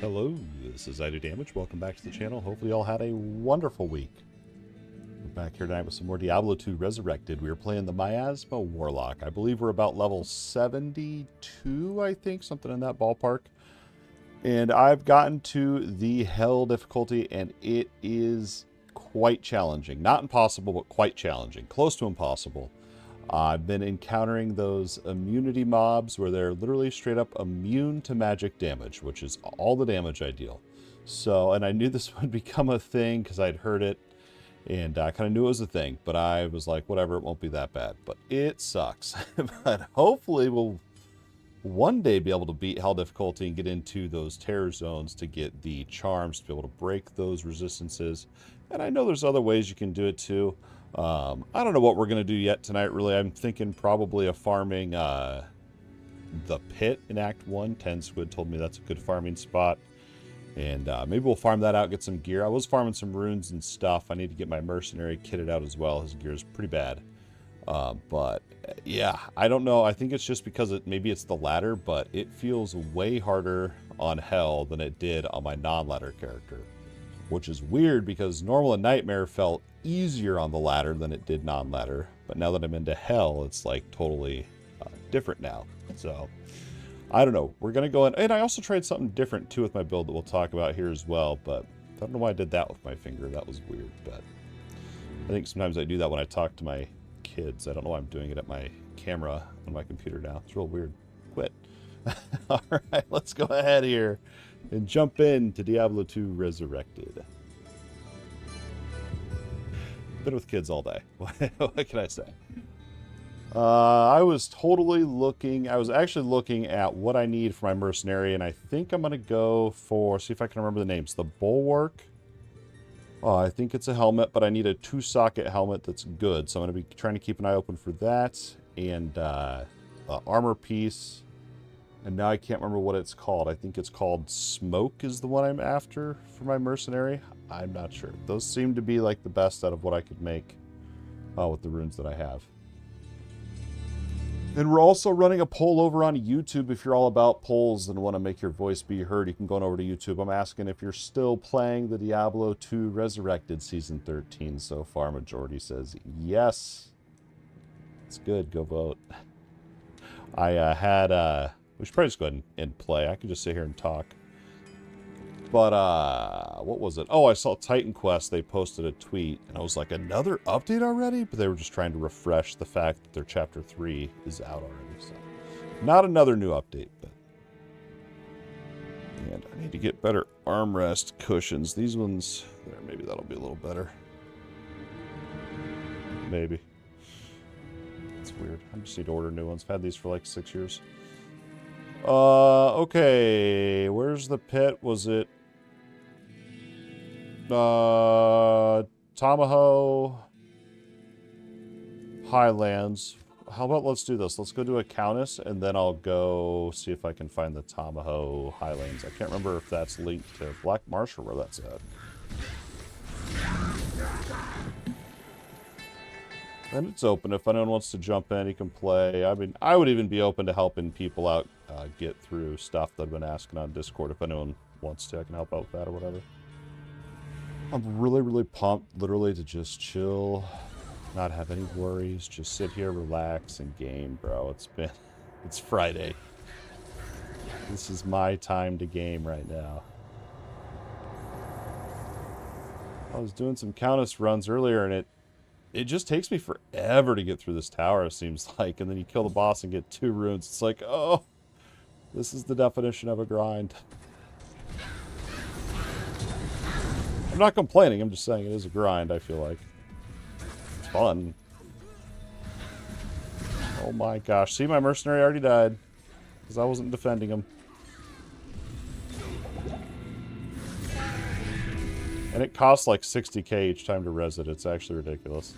Hello, this is Idodmg. Welcome back to the channel. Hopefully you all had a wonderful week. We're back here tonight with some more Diablo 2 Resurrected. We are playing the Miasma Warlock. I believe we're about level 72, I think, something in that ballpark. And I've gotten to the Hell difficulty, and it is quite challenging. Not impossible, but quite challenging. Close to impossible. I've been encountering those immunity mobs where they're literally straight up immune to magic damage, which is all the damage I deal. So, and I knew this would become a thing because I'd heard it, and I kind of knew it was a thing, but I was like, whatever, it won't be that bad. But it sucks. But hopefully we'll one day be able to beat Hell difficulty and get into those terror zones to get the charms to be able to break those resistances. And I know there's other ways you can do it too. I don't know what we're going to do yet tonight, really. I'm thinking probably of farming the pit in Act 1. 10 Squid told me that's a good farming spot. And maybe we'll farm that out, get some gear. I was farming some runes and stuff. I need to get my mercenary kitted out as well. His gear is pretty bad. But yeah, I don't know. I think it's just because maybe it's the ladder, but it feels way harder on Hell than it did on my non-ladder character. Which is weird because normal and Nightmare felt easier on the ladder than it did non-ladder. But now that I'm into Hell, it's like totally different now. So, I don't know. We're going to go in. And I also tried something different too with my build that we'll talk about here as well. But I don't know why I did that with my finger. That was weird. But I think sometimes I do that when I talk to my kids. I don't know why I'm doing it at my camera on my computer now. It's real weird. Quit. All right, let's go ahead here and jump into Diablo 2 Resurrected. Been with kids all day. What can I say? I was actually looking at what I need for my mercenary, and I think I'm going to go for, see if I can remember the names. The Bulwark. Oh, I think it's a helmet, but I need a 2-socket helmet that's good, so I'm going to be trying to keep an eye open for that. And armor piece. And now I can't remember what it's called. I think it's called Smoke is the one I'm after for my mercenary. I'm not sure. Those seem to be like the best out of what I could make with the runes that I have. And we're also running a poll over on YouTube. If you're all about polls and want to make your voice be heard, you can go on over to YouTube. I'm asking if you're still playing the Diablo 2 Resurrected Season 13 so far. Majority says yes. It's good. Go vote. We should probably just go ahead and play. I could just sit here and talk. But, what was it? Oh, I saw Titan Quest. They posted a tweet, and I was like, another update already? But they were just trying to refresh the fact that their Chapter 3 is out already. So, not another new update, but... And I need to get better armrest cushions. These ones... There, maybe that'll be a little better. Maybe. It's weird. I just need to order new ones. I've had these for like 6 years. Okay, where's the pit? Was it, Tomaho, Highlands. How about let's do this? Let's go do a Countess, and then I'll go see if I can find the Tomaho Highlands. I can't remember if that's linked to Black Marsh or where that's at. And it's open. If anyone wants to jump in, you can play. I mean, I would even be open to helping people out get through stuff that I've been asking on Discord. If anyone wants to, I can help out with that or whatever. I'm really, really pumped, literally, to just chill, not have any worries, just sit here, relax, and game, bro. It's Friday. This is my time to game right now. I was doing some Countess runs earlier, and it just takes me forever to get through this tower, it seems like. And then you kill the boss and get 2 runes. It's like, oh, this is the definition of a grind. I'm not complaining. I'm just saying it is a grind, I feel like. It's fun. Oh my gosh. See, my mercenary already died. Because I wasn't defending him. And it costs like 60k each time to res it. It's actually ridiculous.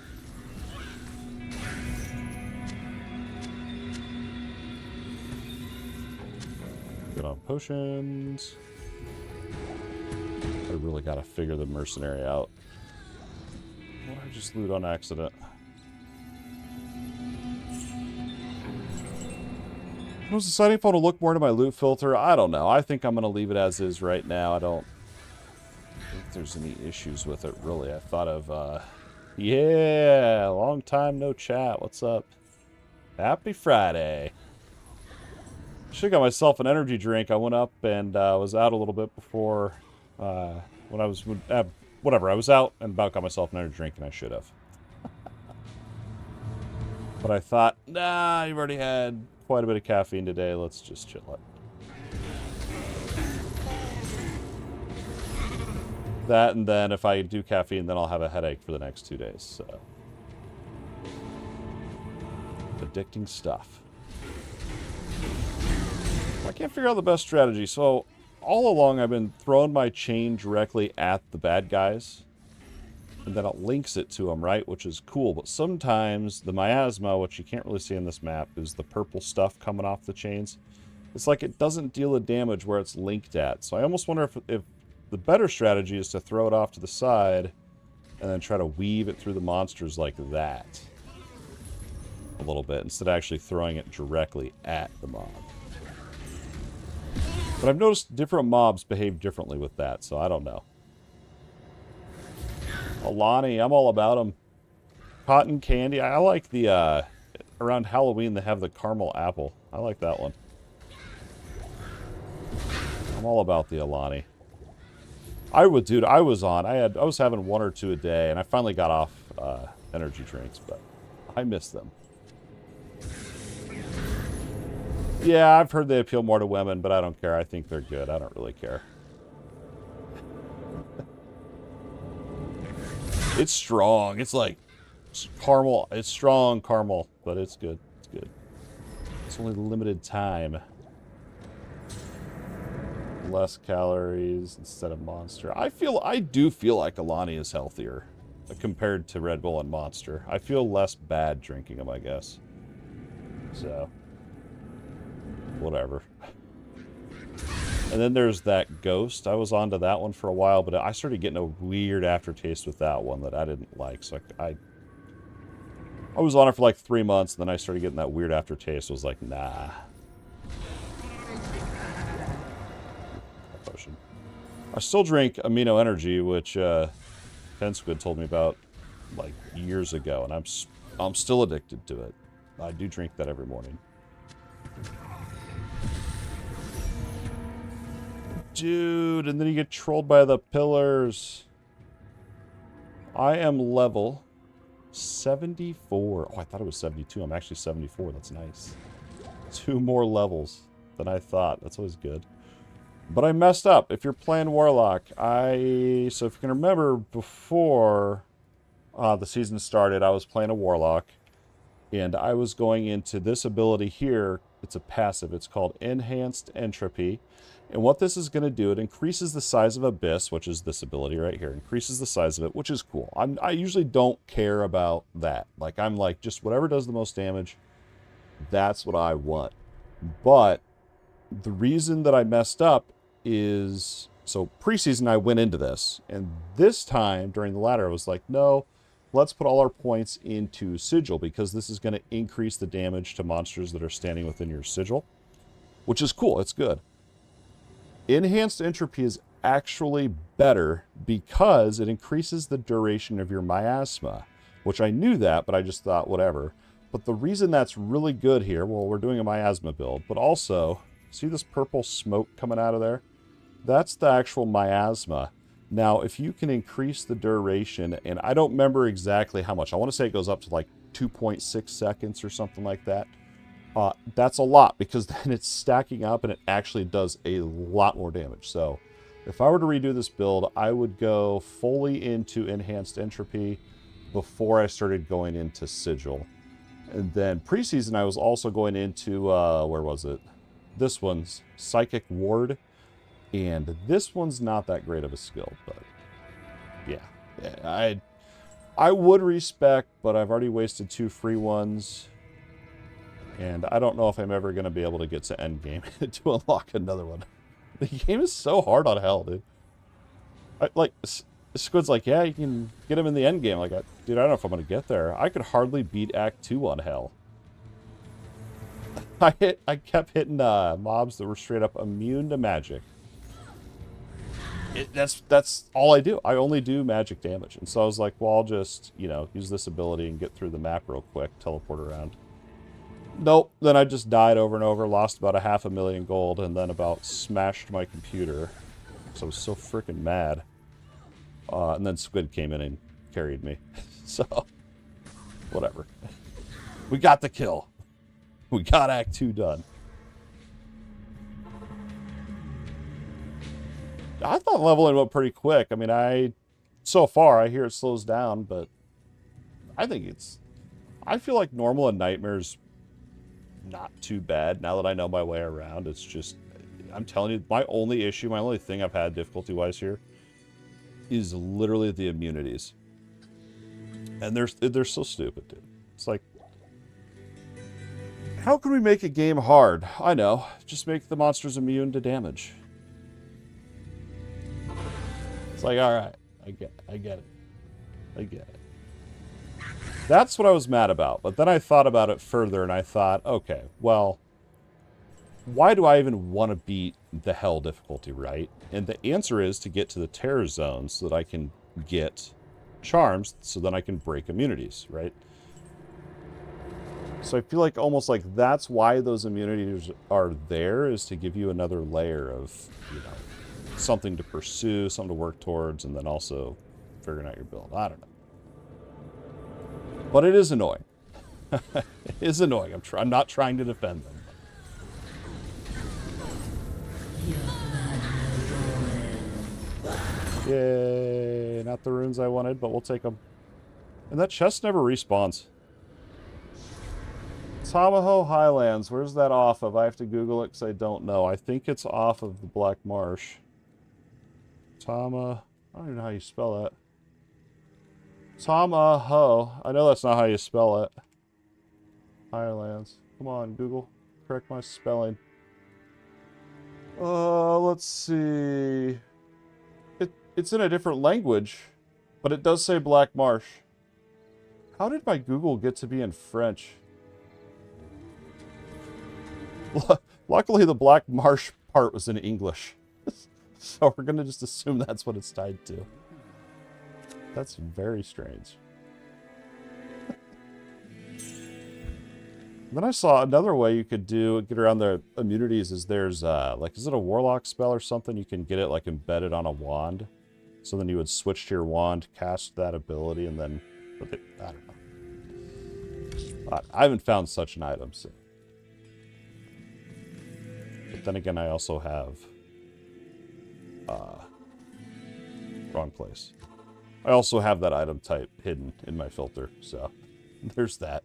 Good on potions. I really gotta figure the mercenary out. What did I just loot on accident? I was deciding if I want to look more into my loot filter. I don't know. I think I'm going to leave it as is right now. I don't think there's any issues with it, really. I thought of, yeah, long time no chat. What's up? Happy Friday. Should have got myself an energy drink. I went up and was out a little bit before, when I was, whatever. I was out and about got myself an energy drink, and I should have. But I thought, nah, you've already had quite a bit of caffeine today. Let's just chill it. That, and then if I do caffeine, then I'll have a headache for the next 2 days. So, addicting stuff. I can't figure out the best strategy. So, all along I've been throwing my chain directly at the bad guys. And then it links it to them, right? Which is cool. But sometimes the miasma, which you can't really see in this map, is the purple stuff coming off the chains. It's like it doesn't deal the damage where it's linked at. So I almost wonder if the better strategy is to throw it off to the side and then try to weave it through the monsters like that. A little bit, instead of actually throwing it directly at the mob. But I've noticed different mobs behave differently with that, so I don't know. Alani, I'm all about them. Cotton candy. I like the, around Halloween they have the caramel apple. I like that one. I'm all about the Alani. I was having 1 or 2 a day, and I finally got off energy drinks, but I miss them. Yeah, I've heard they appeal more to women, but I don't care. I think they're good. I don't really care. It's strong. It's like caramel. It's strong caramel, but it's good. It's good. It's only limited time. Less calories instead of Monster. I do feel like Alani is healthier compared to Red Bull and Monster. I feel less bad drinking them, I guess. So, whatever. And then there's that Ghost. I was onto that one for a while, but I started getting a weird aftertaste with that one that I didn't like. So I was on it for like 3 months, and then I started getting that weird aftertaste. I was like, nah. Potion. I still drink Amino Energy, which Ken Squid told me about like years ago, and I'm still addicted to it. I do drink that every morning. Dude, and then you get trolled by the pillars. I am level 74. Oh, I thought it was 72. I'm actually 74. That's nice. 2 more levels than I thought. That's always good. But I messed up. If you're playing Warlock, so if you can remember, before the season started, I was playing a Warlock. And I was going into this ability here. It's a passive. It's called Enhanced Entropy. And what this is going to do, it increases the size of Abyss, which is this ability right here. Increases the size of it, which is cool. I usually don't care about that. Like, I'm like, just whatever does the most damage, that's what I want. But the reason that I messed up is, so preseason I went into this. And this time, during the ladder, I was like, no, let's put all our points into Sigil, because this is going to increase the damage to monsters that are standing within your Sigil. Which is cool. It's good. Enhanced Entropy is actually better because it increases the duration of your miasma, which I knew that, but I just thought, whatever. But the reason that's really good here, well, we're doing a miasma build, but also, see this purple smoke coming out of there? That's the actual miasma. Now, if you can increase the duration, and I don't remember exactly how much. I want to say it goes up to like 2.6 seconds or something like that. That's a lot, because then it's stacking up and it actually does a lot more damage. So if I were to redo this build, I would go fully into Enhanced Entropy before I started going into Sigil. And then preseason, I was also going into, where was it? This one's Psychic Ward. And this one's not that great of a skill, but yeah, I would respect, but I've already wasted 2 free ones. And I don't know if I'm ever going to be able to get to endgame to unlock another one. The game is so hard on hell, dude. Squid's like, yeah, you can get him in the endgame. Like, dude, I don't know if I'm going to get there. I could hardly beat Act 2 on hell. I kept hitting mobs that were straight up immune to magic. That's all I do. I only do magic damage. And so I was like, well, I'll just, you know, use this ability and get through the map real quick, teleport around. Nope. Then I just died over and over, lost about 500,000 gold, and then about smashed my computer. So I was so freaking mad. And then Squid came in and carried me. So, whatever. We got the kill. We got Act 2 done. I thought leveling went pretty quick. I mean, so far, I hear it slows down, but I think I feel like normal and nightmare's not too bad now that I know my way around. It's just, I'm telling you, my only issue, my only thing I've had difficulty-wise here is literally the immunities. And they're so stupid, dude. It's like, how can we make a game hard? I know. Just make the monsters immune to damage. It's like, alright, I get it. I get it. That's what I was mad about. But then I thought about it further and I thought, okay, well, why do I even want to beat the hell difficulty, right? And the answer is to get to the terror zone so that I can get charms, so then I can break immunities, right? So I feel like almost like that's why those immunities are there, is to give you another layer of, you know, something to pursue, something to work towards, and then also figuring out your build. I don't know. But it is annoying. It is annoying. I'm not trying to defend them. Yay, not the runes I wanted, but we'll take them. And that chest never respawns. Tamaho Highlands, where's that off of? I have to Google it because I don't know. I think it's off of the Black Marsh. I don't even know how you spell that. Tamaho. I know that's not how you spell it. Highlands. Come on, Google. Correct my spelling. Let's see. It's in a different language, but it does say Black Marsh. How did my Google get to be in French? Luckily, the Black Marsh part was in English. So we're going to just assume that's what it's tied to. That's very strange. Then I saw another way you could get around the immunities is there's, like, is it a Warlock spell or something? You can get it, like, embedded on a wand. So then you would switch to your wand, cast that ability, and then, I don't know. I haven't found such an item, so. But then again, I also have, wrong place. I also have that item type hidden in my filter, so there's that.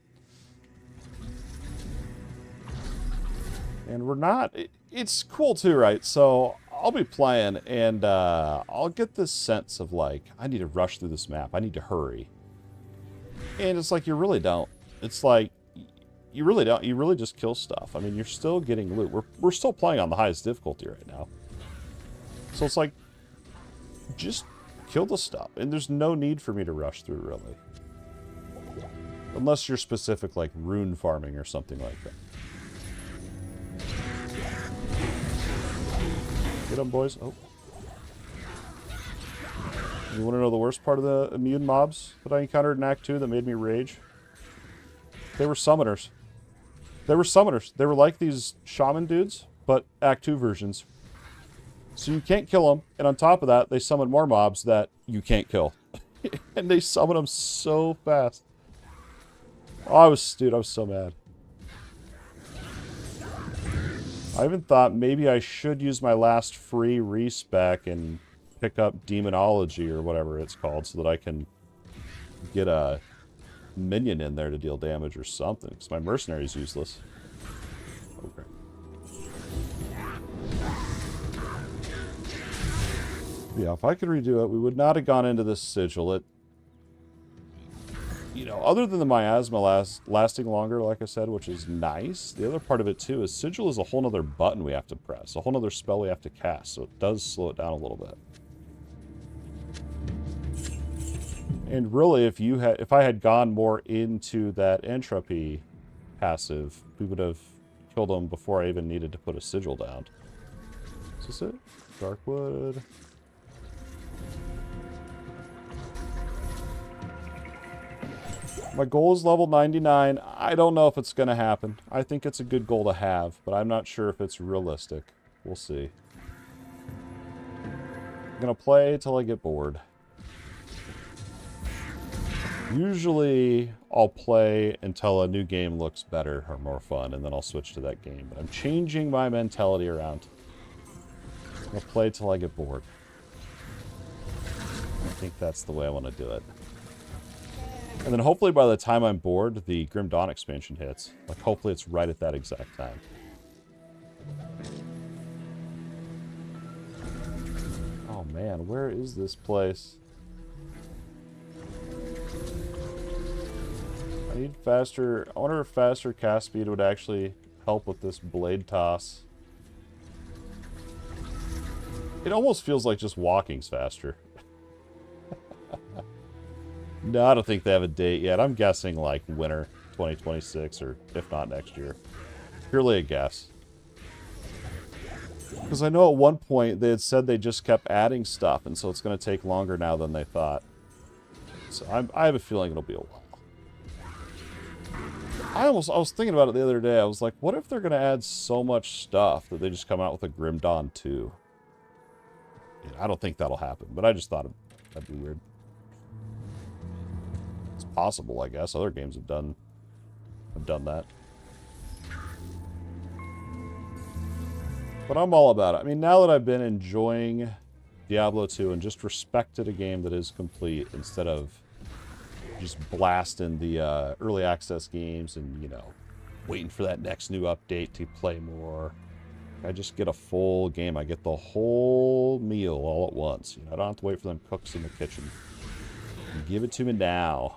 And we're not, it's cool too, right? So I'll be playing and I'll get this sense of like, I need to rush through this map. I need to hurry. And it's like, you really don't. It's like, you really don't. You really just kill stuff. I mean, you're still getting loot. We're still playing on the highest difficulty right now. So it's like, just kill the stuff. And there's no need for me to rush through, really. Unless you're specific, like, rune farming or something like that. Get them, boys. Oh. You want to know the worst part of the immune mobs that I encountered in Act 2 that made me rage? They were summoners. They were summoners. They were like these shaman dudes, but Act 2 versions. So you can't kill them, and on top of that, they summon more mobs that you can't kill. And they summon them so fast. Oh, dude, I was so mad. I even thought maybe I should use my last free respec and pick up Demonology or whatever it's called so that I can get a minion in there to deal damage or something, because my mercenary's useless. Okay. Yeah, if I could redo it, we would not have gone into this sigil. You know, other than the miasma lasting longer, like I said, which is nice, the other part of it, too, is sigil is a whole nother button we have to press, a whole nother spell we have to cast, so it does slow it down a little bit. And really, if I had gone more into that entropy passive, we would have killed him before I even needed to put a sigil down. Is this it? Darkwood. My goal is level 99. I don't know if it's going to happen. I think it's a good goal to have, but I'm not sure if it's realistic. We'll see. I'm going to play till I get bored. Usually, I'll play until a new game looks better or more fun, and then I'll switch to that game. But I'm changing my mentality around. I'm going to play till I get bored. I think that's the way I want to do it. And then hopefully by the time I'm bored, the Grim Dawn expansion hits. Like, hopefully it's right at that exact time. Oh man, where is this place? I need faster... I wonder if faster cast speed would actually help with this blade toss. It almost feels like just walking's faster. No, I don't think they have a date yet. I'm guessing like winter 2026, or if not next year. Purely a guess. Because I know at one point they had said they just kept adding stuff, and so it's going to take longer now than they thought. So I have a feeling it'll be a while. I was thinking about it the other day. I was like, what if they're going to add so much stuff that they just come out with a Grim Dawn 2? I don't think that'll happen, but I just thought that'd be weird. It's possible, I guess. Other games have done that. But I'm all about it. I mean, now that I've been enjoying Diablo 2 and just respected a game that is complete instead of just blasting the early access games and, you know, waiting for that next new update to play more. I just get a full game. I get the whole meal all at once. You know, I don't have to wait for them cooks in the kitchen. Give it to me now.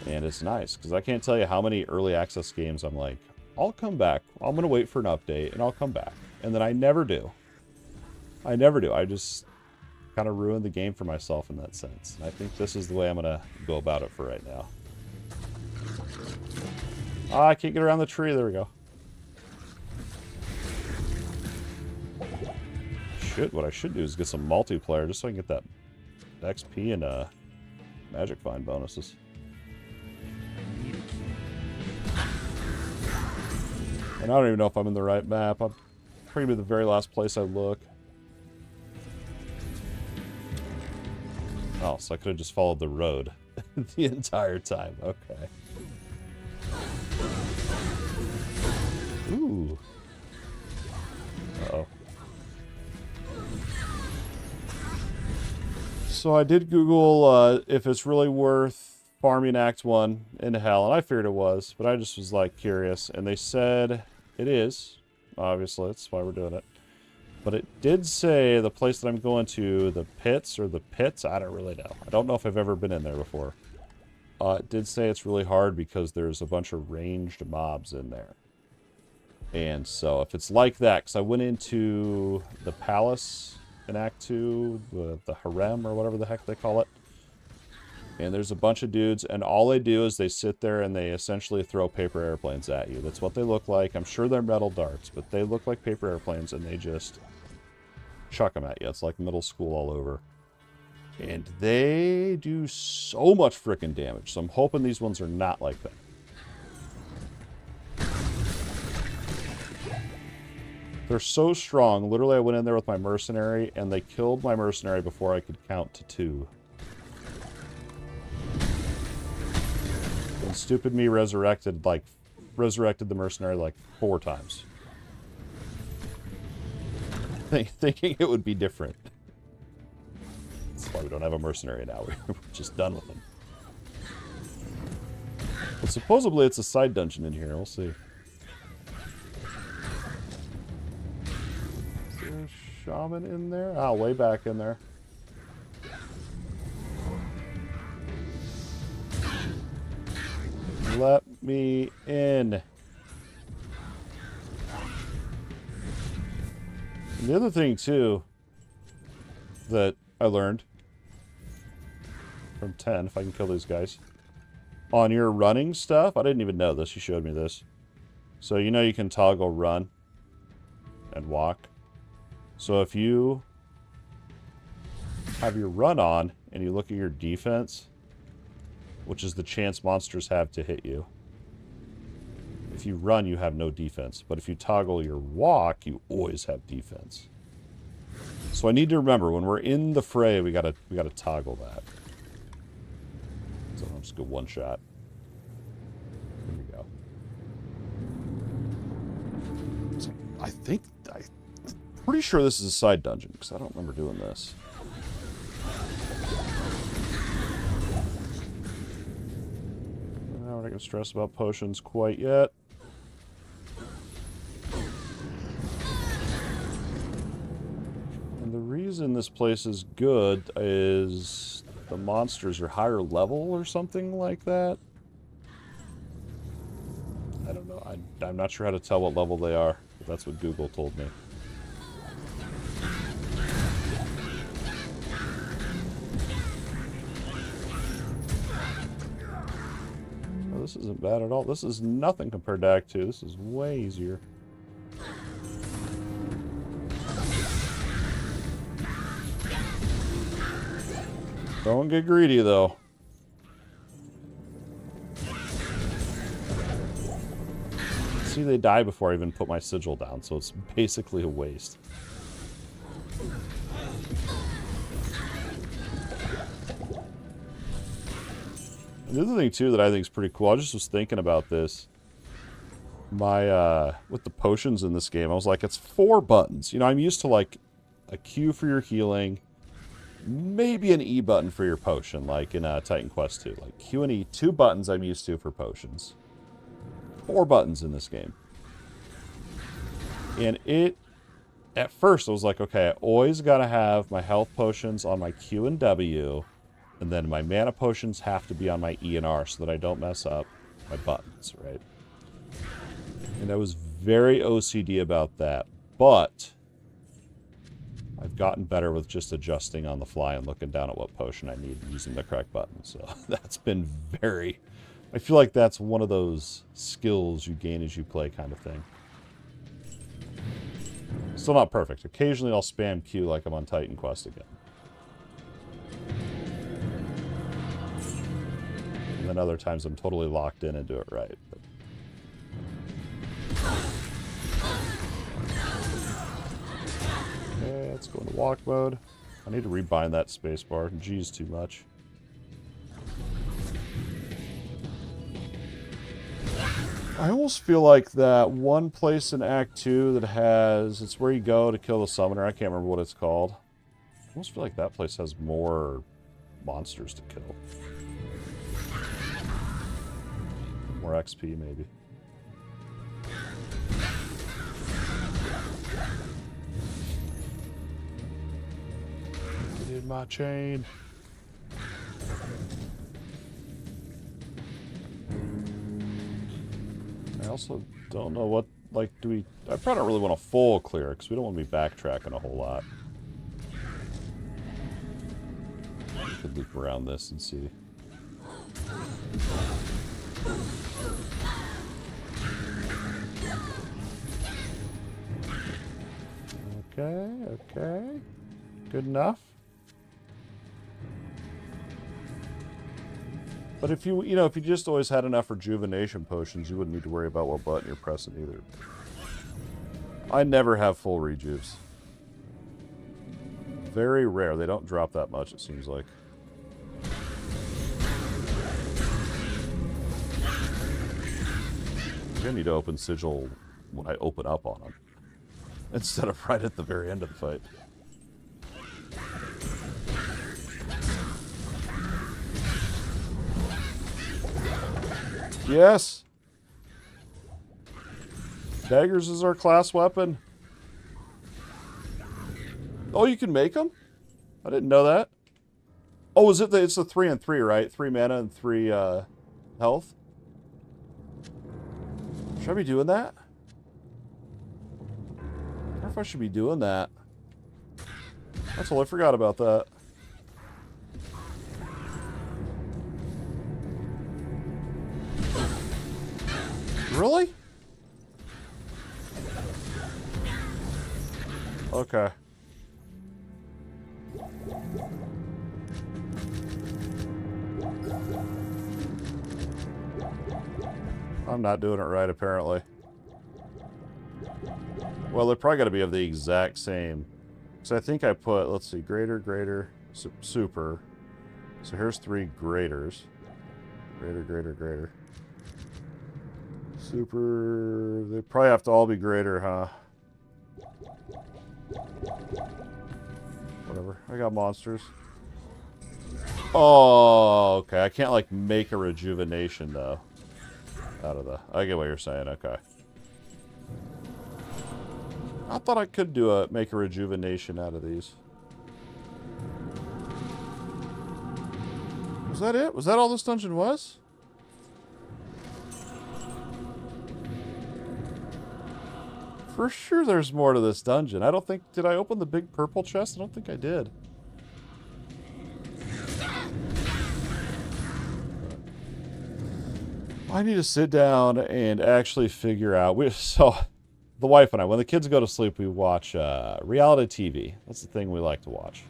And it's nice, because I can't tell you how many early access games I'm like, I'll come back. I'm going to wait for an update, and I'll come back. And then I never do. I never do. I just kind of ruin the game for myself in that sense. And I think this is the way I'm going to go about it for right now. Ah, I can't get around the tree. There we go. What I should do is get some multiplayer just so I can get that XP and magic find bonuses. And I don't even know if I'm in the right map. I'm probably the very last place I look. Oh, so I could have just followed the road the entire time. Okay. Ooh. Uh-oh. So I did Google if it's really worth farming Act 1 in Hell, and I figured it was, but I just was like curious, and they said it is. Obviously, that's why we're doing it. But it did say the place that I'm going to, the pits, or the pits, I don't really know. I don't know if I've ever been in there before. It did say it's really hard because there's a bunch of ranged mobs in there. And so if it's like that, because I went into the palace in Act 2, the harem, or whatever the heck they call it. And there's a bunch of dudes, and all they do is they sit there and they essentially throw paper airplanes at you. That's what they look like. I'm sure they're metal darts, but they look like paper airplanes, and they just chuck them at you. It's like middle school all over. And they do so much freaking damage, so I'm hoping these ones are not like that. They're so strong. Literally, I went in there with my mercenary, and they killed my mercenary before I could count to 2. And stupid me resurrected the mercenary like 4 times. Thinking it would be different. That's why we don't have a mercenary now. We're just done with them. But supposedly it's a side dungeon in here. We'll see. Is there a shaman in there? Ah, way back in there. Let me in. And the other thing, too, that I learned from 10, if I can kill these guys, on your running stuff, I didn't even know this, you showed me this. So you know you can toggle run and walk. So if you have your run on and you look at your defense, which is the chance monsters have to hit you. If you run, you have no defense. But if you toggle your walk, you always have defense. So I need to remember, when we're in the fray, we gotta toggle that. So I'll just go one shot. Here we go. So I'm pretty sure this is a side dungeon, because I don't remember doing this. We're not going to stress about potions quite yet. And the reason this place is good is the monsters are higher level or something like that. I don't know. I'm not sure how to tell what level they are, but that's what Google told me. This isn't bad at all. This is nothing compared to Act 2. This is way easier. Don't get greedy, though. See, they die before I even put my sigil down, so it's basically a waste. The other thing, too, that I think is pretty cool, I just was thinking about this. With the potions in this game, I was like, it's 4 buttons. You know, I'm used to, like, a Q for your healing, maybe an E button for your potion, like in Titan Quest 2. Like, Q and E, 2 buttons I'm used to for potions. 4 buttons in this game. And at first, I was like, okay, I always gotta have my health potions on my Q and W, and then my mana potions have to be on my E and R so that I don't mess up my buttons, right? And I was very OCD about that. But I've gotten better with just adjusting on the fly and looking down at what potion I need using the correct button. So that's been very... I feel like that's one of those skills you gain as you play kind of thing. Still not perfect. Occasionally I'll spam Q like I'm on Titan Quest again. And then other times I'm totally locked in and do it right. But... okay, let's go into walk mode. I need to rebind that spacebar. G's too much. I almost feel like that one place in Act 2 that has... it's where you go to kill the summoner. I can't remember what it's called. I almost feel like that place has more monsters to kill. More XP, maybe. Get in my chain. I also don't know what, like, do we... I probably don't really want a full clear, because we don't want to be backtracking a whole lot. Could loop around this and see. Okay, okay. Good enough. But if you know, if you just always had enough rejuvenation potions, you wouldn't need to worry about what button you're pressing either. I never have full rejuves. Very rare. They don't drop that much, it seems like. I'm gonna need to open Sigil when I open up on them, instead of right at the very end of the fight. Yes! Daggers is our class weapon. Oh, you can make them? I didn't know that. Oh, is it it's the 3 and 3, right? 3 mana and 3 health? Should I be doing that? I wonder if I should be doing that. I totally forgot about that. Really? Okay. I'm not doing it right, apparently. Well, they're probably got to be of the exact same. So I think I put, let's see, greater, super. So here's 3 graders. Greater. Super. They probably have to all be greater, huh? Whatever. I got monsters. Oh, okay. I can't, like, make a rejuvenation, though. Out of the... I get what you're saying. Okay. I thought I could make a rejuvenation out of these. Was that it? Was that all this dungeon was? For sure there's more to this dungeon. I don't think... Did I open the big purple chest? I don't think I did. I need to sit down and actually figure out... So, the wife and I, when the kids go to sleep, we watch reality TV. That's the thing we like to watch.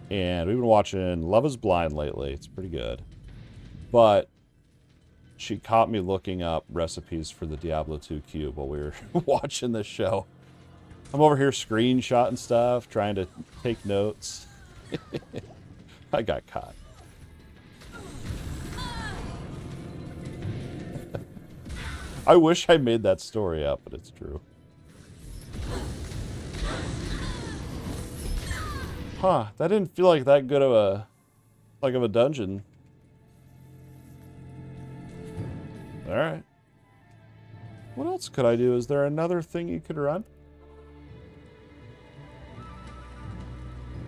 And we've been watching Love is Blind lately. It's pretty good. But she caught me looking up recipes for the Diablo 2 cube while we were watching this show. I'm over here screenshotting stuff, trying to take notes. I got caught. I wish I made that story up, but it's true. Huh, that didn't feel like that good of a dungeon. Alright. What else could I do? Is there another thing you could run?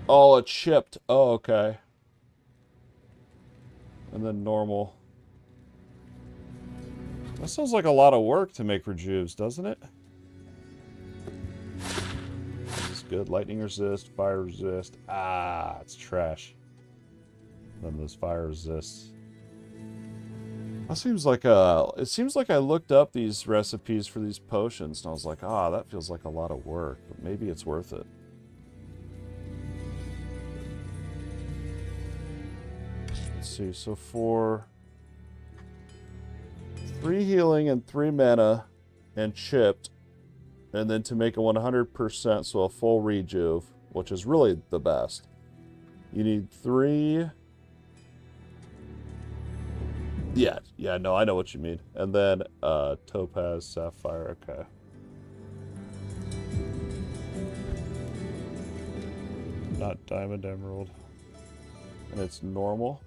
Oh, it chipped. Oh, okay. And then normal. That sounds like a lot of work to make rejuves, doesn't it? This is good. Lightning resist, fire resist. Ah, it's trash. Then those fire resists. That seems like it seems like I looked up these recipes for these potions and I was like, ah, that feels like a lot of work, but maybe it's worth it. Let's see, so for 3 healing and 3 mana and chipped, and then to make a 100%, so a full rejuve, which is really the best, you need 3... Yeah, no, I know what you mean. And then, topaz, sapphire, okay. Not diamond, emerald. And it's normal.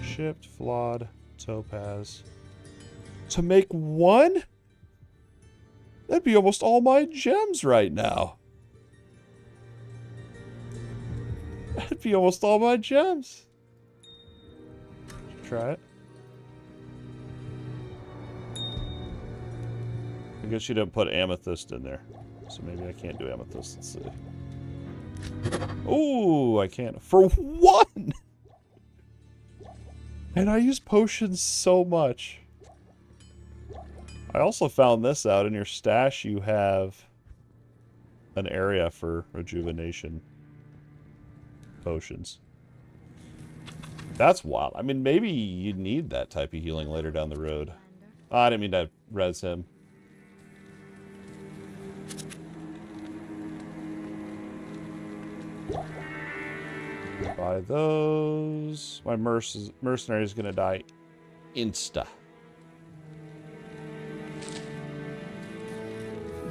Chipped, flawed, topaz. To make 1? That'd be almost all my gems right now. That'd be almost all my gems. Try it. I guess you didn't put amethyst in there. So maybe I can't do amethyst. Let's see. Ooh, I can't. For 1! And I use potions so much. I also found this out. In your stash, you have an area for rejuvenation potions. That's wild. I mean, maybe you need that type of healing later down the road. Oh, I didn't mean to res him. Buy those. My mercenary is gonna die insta.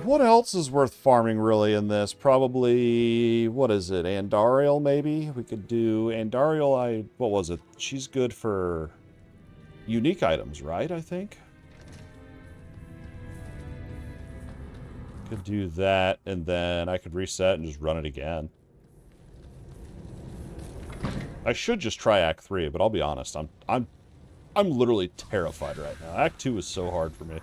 What else is worth farming, really, in this? Probably, what is it, Andariel, maybe? We could do Andariel, what was it? She's good for unique items, right, I think? Could do that, and then I could reset and just run it again. I should just try Act 3, but I'll be honest, I'm literally terrified right now. Act 2 is so hard for me.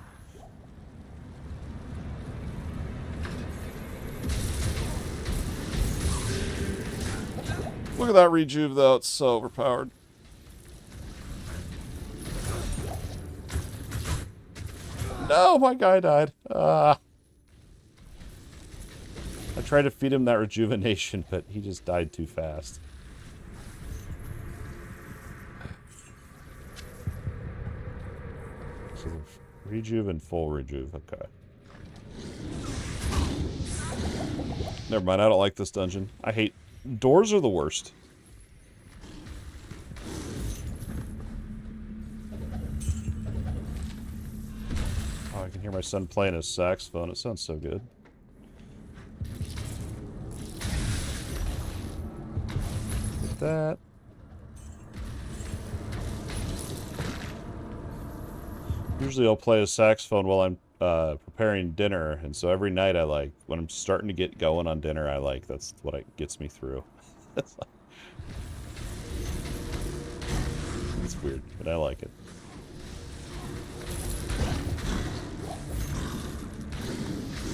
Look at that rejuve, though. It's so overpowered. No, my guy died. I tried to feed him that rejuvenation, but he just died too fast. So rejuve and full rejuve, okay. Never mind, I don't like this dungeon. I hate... Doors are the worst. Oh, I can hear my son playing his saxophone. It sounds so good. Get that. Usually I'll play a saxophone while I'm preparing dinner, and so every night I like, when I'm starting to get going on dinner, I like, that's what gets me through. It's weird, but I like it.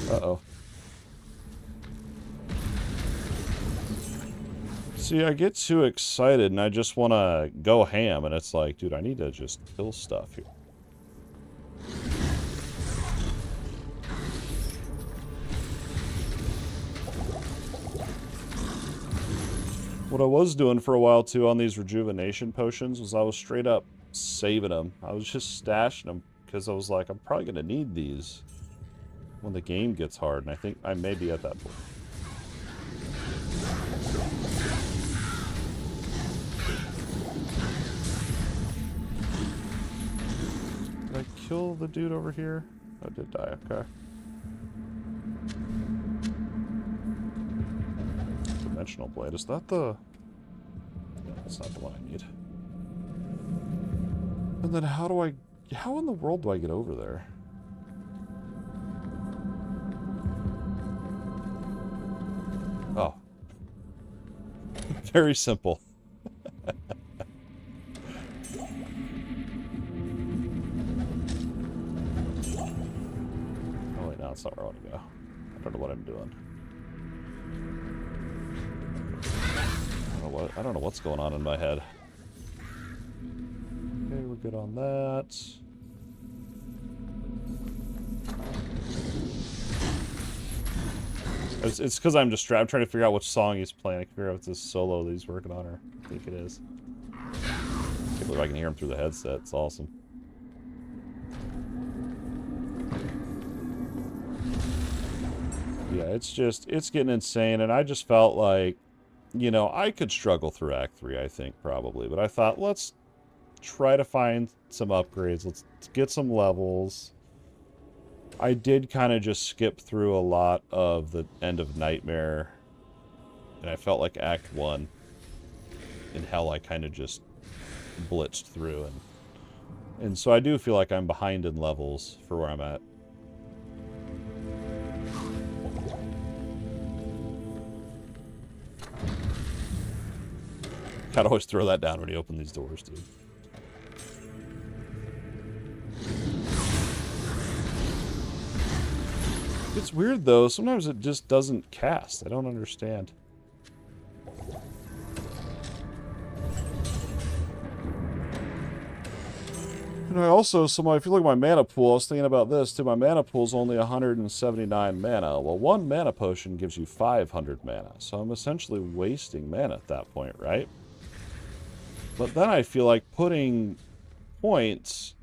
Uh-oh. See, I get too excited and I just want to go ham, and it's like, dude, I need to just kill stuff here. What I was doing for a while, too, on these rejuvenation potions was I was straight up saving them. I was just stashing them because I was like, I'm probably going to need these when the game gets hard, and I think I may be at that point. Did I kill the dude over here? I did die, okay. Dimensional blade, is that the... No, that's not the one I need. And then how in the world do I get over there? Oh. Very simple. Oh wait, no, that's not where I want to go. I don't know what I'm doing. I don't know what's going on in my head. Okay, we're good on that. It's because I'm distracted. I'm trying to figure out which song he's playing. I can figure out if it's this solo that he's working on, or I think it is. I can't believe I can hear him through the headset. It's awesome. Yeah, it's getting insane, and I just felt like, you know, I could struggle through Act 3, I think, probably. But I thought, let's try to find some upgrades. Let's get some levels. I did kind of just skip through a lot of the end of Nightmare. And I felt like Act 1 in Hell I kind of just blitzed through. And so I do feel like I'm behind in levels for where I'm at. Gotta always throw that down when you open these doors, dude. It's weird, though. Sometimes it just doesn't cast. I don't understand. And I also, if you look at my mana pool, I was thinking about this, too. My mana pool is only 179 mana. Well, one mana potion gives you 500 mana. So I'm essentially wasting mana at that point, right? But then I feel like putting points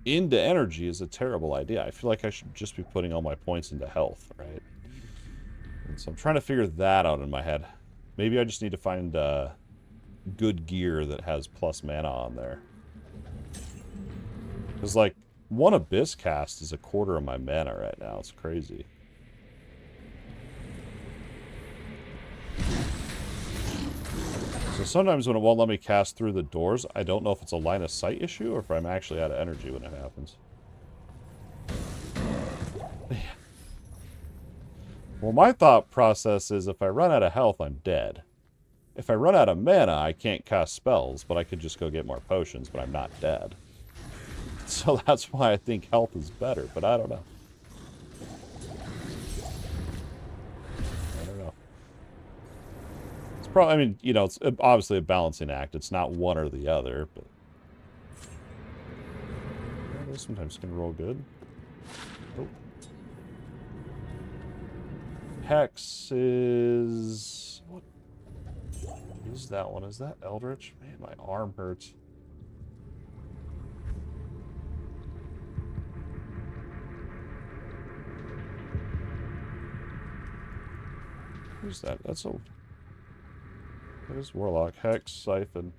into energy is a terrible idea. I feel like I should just be putting all my points into health, right? And so I'm trying to figure that out in my head. Maybe I just need to find good gear that has plus mana on there. Because, like, one Abyss cast is a quarter of my mana right now. It's crazy. So sometimes when it won't let me cast through the doors, I don't know if it's a line of sight issue or if I'm actually out of energy when it happens. Well, my thought process is if I run out of health, I'm dead. If I run out of mana, I can't cast spells, but I could just go get more potions, but I'm not dead. So that's why I think health is better, but I don't know. I mean, you know, it's obviously a balancing act. It's not one or the other, but... Yeah, those sometimes can roll good. Oh. Hex is... What? Who's that one? Is that Eldritch? Man, my arm hurts. Who's that? That's a... That is Warlock. Hex, Siphon.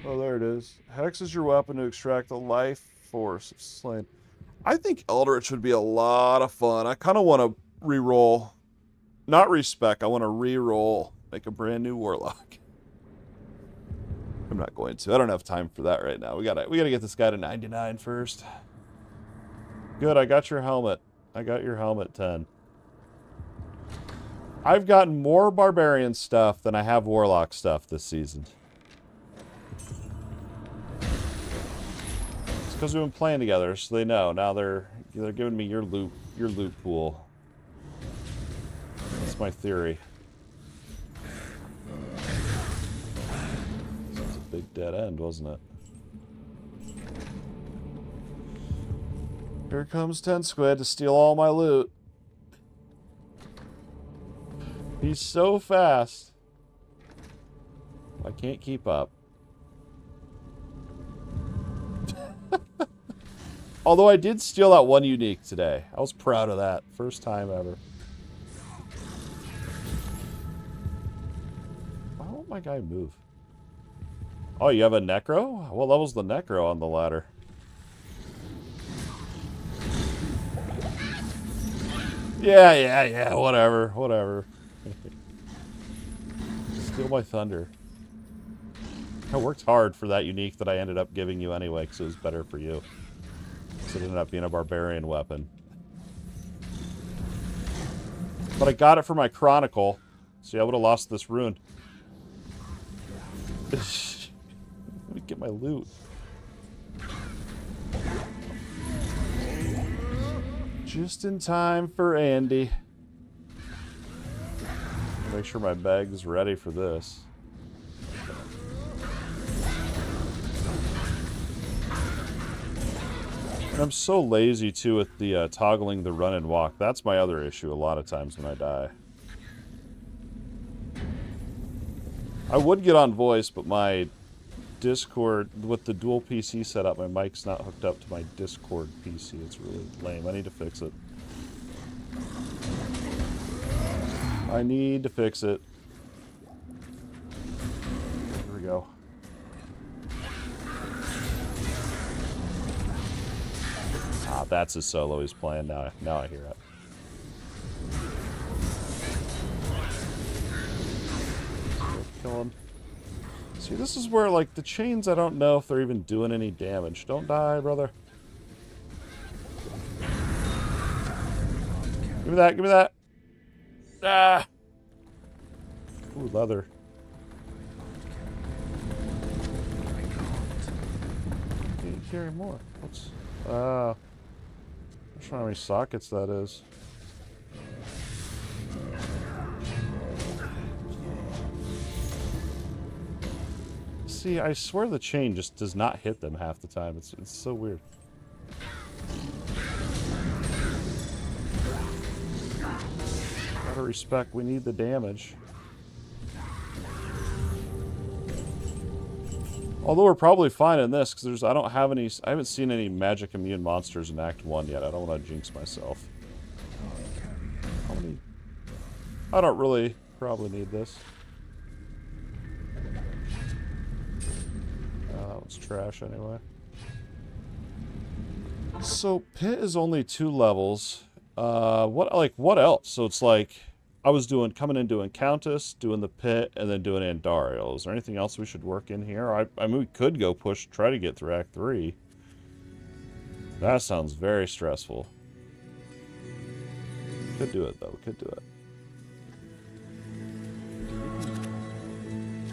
Oh, there it is. Hex is your weapon to extract the life force of slain. I think Eldritch would be a lot of fun. I kind of want to re-roll. Not respec. I want to re-roll. Make a brand new Warlock. I'm not going to. I don't have time for that right now. We gotta get this guy to 99 first. Good, I got your helmet. I got your helmet 10. I've gotten more Barbarian stuff than I have Warlock stuff this season. It's because we've been playing together, so they know. Now they're giving me your loot pool. That's my theory. This was a big dead end, wasn't it? Here comes Ten Squid to steal all my loot. He's so fast. I can't keep up. Although I did steal that one unique today. I was proud of that. First time ever. Why won't my guy move? Oh, you have a Necro? What level's the Necro on the ladder? Yeah, whatever. Steal my thunder. I worked hard for that unique that I ended up giving you anyway, because it was better for you. So it ended up being a barbarian weapon. But I got it for my Chronicle. See, I would have lost this rune. Let me get my loot. Just in time for Andy. Make sure my bag's ready for this. And I'm so lazy too with the toggling the run and walk. That's my other issue a lot of times when I die. I would get on voice, but my Discord, with the dual PC setup, my mic's not hooked up to my Discord PC. It's really lame. I need to fix it. I need to fix it. Here we go. Ah, that's his solo he's playing now. Now I hear it. Kill him. See, this is where, like, the chains, I don't know if they're even doing any damage. Don't die, brother. Give me that, give me that. Ah! Ooh, leather. Can you carry more? What's... I'm not sure how many sockets that is. See, I swear the chain just does not hit them half the time. It's so weird. Out of respect, we need the damage. Although we're probably fine in this, because I haven't seen any magic immune monsters in Act 1 yet. I don't want to jinx myself. How many? I don't really probably need this. That was trash anyway. So Pit is only 2 levels. What else? So it's like I was coming in doing Countess, doing the Pit, and then doing Andariel. Is there anything else we should work in here? I mean, we could go try to get through Act 3. That sounds very stressful. Could do it though. Could do it.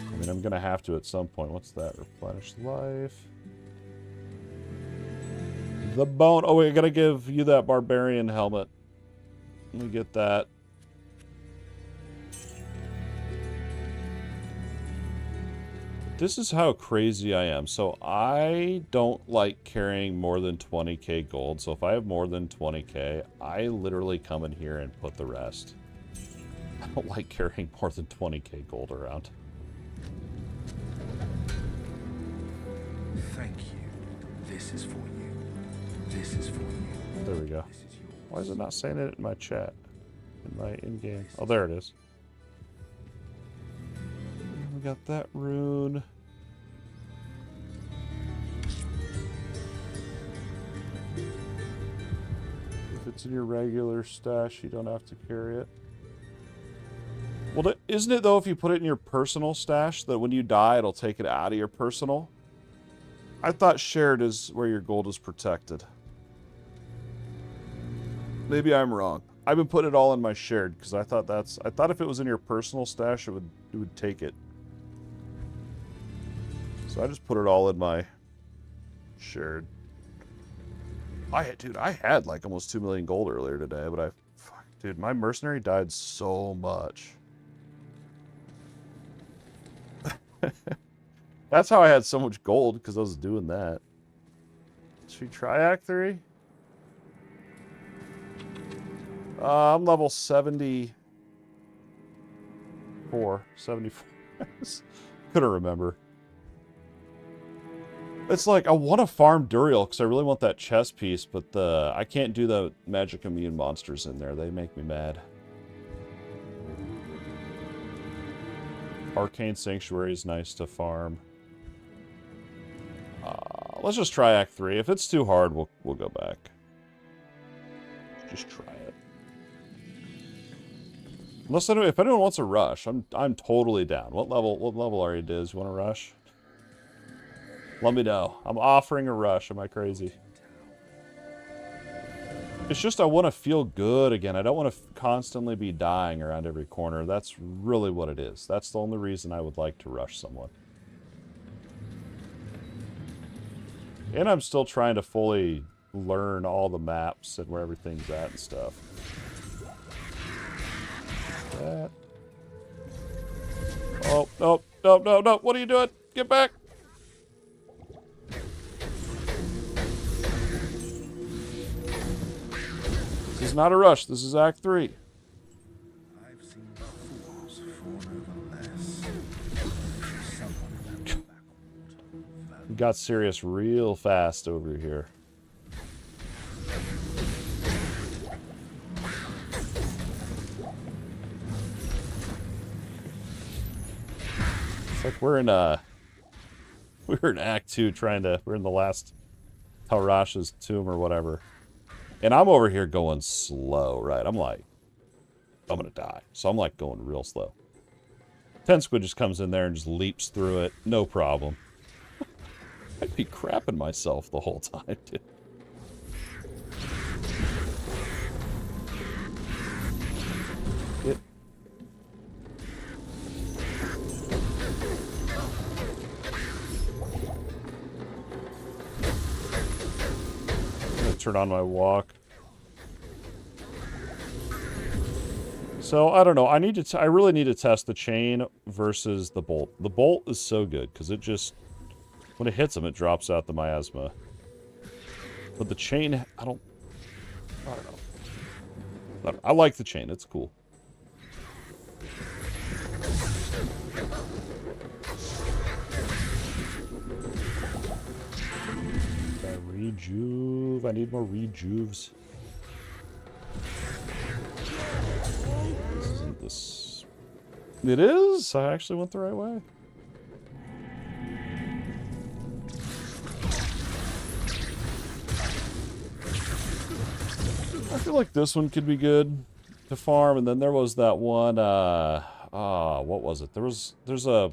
I mean, I'm gonna have to at some point. What's that? Replenish life. The bone. Oh, wait, I gotta give you that barbarian helmet. Let me get that. This is how crazy I am. So I don't like carrying more than 20k gold. So if I have more than 20k, I literally come in here and put the rest. I don't like carrying more than 20k gold around. Thank you. This is for you. This is for you. There we go. Why is it not saying it in my chat? In my in-game? Oh, there it is. We got that rune. If it's in your regular stash, you don't have to carry it. Well, isn't it, though, if you put it in your personal stash, that when you die, it'll take it out of your personal? I thought shared is where your gold is protected. Maybe I'm wrong. I've been putting it all in my shared, because I thought if it was in your personal stash, it would take it. So I just put it all in my shared. Dude, I had like almost 2 million gold earlier today, but dude, my mercenary died so much. That's how I had so much gold, because I was doing that. Should we try Act 3? I'm level 74. 74. Couldn't remember. It's like, I want to farm Duriel, because I really want that chest piece, but I can't do the magic immune monsters in there. They make me mad. Arcane Sanctuary is nice to farm. Let's just try Act 3. If it's too hard, we'll go back. Just try it. Unless if anyone wants a rush, I'm totally down. What level are you, Diz? You want a rush? Let me know. I'm offering a rush. Am I crazy? It's just I want to feel good again. I don't want to constantly be dying around every corner. That's really what it is. That's the only reason I would like to rush someone. And I'm still trying to fully learn all the maps and where everything's at and stuff. That. Oh, no, no, no, no. What are you doing? Get back. This is not a rush. This is Act 3. I've seen fools fawn over less. We got serious real fast over here. It's like we're in Act 2 we're in the last Talrash's tomb or whatever. And I'm over here going slow, right? I'm like, I'm gonna die. So I'm like going real slow. 10 Squid just comes in there and just leaps through it. No problem. I'd be crapping myself the whole time, dude. Turn on my walk. So I don't know. I really need to test the chain versus the bolt. The bolt is so good because it just, when it hits him, it drops out the miasma. But the chain, I don't know. I like the chain. It's cool. Rejuve. I need more rejuves. This isn't this. It is? I actually went the right way. I feel like this one could be good to farm, and then there was that one, what was it? There's a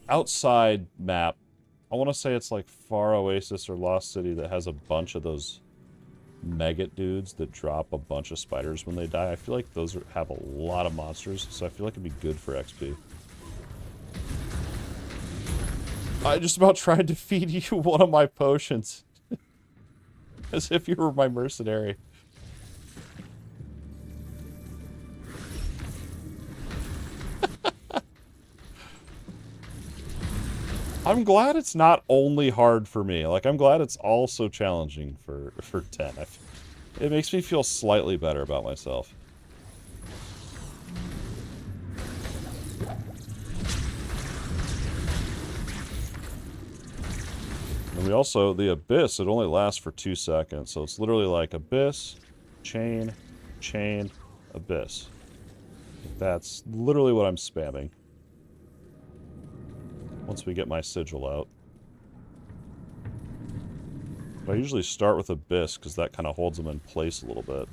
outside map. I want to say it's like Far Oasis or Lost City that has a bunch of those maggot dudes that drop a bunch of spiders when they die. I feel like those have a lot of monsters, so I feel like it'd be good for XP. I just about tried to feed you one of my potions. As if you were my mercenary. I'm glad it's not only hard for me. Like, I'm glad it's also challenging for 10. It makes me feel slightly better about myself. And we also, the Abyss, it only lasts for 2 seconds. So it's literally like Abyss, chain, chain, Abyss. That's literally what I'm spamming. Once we get my sigil out. But I usually start with Abyss, because that kind of holds them in place a little bit.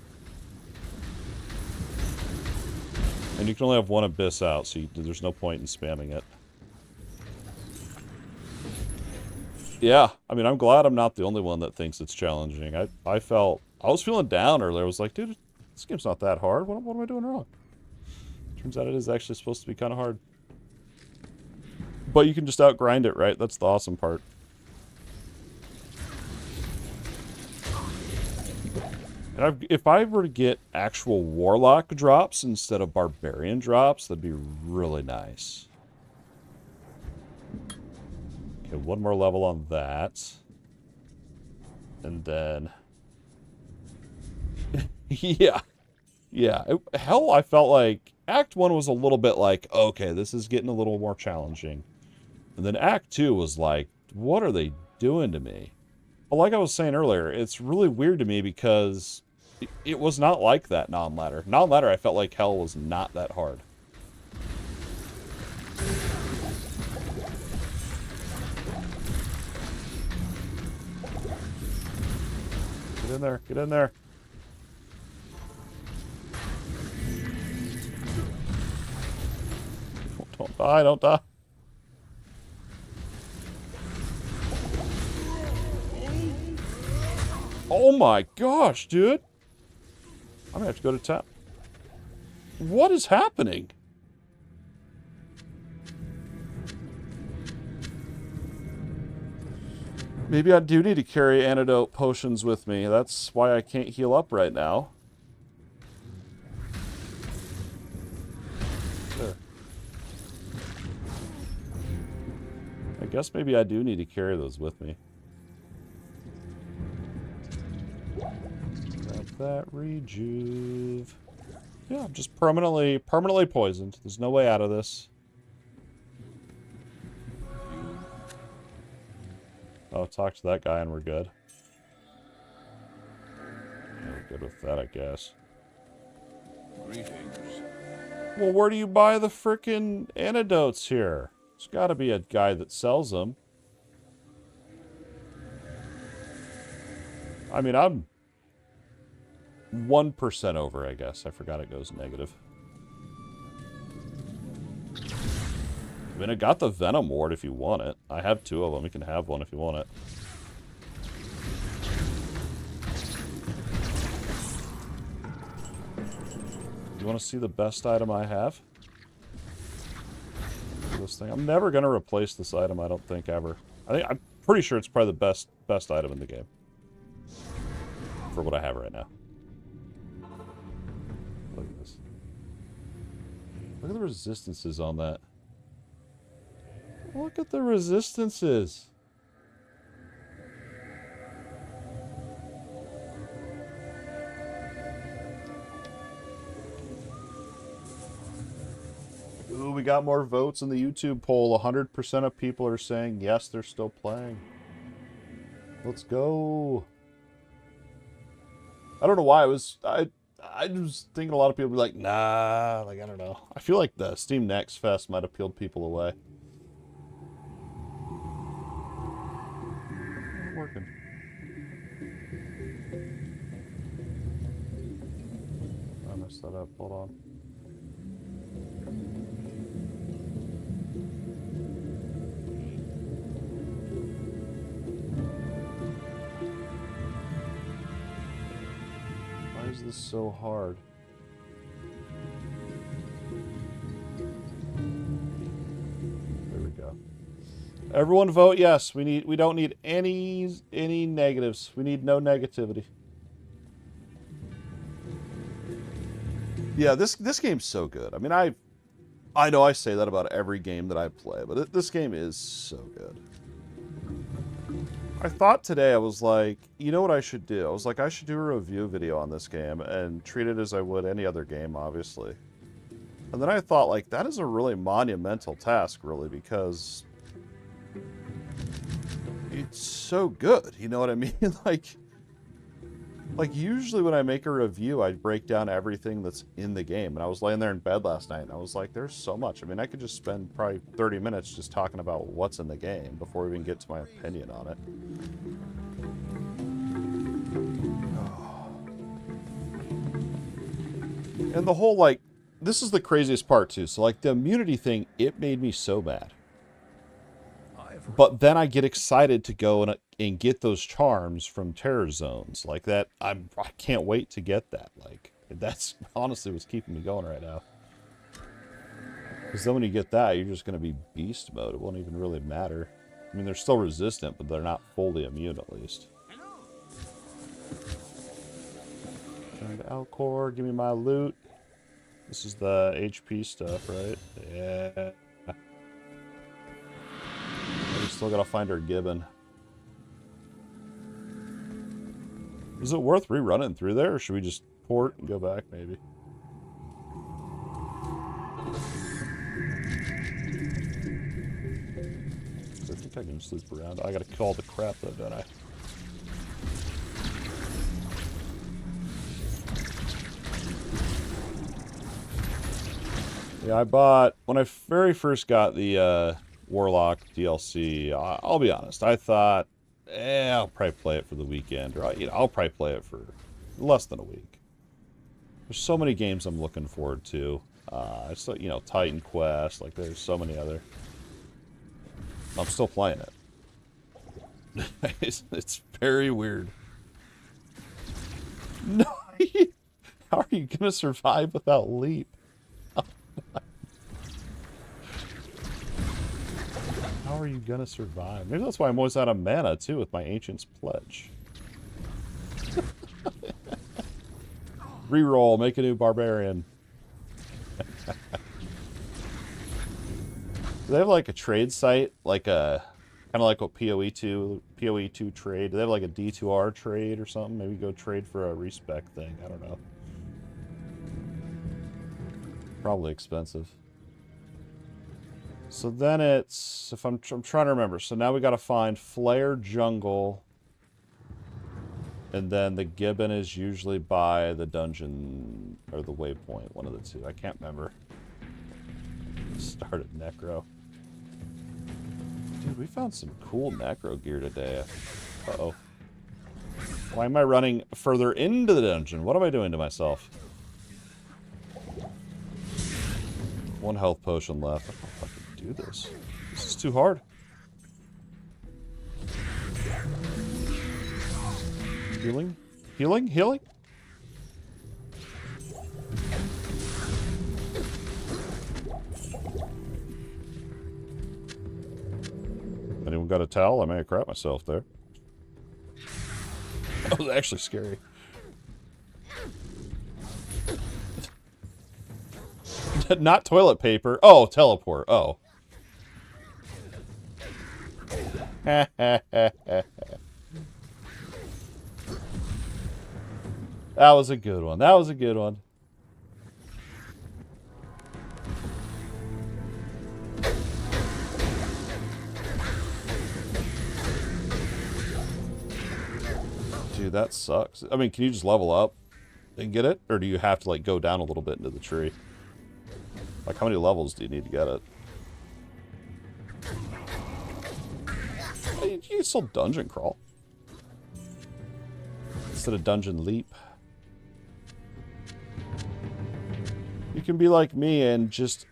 And you can only have one Abyss out, so there's no point in spamming it. Yeah, I mean, I'm glad I'm not the only one that thinks it's challenging. I was feeling down earlier. I was like, dude, this game's not that hard. What am I doing wrong? Turns out it is actually supposed to be kind of hard. But you can just outgrind it, right? That's the awesome part. And if I were to get actual Warlock drops instead of Barbarian drops, that'd be really nice. Okay, one more level on that. And then... yeah. Yeah. Hell, I felt like Act 1 was a little bit like, okay, this is getting a little more challenging. And then Act 2 was like, what are they doing to me? But like I was saying earlier, it's really weird to me because it was not like that non-ladder. Non-ladder, I felt like hell was not that hard. Get in there, get in there. Don't die, don't die. Oh my gosh, dude. I'm gonna have to go to tap. What is happening? Maybe I do need to carry antidote potions with me. That's why I can't heal up right now. There. I guess maybe I do need to carry those with me. Grab that rejuve. Yeah, I'm just permanently poisoned. There's no way out of this. Oh, talk to that guy and we're good. We're good with that, I guess. Greetings. Well, where do you buy the frickin' antidotes here? There's gotta be a guy that sells them. I mean, I'm 1% over, I guess. I forgot it goes negative. I mean, I got the Venom Ward if you want it. I have 2 of them. You can have one if you want it. You want to see the best item I have? This thing. I'm never going to replace this item, I don't think, ever. I'm pretty sure it's probably the best item in the game. For what I have right now. Look at this. Look at the resistances on that. Look at the resistances. Ooh, we got more votes in the YouTube poll. 100% of people are saying yes, they're still playing. Let's go. I don't know why I was thinking a lot of people would be like, nah, like, I don't know. I feel like the Steam Next Fest might have peeled people away. Not working. I messed that up. Hold on. Why is this so hard? There we go. Everyone vote yes. We don't need any negatives. We need no negativity. Yeah, this game's so good. I mean, I know I say that about every game that I play, but this game is so good. I thought today, I was like, you know what I should do? I was like, I should do a review video on this game and treat it as I would any other game, obviously. And then I thought, like, that is a really monumental task, really, because it's so good, you know what I mean? Like usually when I make a review, I break down everything that's in the game. And I was laying there in bed last night, and I was like, there's so much. I mean, I could just spend probably 30 minutes just talking about what's in the game before we even get to my opinion on it. And the whole, like, this is the craziest part, too. So, like, the immunity thing, it made me so mad. But then I get excited to go and get those charms from terror zones. Like that, I can't wait to get that. Like, that's honestly what's keeping me going right now. Because then when you get that, you're just going to be beast mode. It won't even really matter. I mean, they're still resistant, but they're not fully immune at least. Turn to Alcor, give me my loot. This is the HP stuff, right? Yeah. We still gotta find our gibbon. Is it worth rerunning through there, or should we just port and go back, maybe? I think I can sleep around. I gotta call the crap, though, don't I? Yeah, I bought... When I very first got the, Warlock DLC, I'll be honest, I thought, I'll probably play it for the weekend, or I'll probably play it for less than a week. There's so many games I'm looking forward to. It's like, you know, Titan Quest, like there's so many other. I'm still playing it. It's very weird. No, how are you gonna survive without leap? How are you gonna survive? Maybe that's why I'm always out of mana, too, with my Ancient's Pledge. Reroll, make a new barbarian. Do they have, like, a trade site? Like a... Kind of like what PoE2 trade. Do they have, like, a D2R trade or something? Maybe go trade for a respec thing. I don't know. Probably expensive. So then it's, if I'm trying to remember. So now we got to find Flare Jungle, and then the Gibbon is usually by the dungeon or the waypoint, one of the two. I can't remember. Start at Necro. Dude, we found some cool Necro gear today. Uh-oh. Why am I running further into the dungeon? What am I doing to myself? One health potion left. I don't know if I can do this. This is too hard. Healing? Healing? Healing? Anyone got a towel? I may have crapped myself there. That was actually scary. Not toilet paper. Oh, teleport. Oh. That was a good one. That was a good one. Dude, that sucks. I mean, can you just level up and get it? Or do you have to, like, go down a little bit into the tree? Like, how many levels do you need to get it? You can still dungeon crawl. Instead of dungeon leap. You can be like me and just...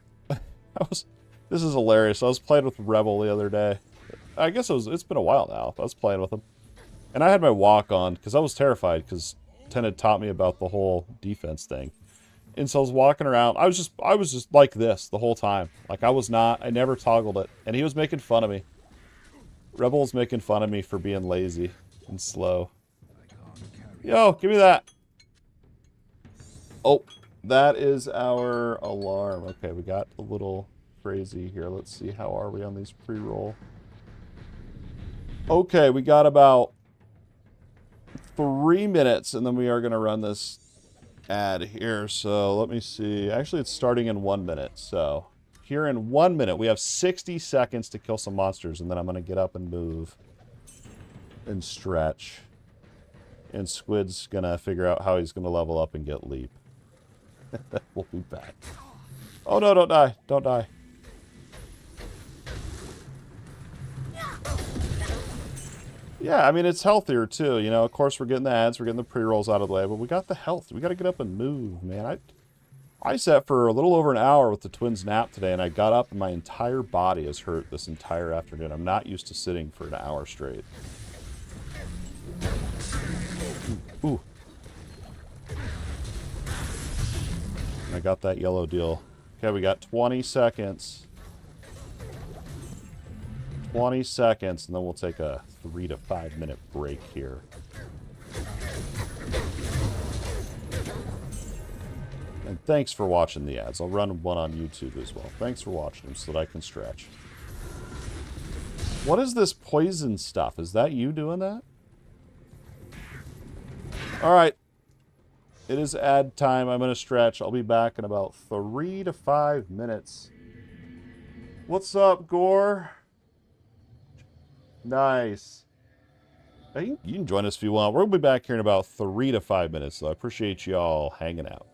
This is hilarious. I was playing with Rebel the other day. I guess it's been a while now. I was playing with him. And I had my walk on, because I was terrified, because Ten had taught me about the whole defense thing. And so I was walking around. I was just like this the whole time. Like, I never toggled it. And he was making fun of me. Rebel was making fun of me for being lazy and slow. Yo, give me that. Oh, That is our alarm. Okay, we got a little crazy here. Let's see, how are we on these pre-roll? Okay, we got about 3 minutes, and then we are going to run this ad here. So let me see. Actually, it's starting in 1 minute. So here in 1 minute, we have 60 seconds to kill some monsters, and then I'm going to get up and move and stretch. And Squid's going to figure out how he's going to level up and get leap. We'll be back. Oh no, don't die. Don't die. Yeah, I mean, it's healthier too. You know, of course, we're getting the ads, we're getting the pre-rolls out of the way, but we got the health. We got to get up and move, man. I sat for a little over an hour with the twins nap today, and I got up and my entire body is hurt this entire afternoon. I'm not used to sitting for an hour straight. Ooh. I got that yellow deal. Okay, we got 20 seconds. 20 seconds, and then we'll take a 3 to 5 minute break here. And thanks for watching the ads. I'll run one on YouTube as well. Thanks for watching them so that I can stretch. What is this poison stuff? Is that you doing that? Alright. It is ad time. I'm going to stretch. I'll be back in about 3 to 5 minutes. What's up, Gore? Nice. Hey, you can join us if you want. We'll be back here in about 3 to 5 minutes, so I appreciate y'all hanging out.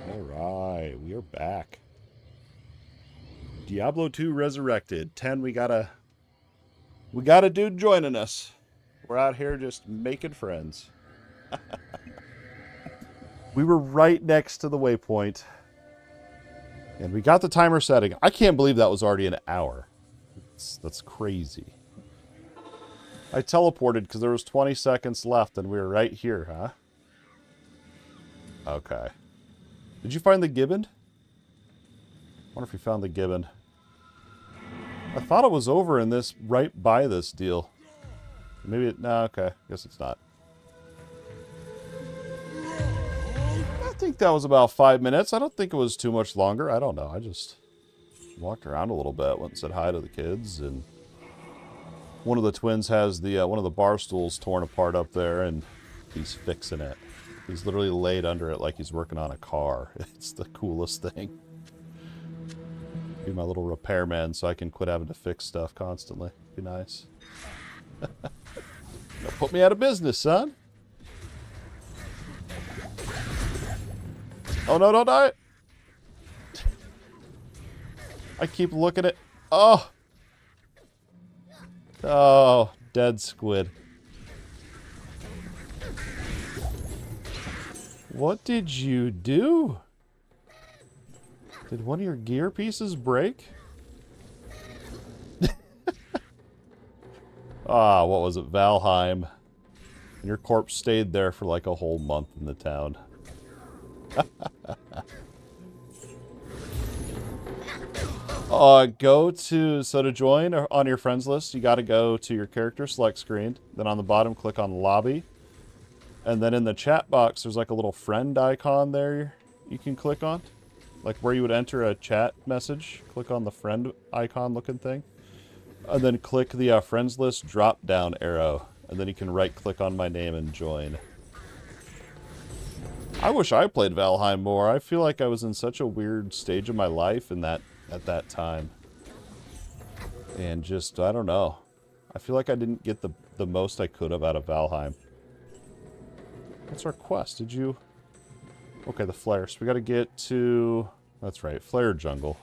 Alright, we are back. Diablo 2 Resurrected. 10, we got a dude joining us. We're out here just making friends. We were right next to the waypoint. And we got the timer setting. I can't believe that was already an hour. That's crazy. I teleported because there was 20 seconds left and we were right here, huh? Okay. Did you find the gibbon? I wonder if you found the gibbon. I thought it was over in this, right by this deal. Maybe it, no, okay. Guess it's not. I think that was about 5 minutes. I don't think it was too much longer. I don't know. I just walked around a little bit, went and said hi to the kids, and one of the twins has the one of the bar stools torn apart up there, and he's fixing it. He's literally laid under it like he's working on a car. It's the coolest thing. Be my little repairman so I can quit having to fix stuff constantly. Be nice. Don't put me out of business, son. Oh no, don't die! I keep looking at... Oh! Oh, dead squid. What did you do? Did one of your gear pieces break? Ah, what was it? Valheim. And your corpse stayed there for like a whole month in the town. Go to... So to join on your friends list, you got to go to your character select screen. Then on the bottom, click on lobby. And then in the chat box, there's like a little friend icon there you can click on. Like where you would enter a chat message. Click on the friend icon looking thing. And then click the friends list drop down arrow. And then you can right click on my name and join. I wish I played Valheim more. I feel like I was in such a weird stage of my life in that at that time. And just, I don't know. I feel like I didn't get the most I could have out of Valheim. What's our quest? Did you... Okay, the flare. So we gotta get to... That's right, Flare Jungle.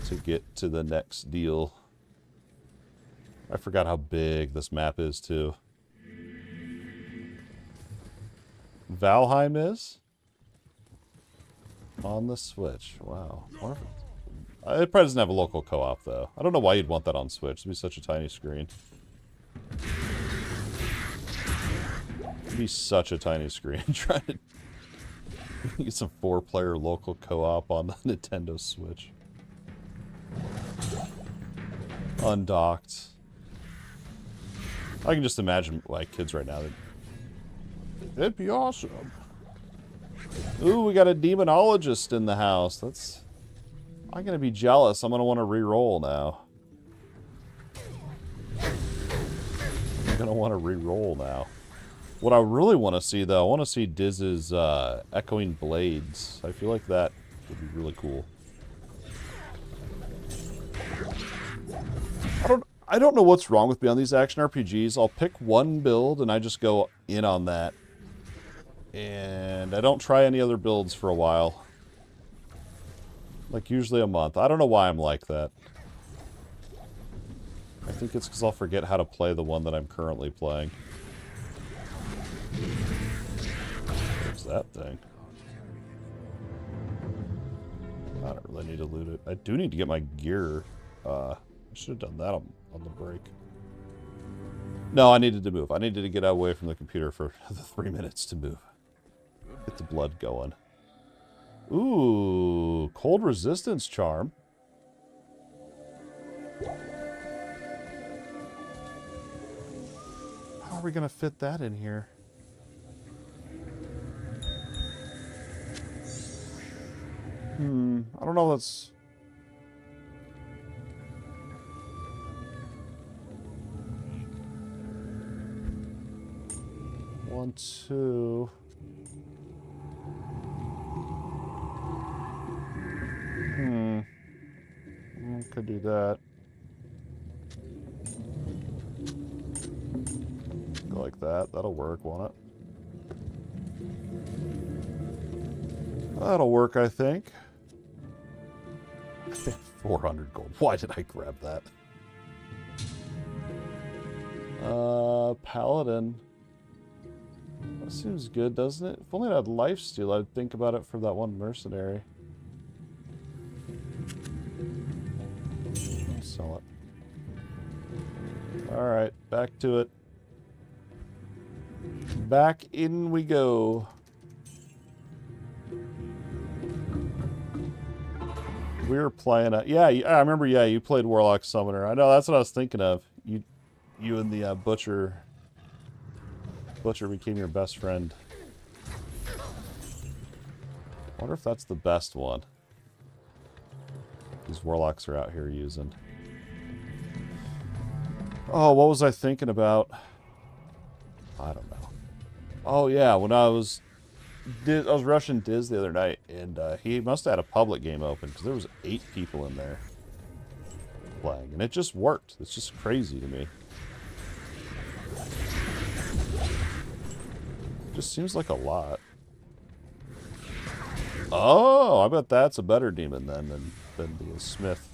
To get to the next deal. I forgot how big this map is, too. Valheim is? On the Switch. Wow. It probably doesn't have a local co-op, though. I don't know why you'd want that on Switch. It'd be such a tiny screen. It'd be such a tiny screen trying to get some 4-player local co-op on the Nintendo Switch. Undocked. I can just imagine like kids right now. That'd be awesome. Ooh, we got a demonologist in the house. That's... I'm gonna be jealous. I'm gonna want to re-roll now. I'm gonna want to re-roll now. What I really want to see, though, I want to see Diz's Echoing Blades. I feel like that would be really cool. I don't know what's wrong with me on these action RPGs. I'll pick one build and I just go in on that. And I don't try any other builds for a while. Like usually a month. I don't know why I'm like that. I think it's because I'll forget how to play the one that I'm currently playing. Where's that thing? I don't really need to loot it. I do need to get my gear. I should have done that on the break. No, I needed to move. I needed to get away from the computer for the 3 minutes to move. Get the blood going. Ooh, cold resistance charm. are we going to fit that in here? I don't know. That's... One, two... Could do that. Go like that. That'll work, won't it? That'll work, I think. 400 gold. Why did I grab that? Paladin. That seems good, doesn't it? If only it had lifesteal, I'd think about it for that one mercenary. Sell it. Alright, back to it. Back in we go. We were playing yeah, I remember, yeah, you played Warlock Summoner. I know, that's what I was thinking of. You and the Butcher became your best friend. I wonder if that's the best one. These Warlocks are out here using. Oh, what was I thinking about? I don't know. Oh yeah, when I was rushing Diz the other night, and he must have had a public game open, because there was 8 people in there playing, and it just worked. It's just crazy to me. Just seems like a lot. Oh, I bet that's a better demon then than the Smith.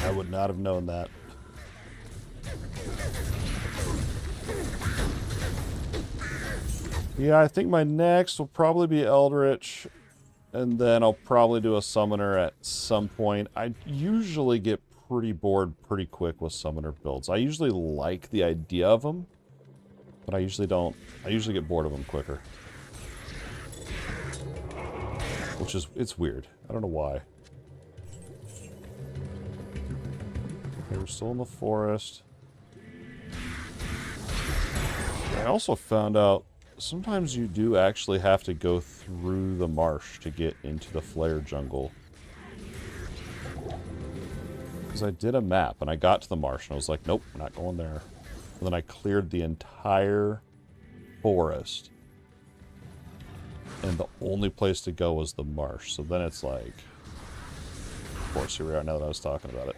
I would not have known that. Yeah, I think my next will probably be Eldritch, and then I'll probably do a Summoner at some point. I usually get pretty bored pretty quick with Summoner builds. I usually like the idea of them, but I usually don't. I usually get bored of them quicker. Which is, it's weird. I don't know why. Okay, we're still in the forest. I also found out sometimes you do actually have to go through the marsh to get into the flare jungle. Because I did a map and I got to the marsh and I was like, nope, we're not going there. And then I cleared the entire forest. And the only place to go was the marsh. So then it's like... Of course, here we are now that I was talking about it.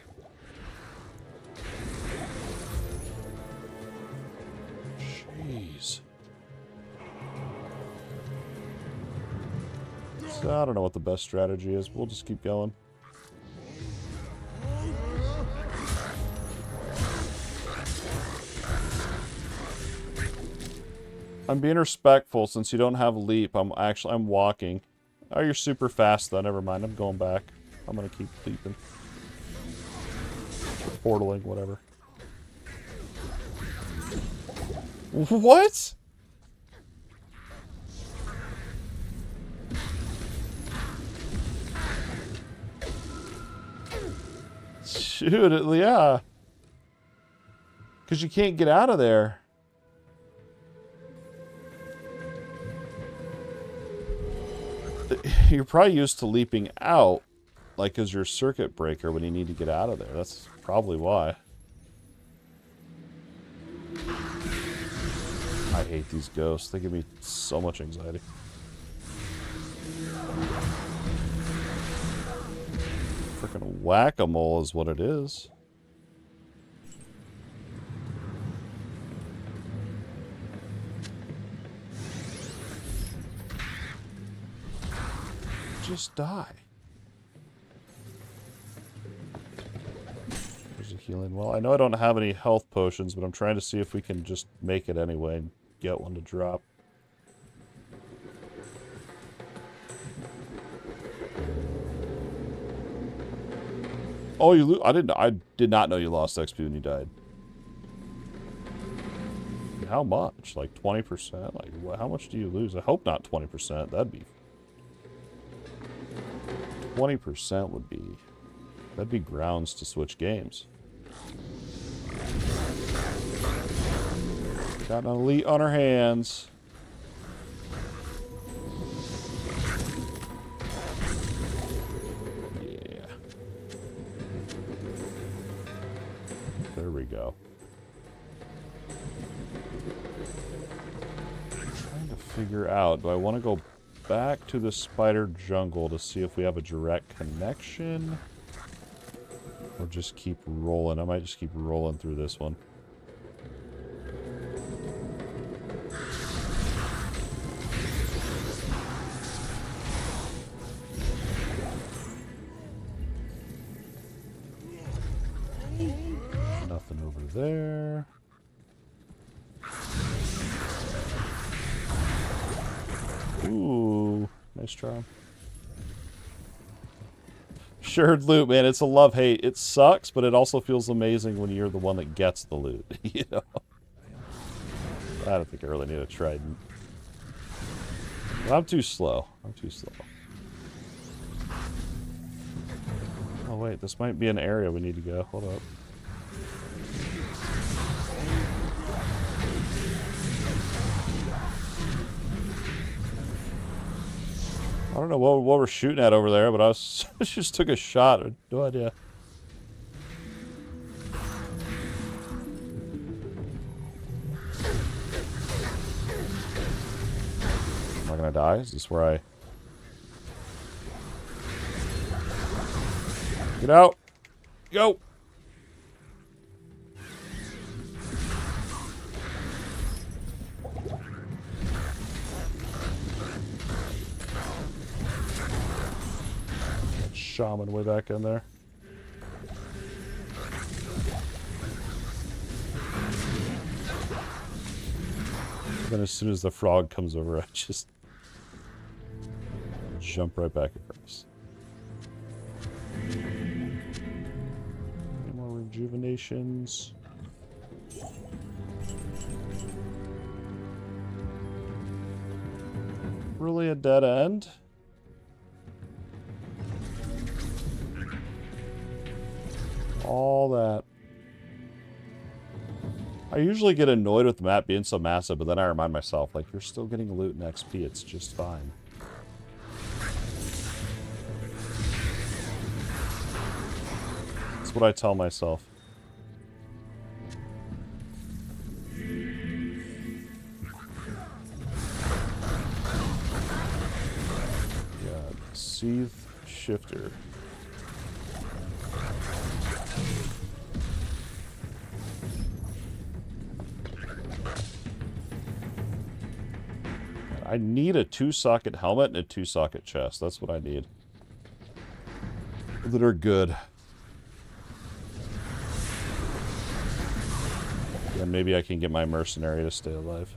Jeez. So I don't know what the best strategy is. We'll just keep going. I'm being respectful since you don't have leap. I'm walking. Oh, you're super fast though. Never mind. I'm going back. I'm gonna keep leaping. Or portaling, whatever. What? Shoot it, yeah. Because you can't get out of there. You're probably used to leaping out, like as your circuit breaker when you need to get out of there. That's probably why. I hate these ghosts. They give me so much anxiety. Freaking whack-a-mole is what it is. Just die. There's a healing well. I know I don't have any health potions, but I'm trying to see if we can just make it anyway and get one to drop. Oh, you I did not know you lost XP when you died. How much? Like 20%? Like how much do you lose? I hope not 20%. That'd be 20% would be That'd be grounds to switch games. Got an elite on our hands. Yeah. There we go. I'm trying to figure out, do I want to go back to the spider jungle to see if we have a direct connection? Or just keep rolling? I might just keep rolling through this one. Nothing over there. Ooh, nice try. Shared loot, man. It's a love-hate. It sucks, but it also feels amazing when you're the one that gets the loot. You know? I don't think I really need a trident. I'm too slow. I'm too slow. Oh, wait. This might be an area we need to go. Hold up. I don't know what we're shooting at over there, but I just took a shot. I had no idea. Am I gonna die? Is this where I... Get out! Go! Shaman way back in there. Then as soon as the frog comes over, I just jump right back across. Any more rejuvenations? Really a dead end? All that. I usually get annoyed with the map being so massive, but then I remind myself, like, you're still getting loot and XP, it's just fine. That's what I tell myself. Yeah, Seethe Shifter. I need a 2-socket helmet and a 2-socket chest. That's what I need. That are good. And maybe I can get my mercenary to stay alive.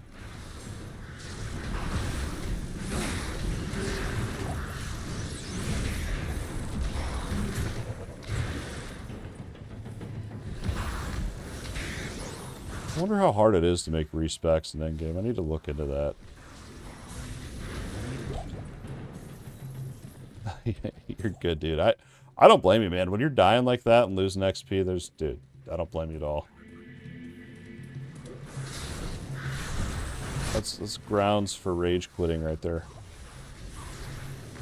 I wonder how hard it is to make respecs in endgame. I need to look into that. You're good, dude. I don't blame you, man. When you're dying like that and losing XP, dude, I don't blame you at all. That's grounds for rage quitting right there.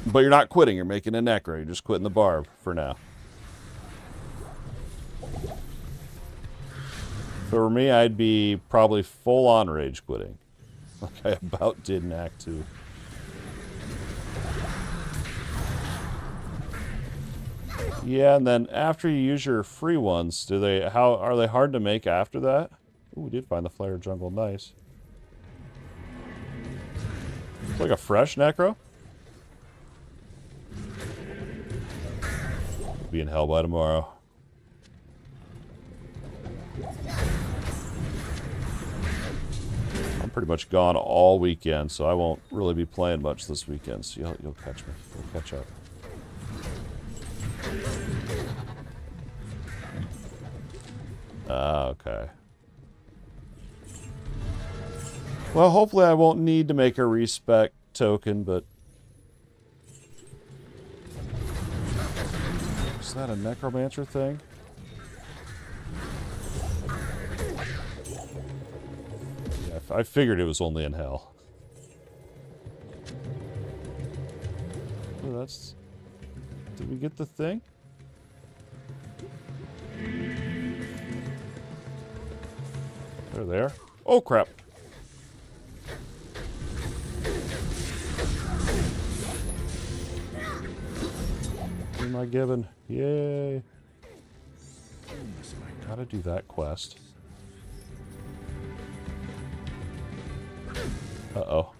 But you're not quitting. You're making a necro. You're just quitting the barb for now. For me, I'd be probably full-on rage quitting. Like I about did in Act 2. Yeah, and then after you use your free ones, how are they hard to make after that? Ooh, we did find the flare jungle, nice. It's like a fresh necro. Be in hell by tomorrow. I'm pretty much gone all weekend, so I won't really be playing much this weekend. So you'll catch me. You'll catch up. Okay. Well, hopefully I won't need to make a respec token, but Is that a necromancer thing? Yeah, I figured it was only in hell. Oh, that's... Did we get the thing? They're there. Oh, crap. What am I given? Yay. Gotta do that quest. Uh-oh.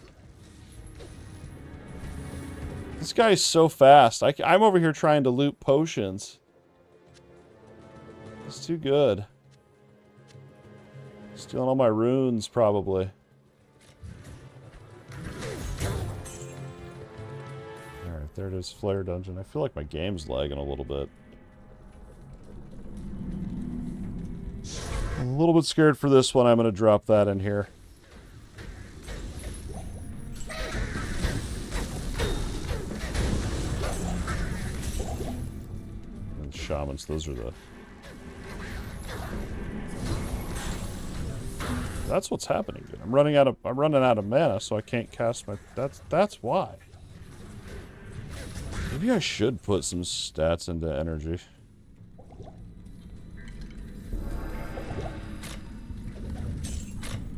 This guy's so fast. I'm over here trying to loot potions. It's too good. Stealing all my runes, probably. Alright, there it is. Flare Dungeon. I feel like my game's lagging a little bit. I'm a little bit scared for this one. I'm going to drop that in here. And shamans, those are the... That's what's happening, dude. I'm running out of mana, so I can't cast my... That's why. Maybe I should put some stats into energy.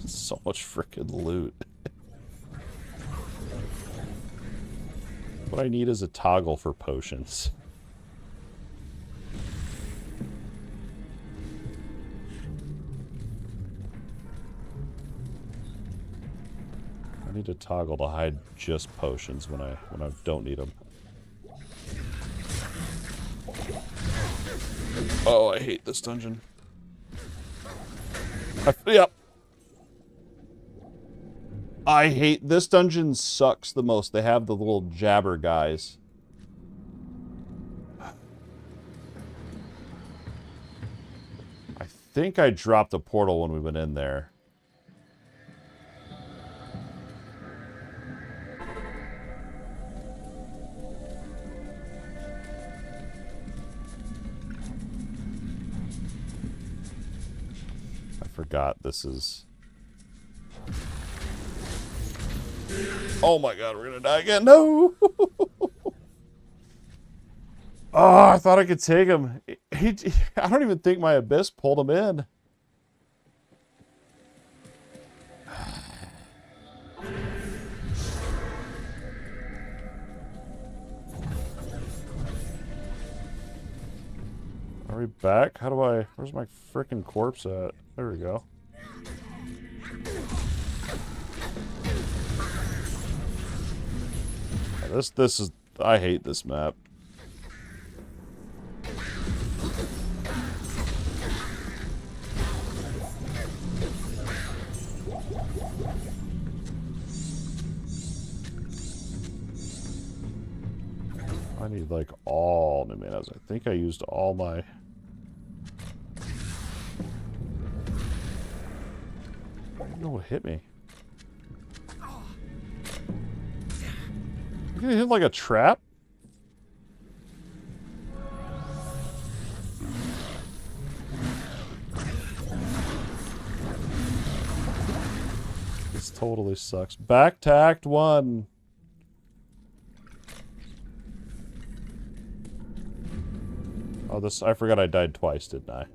So much frickin' loot. What I need is a toggle for potions. I need a toggle to hide just potions when I don't need them. Oh, I hate this dungeon. Yep. I hate this dungeon. Sucks the most. They have the little jabber guys. I think I dropped a portal when we went in there. I forgot this is... Oh my god, we're gonna die again. No! Oh, I thought I could take him. I don't even think my abyss pulled him in. Are we back? How do I... Where's my frickin' corpse at? There we go. This is... I hate this map. I need, like, all new manas. I think I used all my... I don't know what hit me. You gonna hit like a trap? This totally sucks. Back to Act 1. Oh, this... I forgot I died twice, didn't I?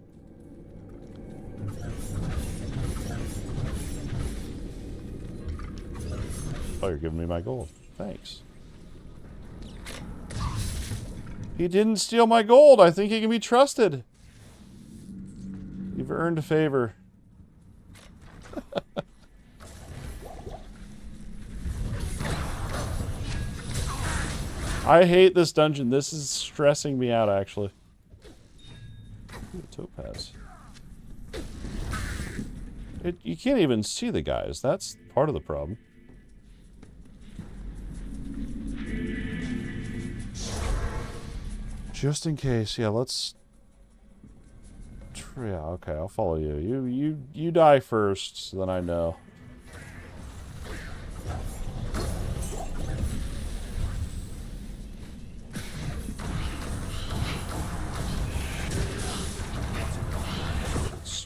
Oh, you're giving me my gold. Thanks. He didn't steal my gold. I think he can be trusted. You've earned a favor. I hate this dungeon. This is stressing me out, actually. Ooh, topaz. You can't even see the guys. That's part of the problem. Just in case, yeah, let's... Yeah, okay, I'll follow you. You die first, so then I know.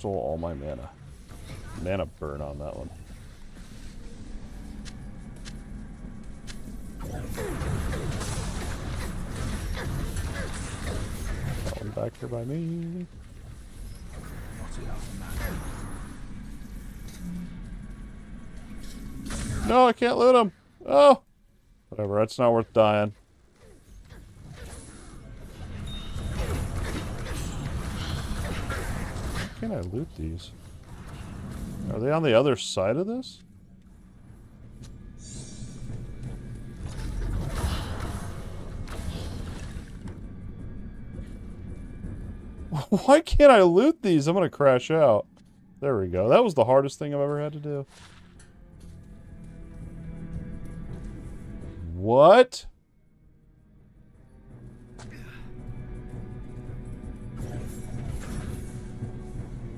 stole all my mana. Mana burn on that one. That one back here by me. No, I can't loot him. Oh! Whatever, that's not worth dying. How can I loot these? Are they on the other side of this? Why can't I loot these? I'm gonna crash out. There we go. That was the hardest thing I've ever had to do. What?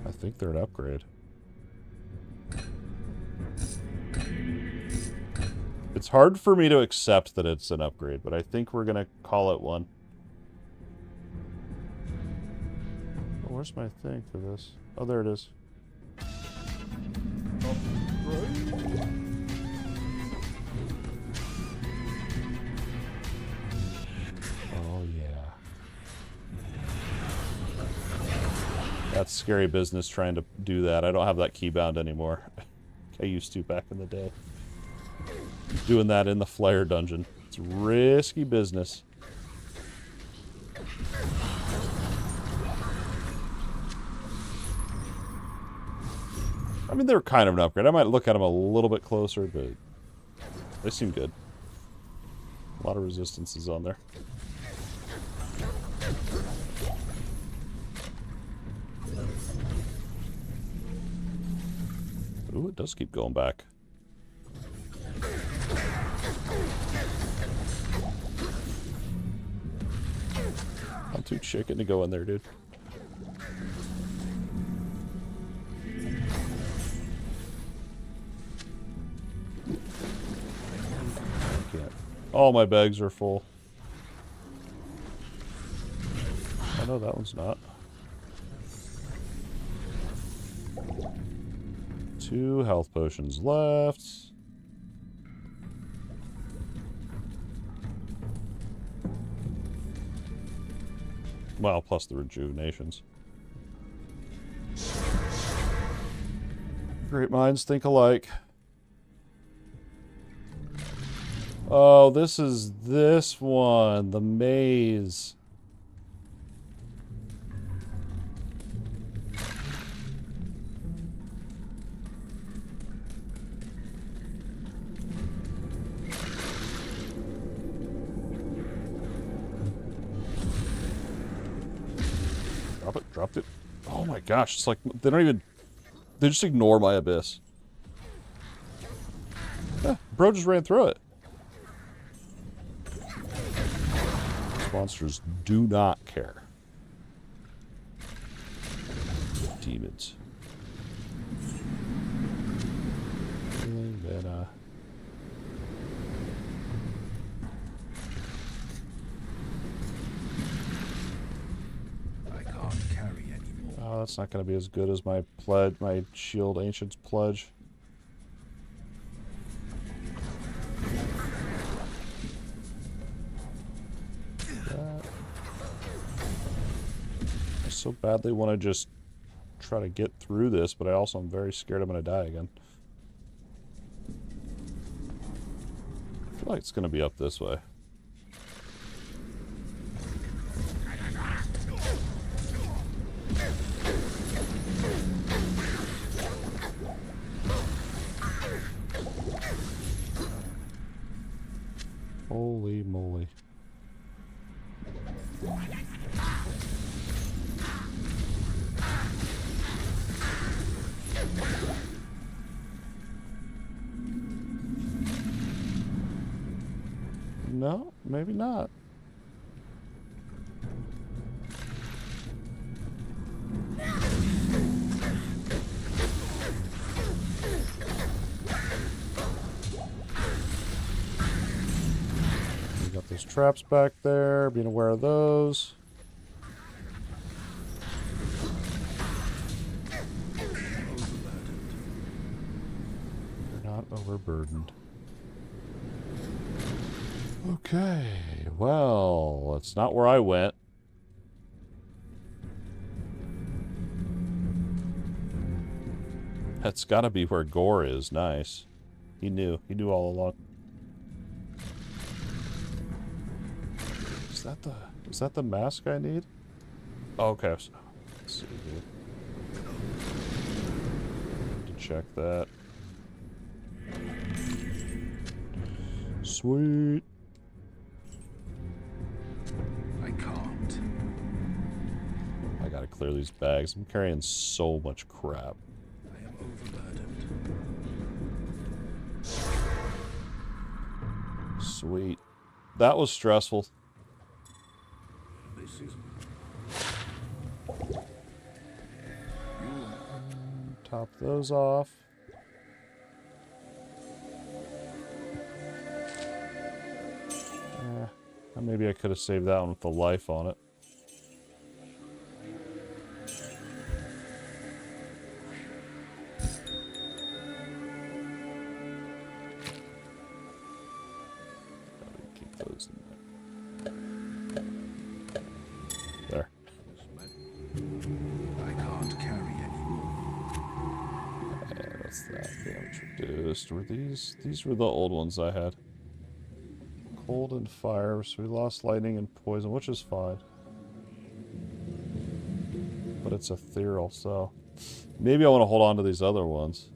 I think they're an upgrade. It's hard for me to accept that it's an upgrade, but I think we're gonna call it one. Oh, where's my thing for this? Oh, there it is. Oh, yeah. That's scary business trying to do that. I don't have that keybound anymore. I used to back in the day. Doing that in the flare dungeon. It's risky business. I mean, they're kind of an upgrade. I might look at them a little bit closer, but they seem good. A lot of resistances on there. Ooh, it does keep going back. I'm too chicken to go in there, dude. I can't. All my bags are full. I know that one's not. 2 health potions left. Well, plus the rejuvenations. Great minds think alike. Oh, this is this one. The maze. Dropped it. Oh my gosh, it's like they don't even... They just ignore my abyss. Yeah, bro just ran through it. These monsters do not care. Demons. Then, oh, that's not going to be as good as my pledge, my Shield Ancient's pledge. I so badly want to just try to get through this, but I also am very scared I'm going to die again. I feel like it's going to be up this way. Holy moly. No, maybe not. There's traps back there, being aware of those. overburdened. Okay, well, that's not where I went. That's gotta be where Gore is. Nice. He knew all along. Is that the mask I need? Oh, okay. So, let's see here. Need to check that. Sweet. I can't. I gotta clear these bags. I'm carrying so much crap. I am overburdened. Sweet. That was stressful. This is... Top those off. Maybe I could have saved that one with the life on it. Keep those in there. There. I can't carry anymore. What's that? Damage reduced. Were these were the old ones I had. Cold and fire, so we lost lightning and poison, which is fine. But it's ethereal, so maybe I want to hold on to these other ones.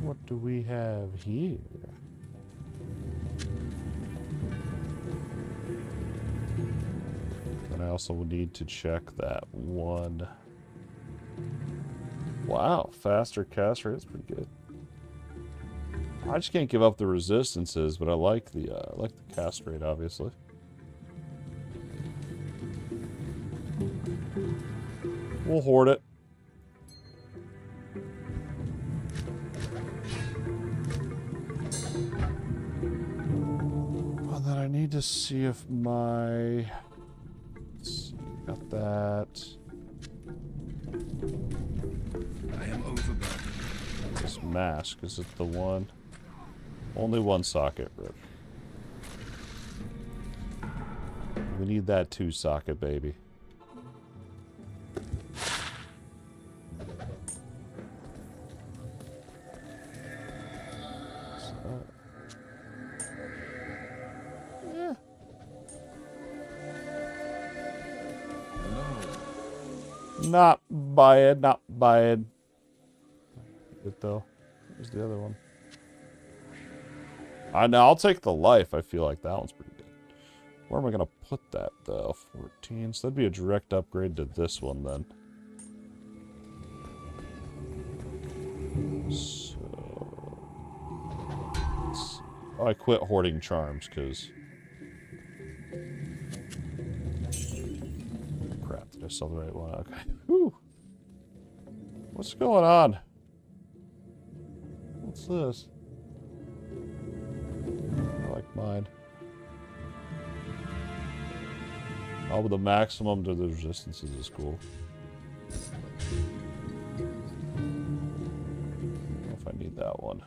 What do we have here? And I also need to check that one. Wow, faster cast rate is pretty good. I just can't give up the resistances, but I like the cast rate, obviously. We'll hoard it. Well, then I need to see if my... Got that. I am overburdened. This mask, is it the one? Only one socket, Rip. We need that 2 socket, baby. Not bad, not bad. Good though. Where's the other one? I know, I'll take the life. I feel like that one's pretty good. Where am I gonna put that though? 14. So that'd be a direct upgrade to this one then. So I quit hoarding charms because crap, did I sell the right one? Okay. Whew. What's going on? What's this? I like mine. Oh, but the maximum to the resistances is cool. I don't know if I need that one.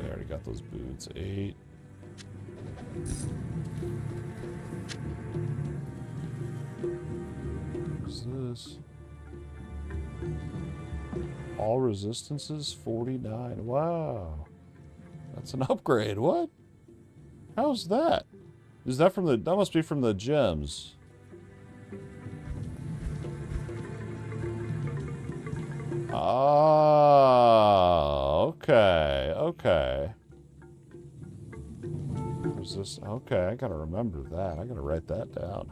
I already got those boots. 8. What's this? All resistances 49. Wow. That's an upgrade. What? How's that? Is that from the... That must be from the gems. Ah, okay, okay. There's this... Okay, I gotta remember that. I gotta write that down.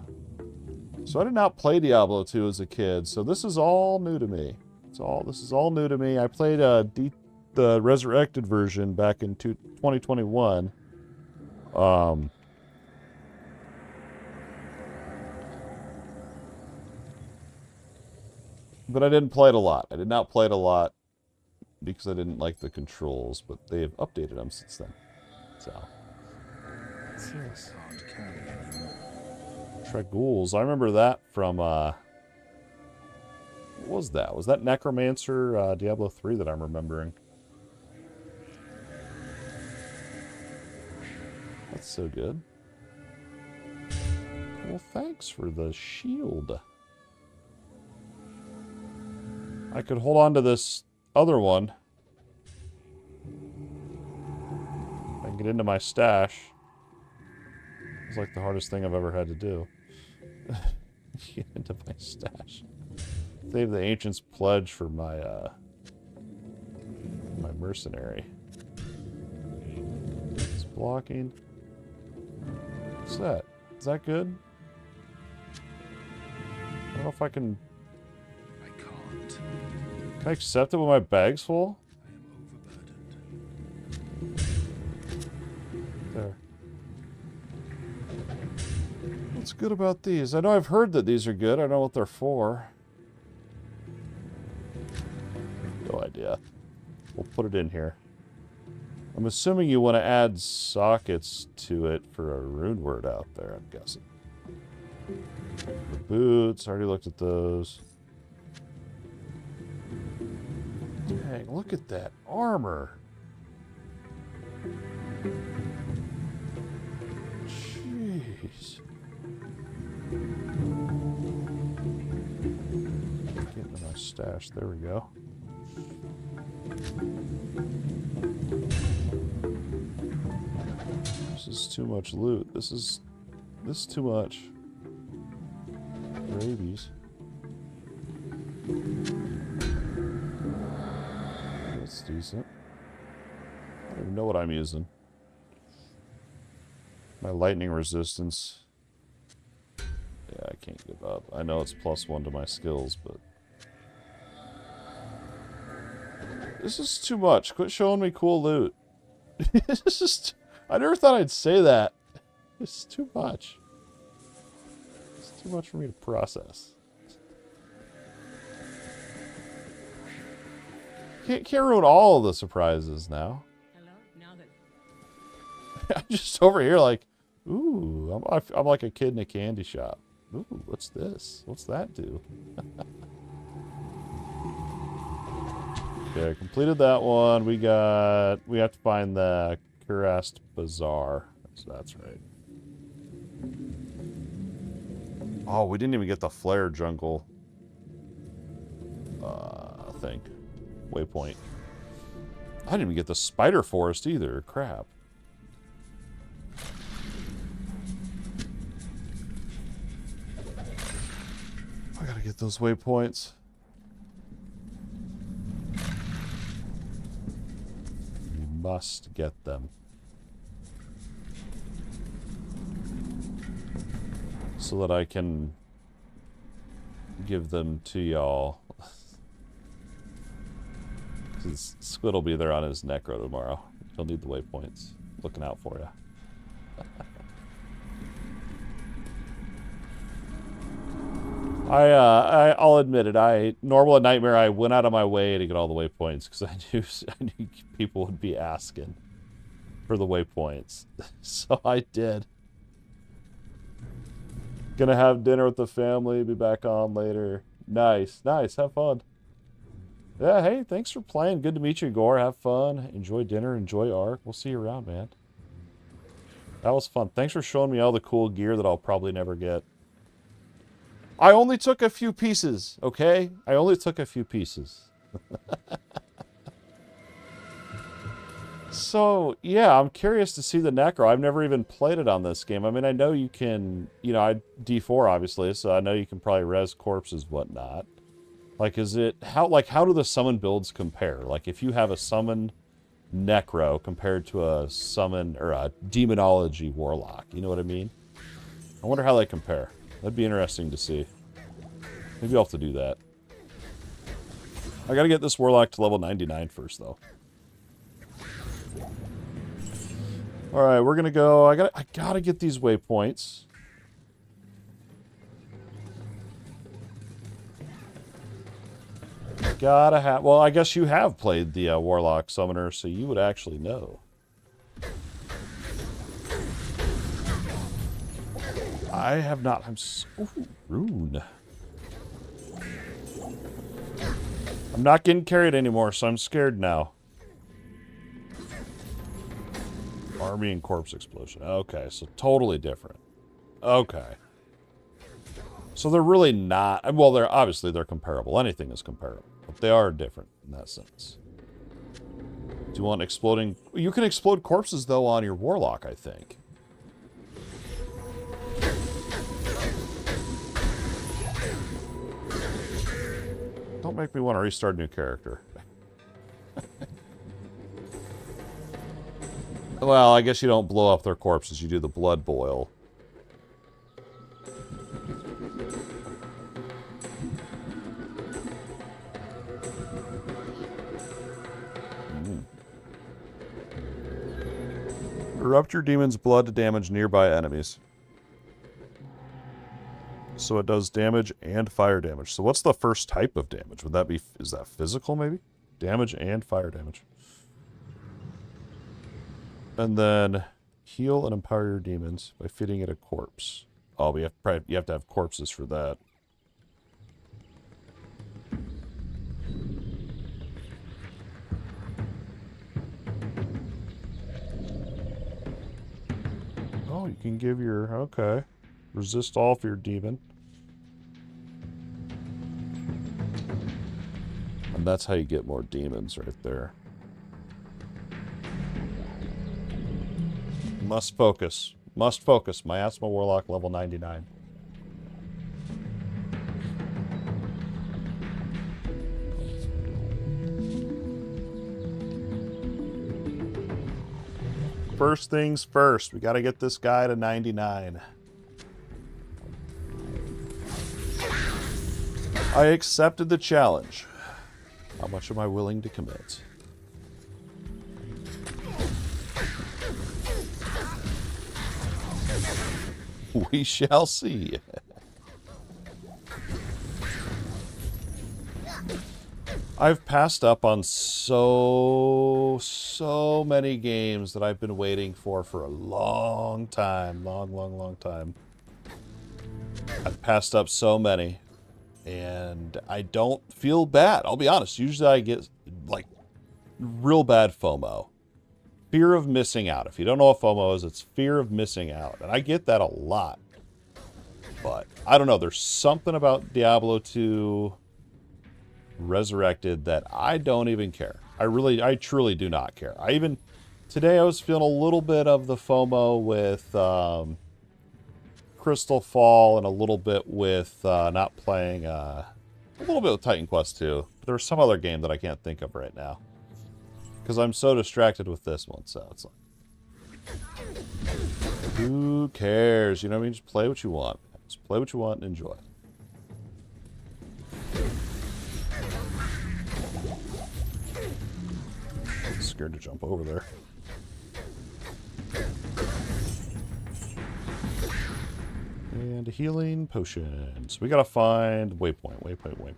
So I did not play Diablo 2 as a kid, so this is all new to me. This is all new to me. I played the Resurrected version back in 2021. But I didn't play it a lot. I did not play it a lot because I didn't like the controls, but they have updated them since then. So. What's this? Can't carry anymore. Draghouls. I remember that from, what was that? Was that Necromancer Diablo 3 that I'm remembering? That's so good. Well, thanks for the shield. I could hold on to this other one. I can get into my stash. It's like the hardest thing I've ever had to do. Get into my stash. Save the Ancient's Pledge for my, my mercenary. It's blocking. What's that? Is that good? I don't know if I can... I can't. Can I accept it when my bag's full? I am overburdened. There. What's good about these? I know I've heard that these are good. I know what they're for. No idea. We'll put it in here. I'm assuming you want to add sockets to it for a rune word out there, I'm guessing. The boots, already looked at those. Dang, look at that armor. Jeez. Get into my stash, there we go. This is too much loot. This is too much. Rabies. That's decent. I don't even know what I'm using. My lightning resistance. Yeah, I can't give up. I know it's +1 to my skills, but... This is too much. Quit showing me cool loot. This is... I never thought I'd say that. This is too much. It's too much for me to process. Can't ruin all of the surprises now. Hello? Now that... I'm just over here like, ooh, I'm like a kid in a candy shop. Ooh, what's this? What's that do? Okay, completed that one. We have to find the Cuirassed Bazaar. So that's right. Oh, we didn't even get the Flare Jungle thing. Waypoint. I didn't even get the Spider Forest either. Crap. I gotta get those waypoints. We must get them. So that I can give them to y'all. Squid will be there on his Necro tomorrow. He'll need the waypoints. Looking out for you. I'll admit it. Normal and Nightmare, I went out of my way to get all the waypoints because I knew people would be asking for the waypoints. So I did. Gonna have dinner with the family. Be back on later. Nice. Have fun. Yeah, hey, thanks for playing. Good to meet you, Gore. Have fun. Enjoy dinner. Enjoy ARC. We'll see you around, man. That was fun. Thanks for showing me all the cool gear that I'll probably never get. I only took a few pieces, okay? I only took a few pieces. So, yeah, I'm curious to see the Necro. I've never even played it on this game. I mean, I know you can, you know, I D4, obviously, so I know you can probably res corpses, whatnot. Like, is it, how do the summon builds compare? Like, if you have a summon Necro compared to a summon, or a Demonology Warlock, you know what I mean? I wonder how they compare. That'd be interesting to see. Maybe I'll have to do that. I gotta get this Warlock to level 99 first, though. Alright, we're gonna go... I gotta get these waypoints. gotta have... Well, I guess you have played the Warlock Summoner, so you would actually know. I have not. I'm so... Ooh, rune. I'm not getting carried anymore, so I'm scared now. Army and corpse explosion. Okay, so totally different. Okay. So they're really not... Well, they're obviously they're comparable. Anything is comparable. But they are different in that sense. Do you want exploding... You can explode corpses, though, on your Warlock, I think. Don't make me want to restart a new character. Well, I guess you don't blow up their corpses. You do the blood boil. Erupt your demon's blood to damage nearby enemies. So it does damage and fire damage. So what's the first type of damage? Would that be... Is that physical, maybe? Damage and fire damage. And then heal and empower your demons by fitting it a corpse. Oh, you have to have corpses for that. Oh, you can give your... Okay. Resist all for your demon. And that's how you get more demons right there. Must focus. Must focus. Miasma Warlock level 99. First things first. We got to get this guy to 99. I accepted the challenge. How much am I willing to commit? We shall see. I've passed up on so many games that I've been waiting for a long time. Long time. I've passed up so many. And I don't feel bad. I'll be honest. Usually I get, like, real bad FOMO. Fear of missing out. If you don't know what FOMO is, it's fear of missing out. And I get that a lot. But, I don't know. There's something about Diablo 2 Resurrected that I don't even care. I truly do not care. Today I was feeling a little bit of the FOMO with, Crystal Fall and a little bit with not playing a little bit with Titan Quest 2. But there's some other game that I can't think of right now because I'm so distracted with this one. So it's like, who cares? You know what I mean? Just play what you want. Just play what you want and enjoy. I'm scared to jump over there. And a healing potion. So we gotta find waypoint.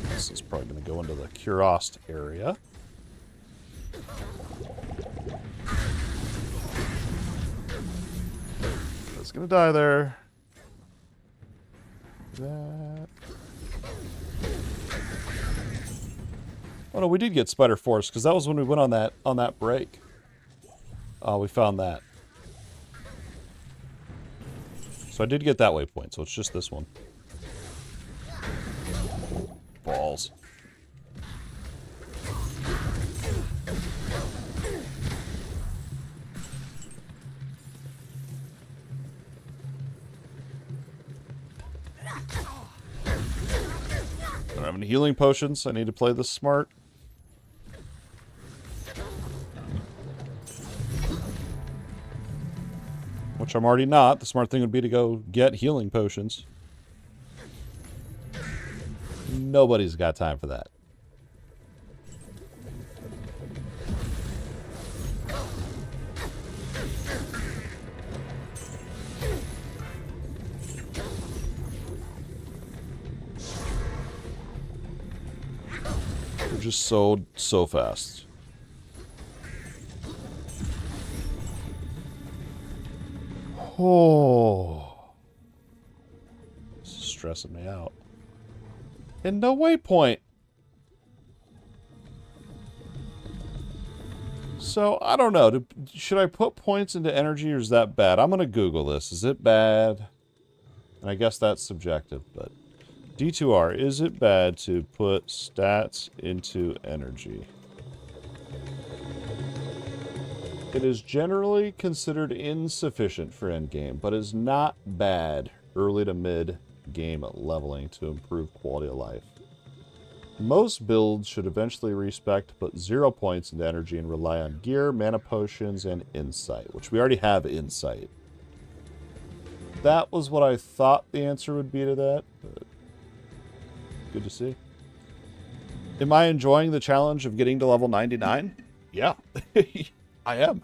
This is probably gonna go into the Curost area. It's gonna die there. That. Oh no, we did get Spider Force because that was when we went on that break. We found that. So I did get that waypoint, so it's just this one. Balls. Don't have any healing potions. I need to play this smart. Which I'm already not. The smart thing would be to go get healing potions. Nobody's got time for that. just so fast. Oh. This is stressing me out. And no waypoint. So, I don't know. Should I put points into energy or is that bad? I'm going to Google this. Is it bad? And I guess that's subjective, but... D2R, is it bad to put stats into energy? It is generally considered insufficient for endgame, but is not bad early to mid-game leveling to improve quality of life. Most builds should eventually respect to put 0 points into energy and rely on gear, mana potions, and insight, which we already have insight. That was what I thought the answer would be to that, but good to see. Am I enjoying the challenge of getting to level 99? Yeah, I am.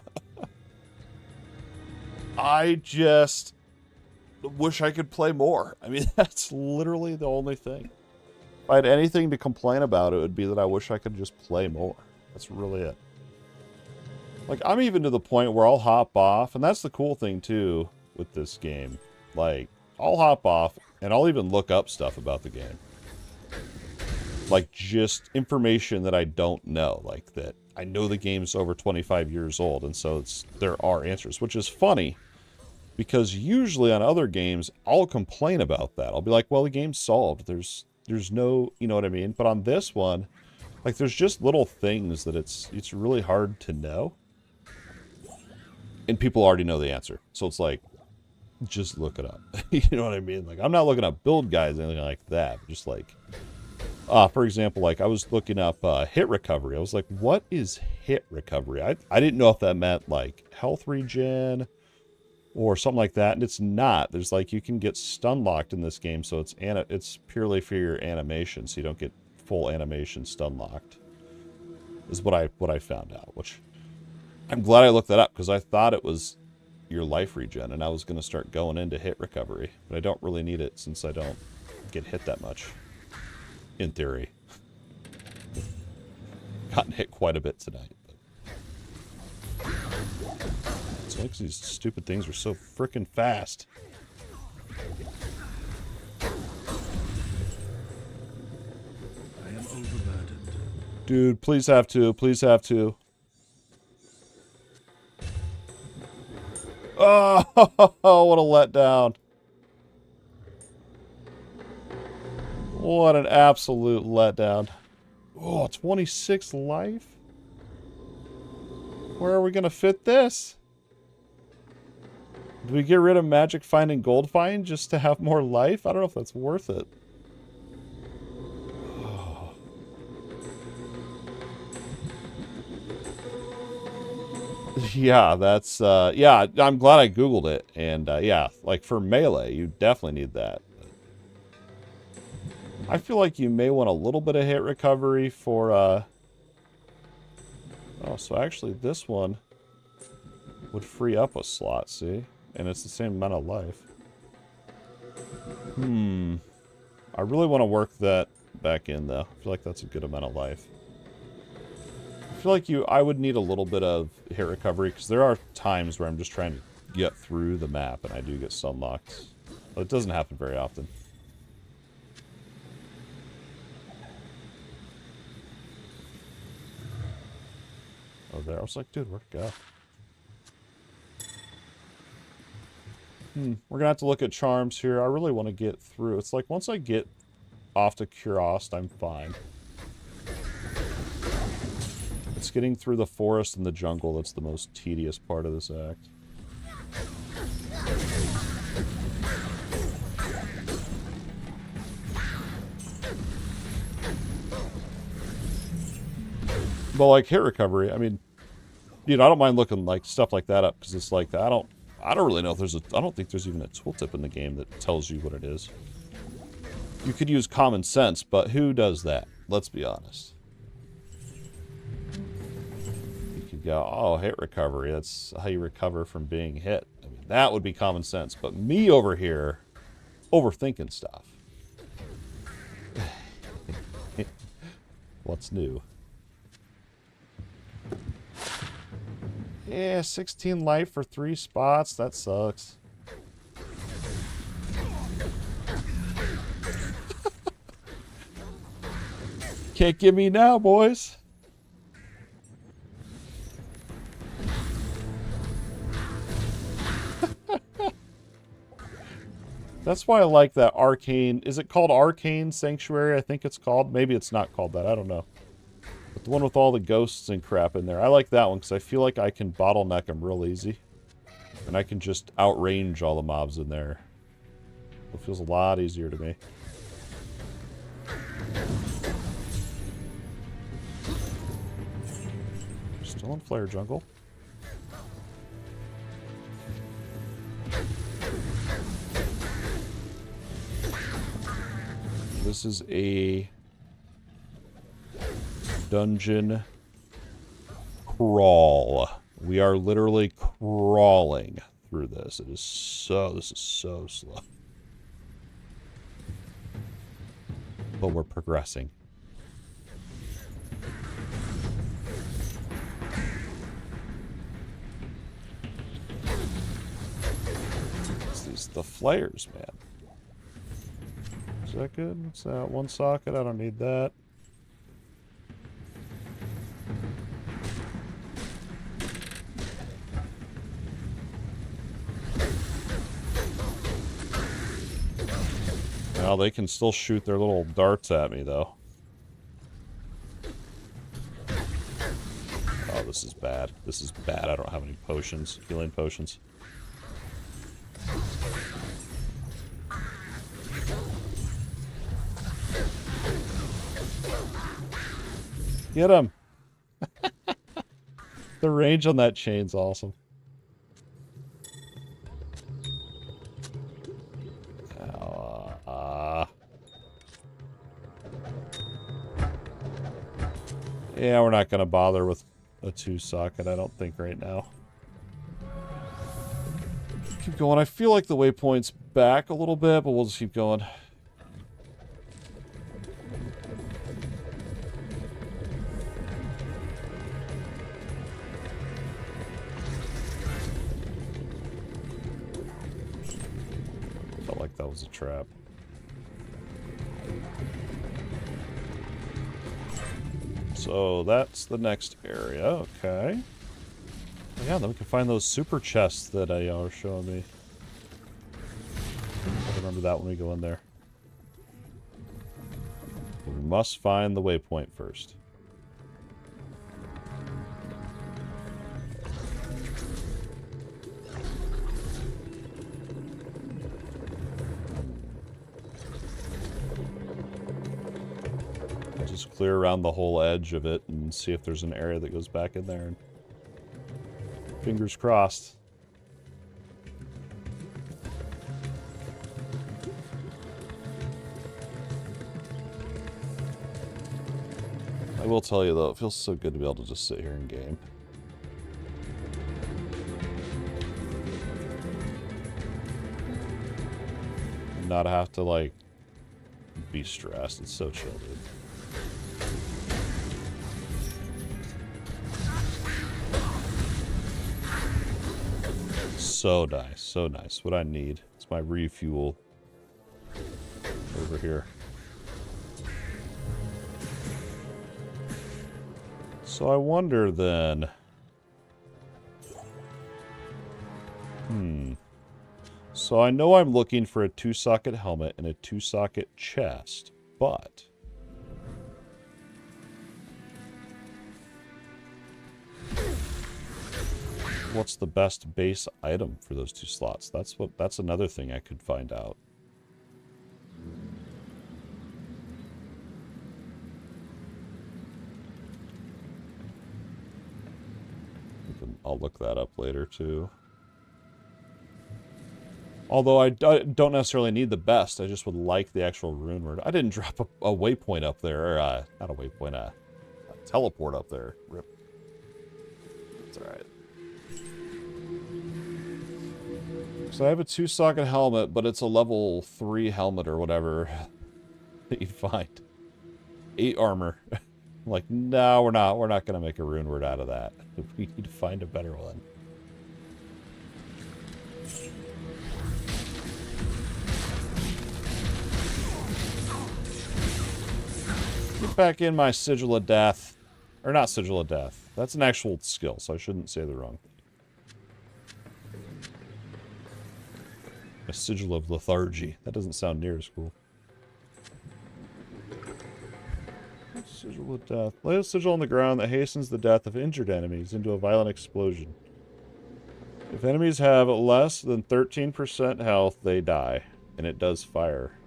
I just wish I could play more. I mean, that's literally the only thing. If I had anything to complain about, it would be that I wish I could just play more. That's really it. Like, I'm even to the point where I'll hop off, and that's the cool thing, too, with this game. Like, I'll hop off, and I'll even look up stuff about the game. Like, just information that I don't know. Like, that I know the game's over 25 years old, and so there are answers. Which is funny, because usually on other games, I'll complain about that. I'll be like, well, the game's solved. There's no, you know what I mean? But on this one, like, there's just little things that it's really hard to know. And people already know the answer. So it's like, just look it up. You know what I mean? Like, I'm not looking up build guides or anything like that. Just like... for example, like, I was looking up hit recovery. I was like, what is hit recovery? I didn't know if that meant, like, health regen or something like that, and it's not. There's, like, you can get stun locked in this game, so it's purely for your animation, so you don't get full animation stun locked, is what I found out, which I'm glad I looked that up, because I thought it was your life regen, and I was going to start going into hit recovery, but I don't really need it since I don't get hit that much. In theory. Gotten hit quite a bit tonight. But... It's like these stupid things are so frickin' fast. I am overburdened. Dude, please have to. Please have to. Oh, what a letdown. What an absolute letdown. Oh, 26 life? Where are we going to fit this? Do we get rid of Magic Find and Gold Find just to have more life? I don't know if that's worth it. Oh. Yeah, that's, yeah, I'm glad I Googled it. And, yeah, like for melee, you definitely need that. I feel like you may want a little bit of hit recovery for, oh, so actually this one would free up a slot, see? And it's the same amount of life. I really want to work that back in, though. I feel like that's a good amount of life. I feel like I would need a little bit of hit recovery, because there are times where I'm just trying to get through the map, and I do get stun locked. But it doesn't happen very often. There. I was like, dude, where'd it go? We're gonna have to look at charms here. I really want to get through. It's like, once I get off to Kurost, I'm fine. It's getting through the forest and the jungle that's the most tedious part of this act. But like hit recovery, I mean, you know, I don't mind looking like stuff like that up, because it's like I don't really know if there's I don't think there's even a tooltip in the game that tells you what it is. You could use common sense, but who does that? Let's be honest. You could go, oh, hit recovery. That's how you recover from being hit. I mean, that would be common sense. But me over here, overthinking stuff. What's new? Yeah, 16 life for 3 spots. That sucks. Can't get me now, boys. That's why I like that Arcane. Is it called Arcane Sanctuary? I think it's called. Maybe it's not called that. I don't know. But the one with all the ghosts and crap in there. I like that one because I feel like I can bottleneck them real easy. And I can just outrange all the mobs in there. It feels a lot easier to me. Still in Flare Jungle. This is a dungeon crawl. We are literally crawling through this. This is so slow. But we're progressing. It's the flares, man. Is that good? What's that? 1 socket? I don't need that. Well, they can still shoot their little darts at me, though. Oh, this is bad. This is bad. I don't have any potions. Healing potions. Get him! The range on that chain's awesome. Yeah, we're not going to bother with a 2-socket, I don't think, right now. Keep going. I feel like the waypoint's back a little bit, but we'll just keep going. Felt like that was a trap. So that's the next area, okay. Yeah, then we can find those super chests that y'all were showing me. I'll remember that when we go in there. We must find the waypoint first. Just clear around the whole edge of it and see if there's an area that goes back in there. Fingers crossed. I will tell you though, it feels so good to be able to just sit here and game. And not have to like be stressed. It's so chill, dude. So nice, so nice. What I need is my refuel over here. So I wonder then... So I know I'm looking for a 2-socket helmet and a 2-socket chest, but... what's the best base item for those 2 slots? That's another thing I could find out. I'll look that up later too. Although I don't necessarily need the best, I just would like the actual rune word. I didn't drop a waypoint up there, or not a waypoint, a teleport up there. Rip. It's alright. So I have a 2-socket helmet, but it's a level 3 helmet or whatever that you'd find. 8 armor. I'm like, no, we're not. We're not going to make a rune word out of that. We need to find a better one. Get back in my Sigil of Death. Or not Sigil of Death. That's an actual skill, so I shouldn't say the wrong thing. A Sigil of Lethargy. That doesn't sound near as cool. Sigil of Death. Lay a sigil on the ground that hastens the death of injured enemies into a violent explosion. If enemies have less than 13% health, they die. And it does fire.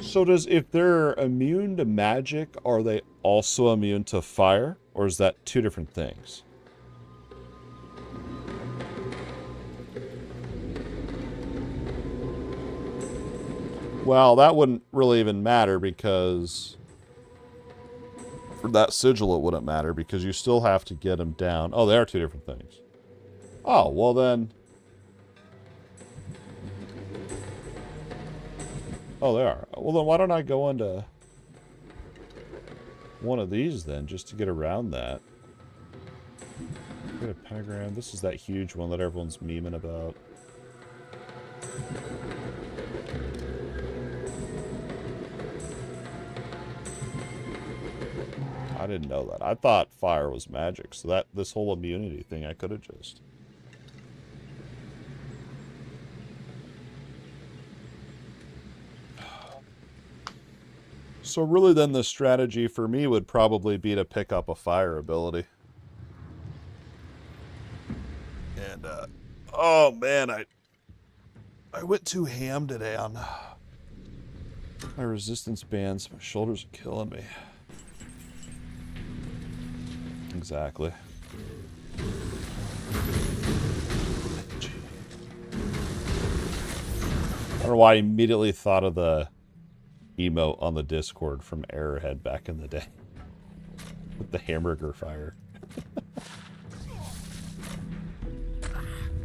So if they're immune to magic, are they also immune to fire? Or is that two different things? Well, that wouldn't really even matter because... For that sigil, it wouldn't matter because you still have to get them down. Oh, they are two different things. Oh, well then... Oh, they are. Well, then why don't I go into one of these then, just to get around that. Get a pentagram. This is that huge one that everyone's memeing about. I didn't know that. I thought fire was magic, so that this whole immunity thing I could have just... So really then the strategy for me would probably be to pick up a fire ability. And, oh man, I went too ham today on my resistance bands. My shoulders are killing me. Exactly. I don't know why I immediately thought of the emote on the Discord from Arrowhead back in the day. With the hamburger fire.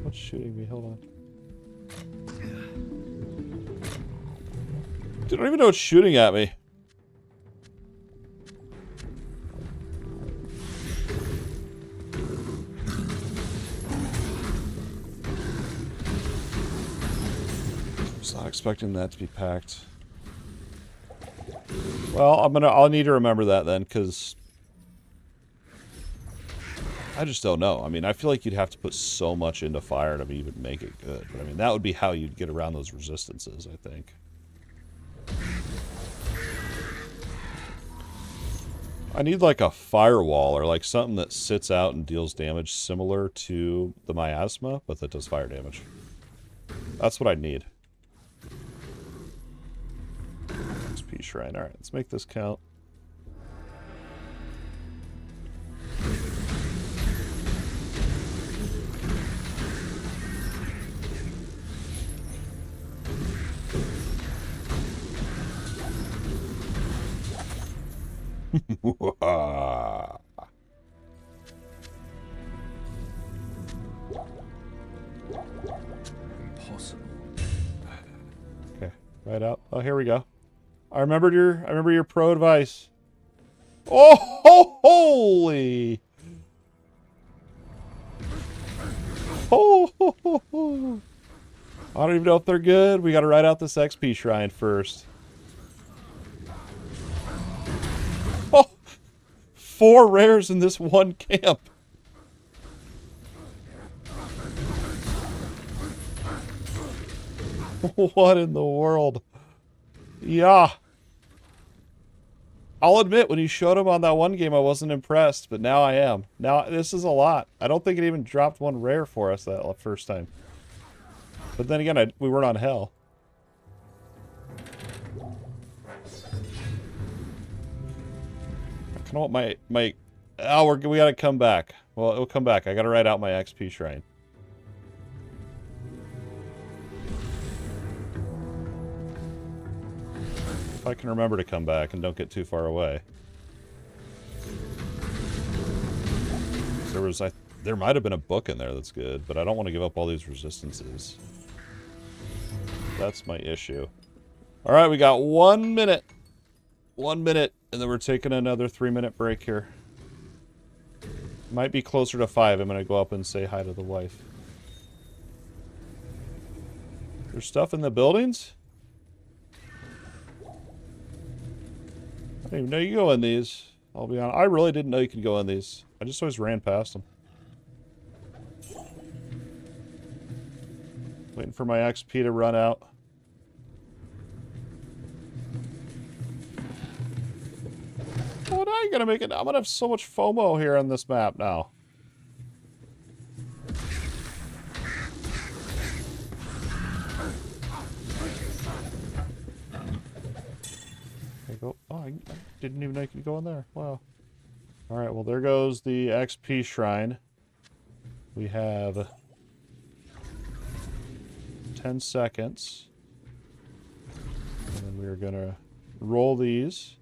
What's shooting me? Hold on. Dude, I don't even know what's shooting at me. I was not expecting that to be packed. Well, I'll need to remember that then, because I just don't know. I mean, I feel like you'd have to put so much into fire to even make it good. But I mean, that would be how you'd get around those resistances, I think. I need like a firewall or like something that sits out and deals damage similar to the Miasma, but that does fire damage. That's what I need. XP Shrine. Alright, let's make this count. Impossible. Okay, right out. Oh, here we go. I remembered your pro advice. Oh, holy! Oh, I don't even know if they're good. We got to write out this XP shrine first. Oh, 4 rares in this one camp. What in the world? Yeah. I'll admit, when you showed him on that one game, I wasn't impressed, but now I am. Now, this is a lot. I don't think it even dropped 1 rare for us that first time. But then again, we weren't on hell. I kind of want my... Oh, we gotta come back. Well, it'll come back. I gotta write out my XP shrine. If I can remember to come back and don't get too far away. There might have been a book in there that's good, but I don't want to give up all these resistances. That's my issue. Alright, we got 1 minute. 1 minute, and then we're taking another 3-minute break here. Might be closer to 5. I'm going to go up and say hi to the wife. There's stuff in the buildings? I didn't even know you go in these. I'll be honest. I really didn't know you could go in these. I just always ran past them. Waiting for my XP to run out. Oh, now you're gonna make it. I'm gonna have so much FOMO here on this map now. Go. Oh, I didn't even know you could go in there. Wow. Alright, well, there goes the XP shrine. We have 10 seconds. And then we're gonna roll these.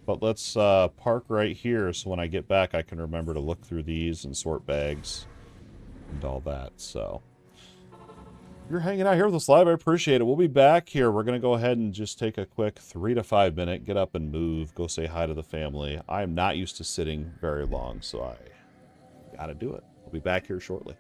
But let's park right here so when I get back I can remember to look through these and sort bags and all that. So if you're hanging out here with us live, I appreciate it. We'll be back here. We're going to go ahead and just take a quick 3 to 5 minute, get up and move, go say hi to the family. I'm not used to sitting very long, so I got to do it. We'll be back here shortly.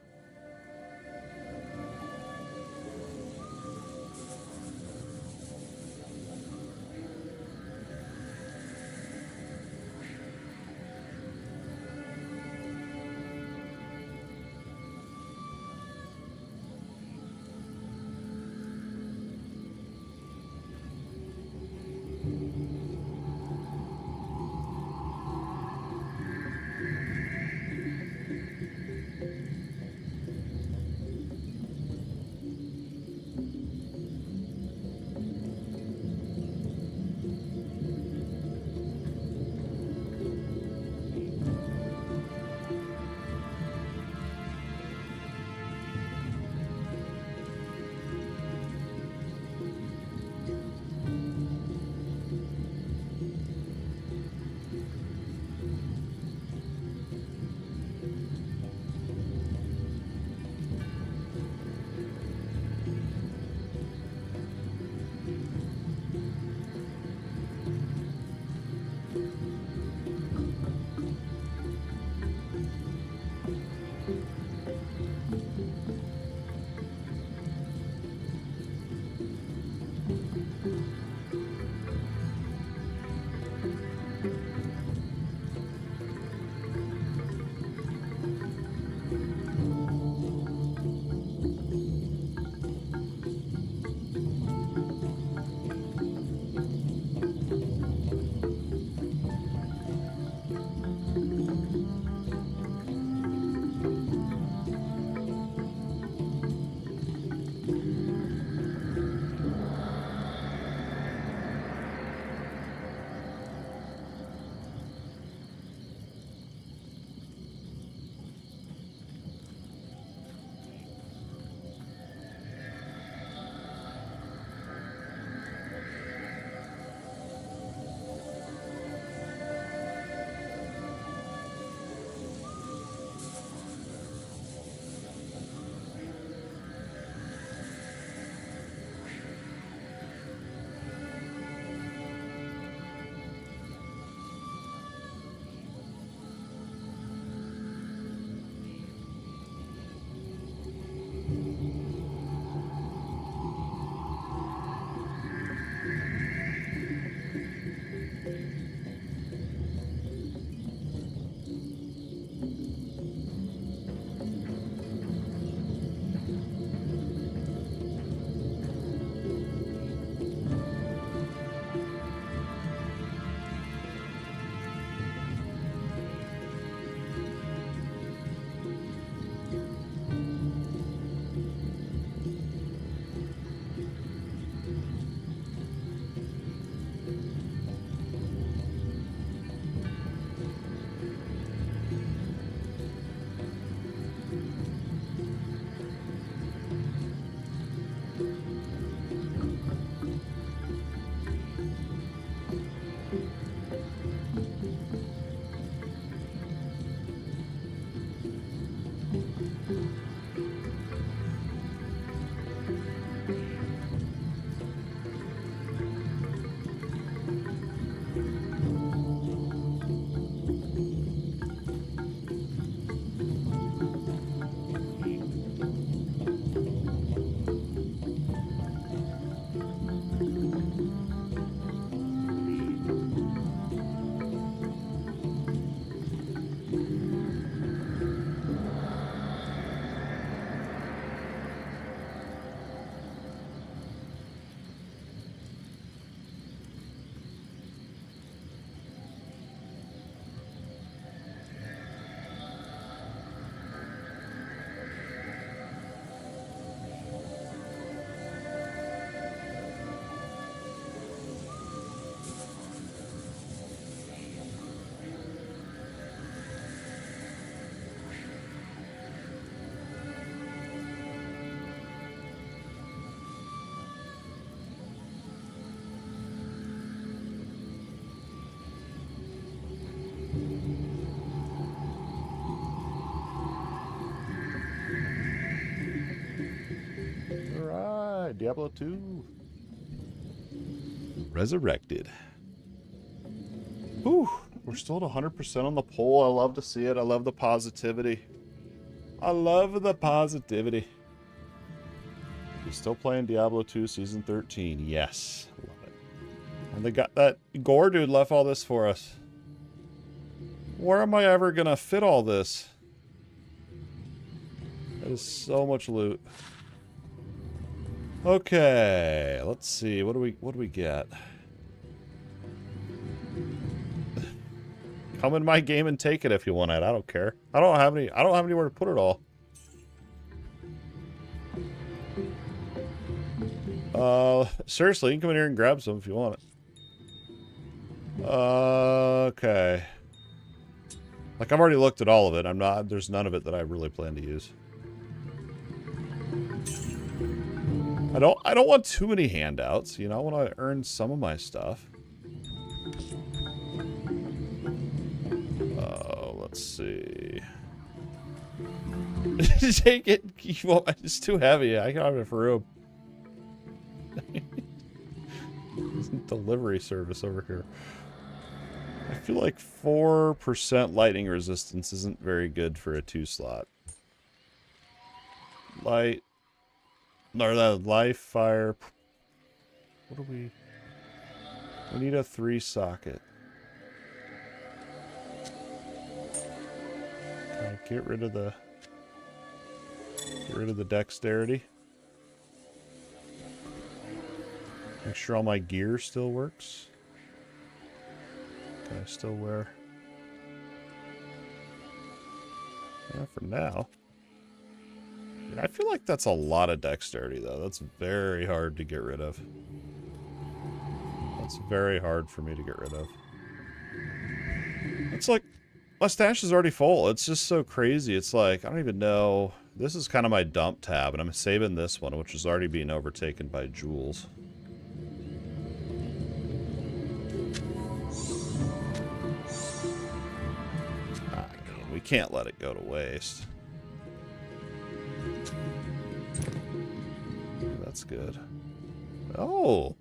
Diablo 2. Resurrected. Whew. We're still at 100% on the poll. I love to see it. I love the positivity. I love the positivity. You still playing Diablo 2 Season 13? Yes. Love it. And they got that Gore dude left all this for us. Where am I ever gonna fit all this? That is so much loot. Okay, let's see. What do we get? Come in my game and take it if you want it. I don't care. I don't have anywhere to put it all. Seriously, you can come in here and grab some if you want it. Okay. Like, I've already looked at all of it. There's none of it that I really plan to use. I don't want too many handouts, you know. I want to earn some of my stuff. Let's see. Take it. It's too heavy. I can't have it for room. Delivery service over here. I feel like 4% lightning resistance isn't very good for a 2-slot. Light. Or that life, fire. What do we... We need a 3-socket. Okay, get rid of the dexterity. Make sure all my gear still works. Can I still wear? Yeah, for now. I feel like that's a lot of dexterity, though. That's very hard to get rid of. That's very hard for me to get rid of. It's like, my stash is already full. It's just so crazy. It's like, I don't even know. This is kind of my dump tab, and I'm saving this one, which is already being overtaken by jewels. We can't let it go to waste. That's good. Oh.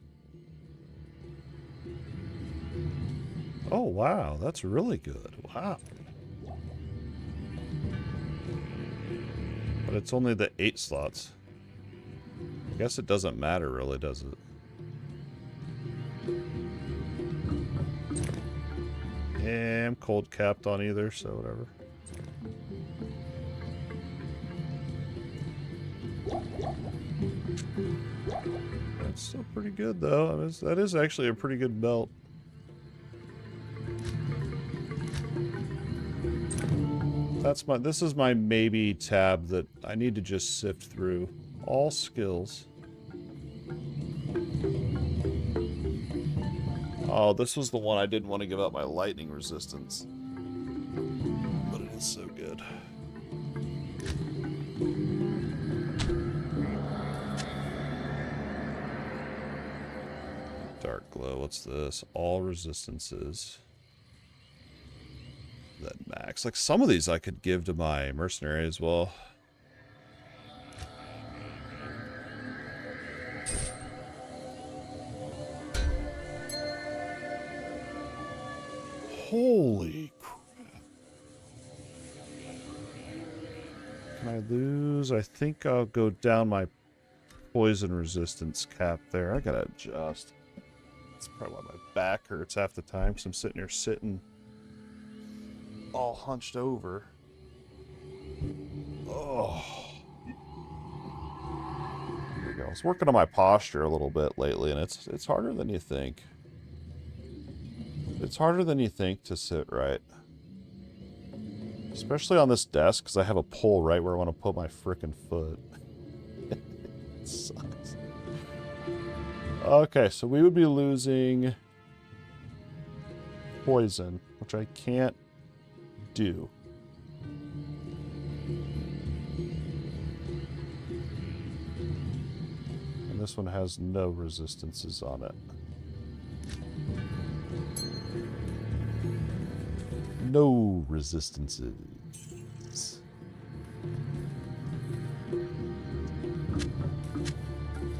Oh, wow. That's really good. Wow. But it's only the 8 slots. I guess it doesn't matter really, does it? Yeah, I'm cold capped on either, so whatever. That's still pretty good, though. I mean, that is actually a pretty good belt. This is my maybe tab that I need to just sift through. All skills. Oh, this was the one I didn't want to give up my lightning resistance. But it is so good. Dark glow, what's this? All resistances. That max. Like some of these I could give to my mercenary as well. Holy crap. Can I lose? I think I'll go down my poison resistance cap there. I gotta adjust. That's probably why my back hurts half the time because I'm sitting here all hunched over. Oh. There we go. I was working on my posture a little bit lately, and it's harder than you think. It's harder than you think to sit right. Especially on this desk, because I have a pole right where I want to put my frickin' foot. It sucks. Okay, so we would be losing poison, which I can't do. And this one has no resistances on it. No resistances.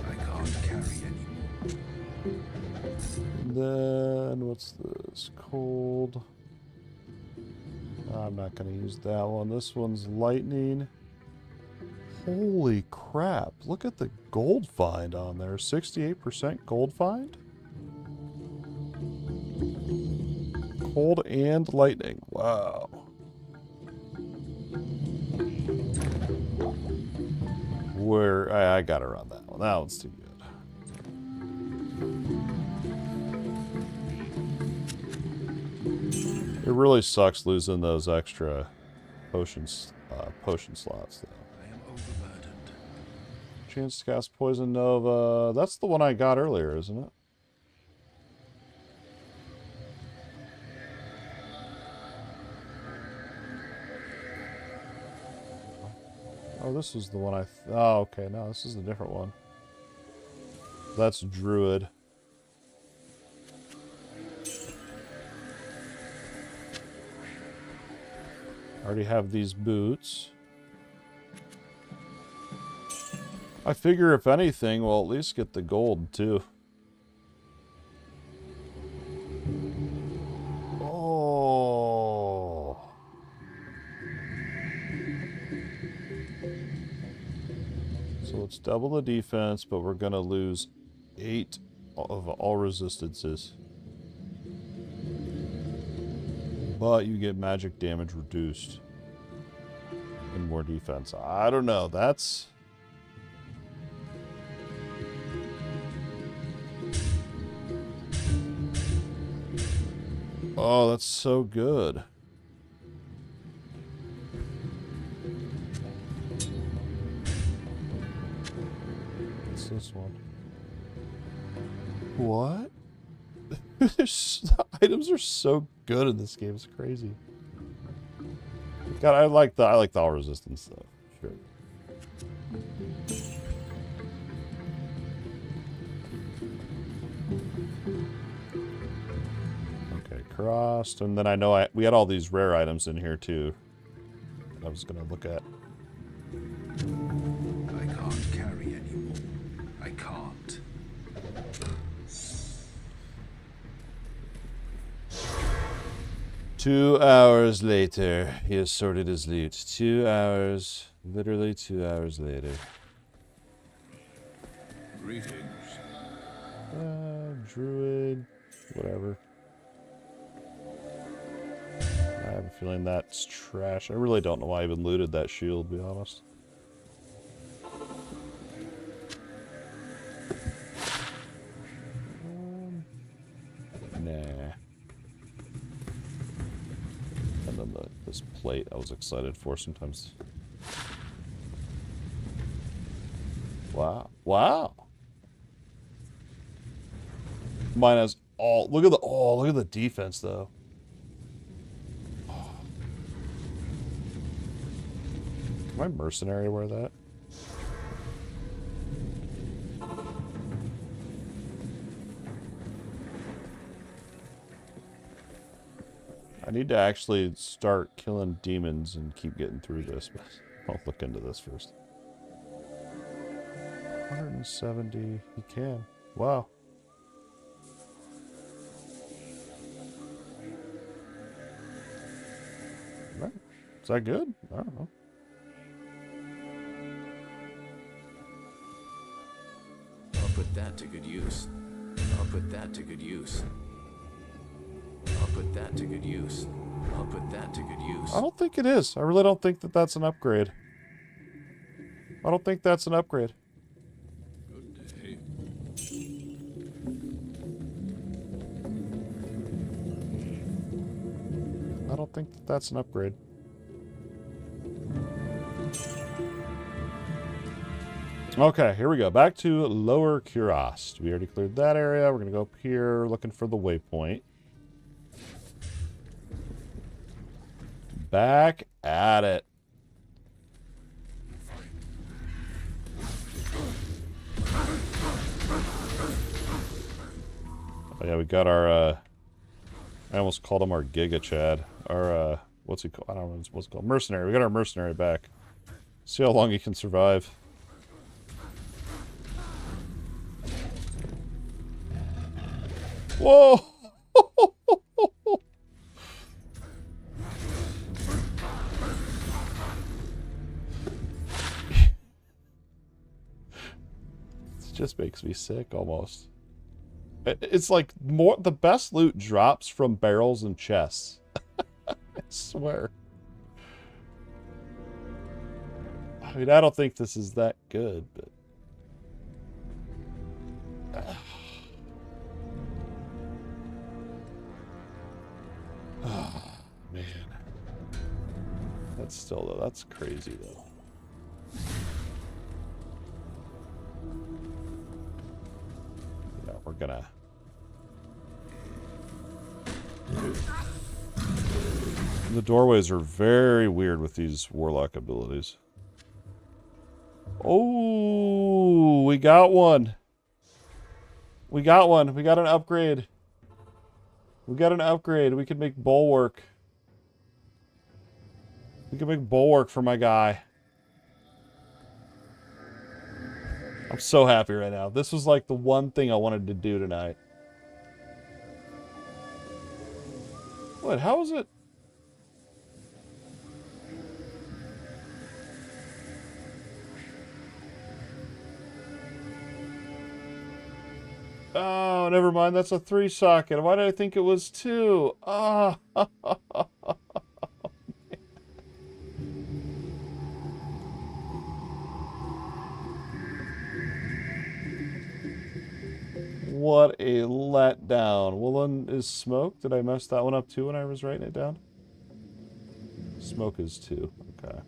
I can't And then, what's this? Cold. I'm not going to use that one. This one's lightning. Holy crap. Look at the gold find on there. 68% gold find? Cold and lightning. Wow. Where I got her on that one. That one's too good. It really sucks losing those extra potion slots, though. I am overburdened. Chance to cast Poison Nova. That's the one I got earlier, isn't it? Oh, this is the one I... oh, okay. No, this is a different one. That's Druid. I already have these boots. I figure if anything, we'll at least get the gold, too. Oh. So let's double the defense, but we're going to lose 8 of all resistances. But you get magic damage reduced. And more defense. I don't know. That's... oh, that's so good. What's this one? What? The items are so good in this game. It's crazy. God, I like the all resistance stuff. Sure. Okay, crossed, and then I know we had all these rare items in here too. I was gonna look at. I can't carry anymore. I can't. Two hours later, he has sorted his loot. 2 hours, literally 2 hours later. Greetings. Druid, whatever. I have a feeling that's trash. I really don't know why I even looted that shield, to be honest. Nah. And then this plate I was excited for sometimes. Wow. Wow. Mine has all... look at the... oh, look at the defense, though. Can my mercenary wear that? I need to actually start killing demons and keep getting through this, but I'll look into this first. 170, he can. Wow. Right. Is that good? I don't know. I'll put that to good use. I'll put that to good use. I'll put that to good use. I'll put that to good use. I don't think it is. I really don't think that that's an upgrade. I don't think that's an upgrade. Good day. I don't think that that's an upgrade. Okay, here we go. Back to Lower Kurast. We already cleared that area. We're going to go up here looking for the waypoint. Back at it. Oh, yeah, we got our, I almost called him our Giga Chad. Our, what's he called? I don't know what's called. Mercenary. We got our mercenary back. See how long he can survive. Whoa! It just makes me sick almost. It's like the best loot drops from barrels and chests. I swear. I mean, I don't think this is that good, but... Oh, man. That's still, that's crazy, though. Yeah, we're gonna... The doorways are very weird with these Warlock abilities. Oh, we got one. We got one. We got an upgrade. We got an upgrade. We can make bulwark. We can make bulwark for my guy. I'm so happy right now. This was like the one thing I wanted to do tonight. What? How is it? Oh, never mind. That's a 3-socket. Why did I think it was 2? Oh. What a letdown. Well, then, is smoke? Did I mess that one up too when I was writing it down? Smoke is 2. Okay.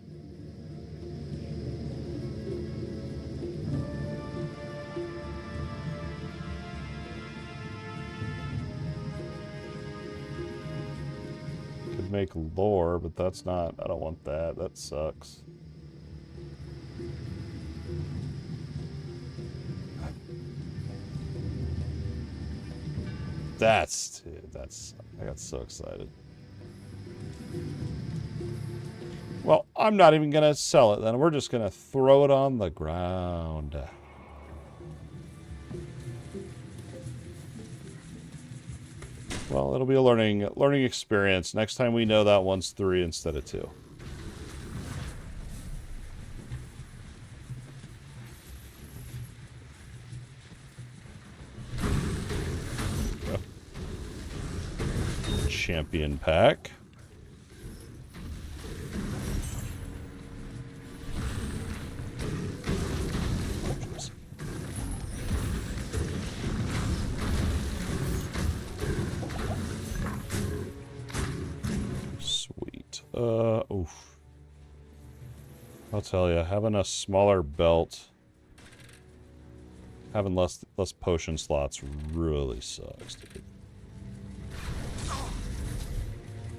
Could make lore, but that's not... I don't want that. That sucks. Dude, I got so excited. Well, I'm not even gonna sell it then. We're just gonna throw it on the ground. Well, it'll be a learning experience. Next time we know that one's 3 instead of 2. Champion pack. Sweet. Oof. I'll tell you, having a smaller belt, having less potion slots really sucks, dude.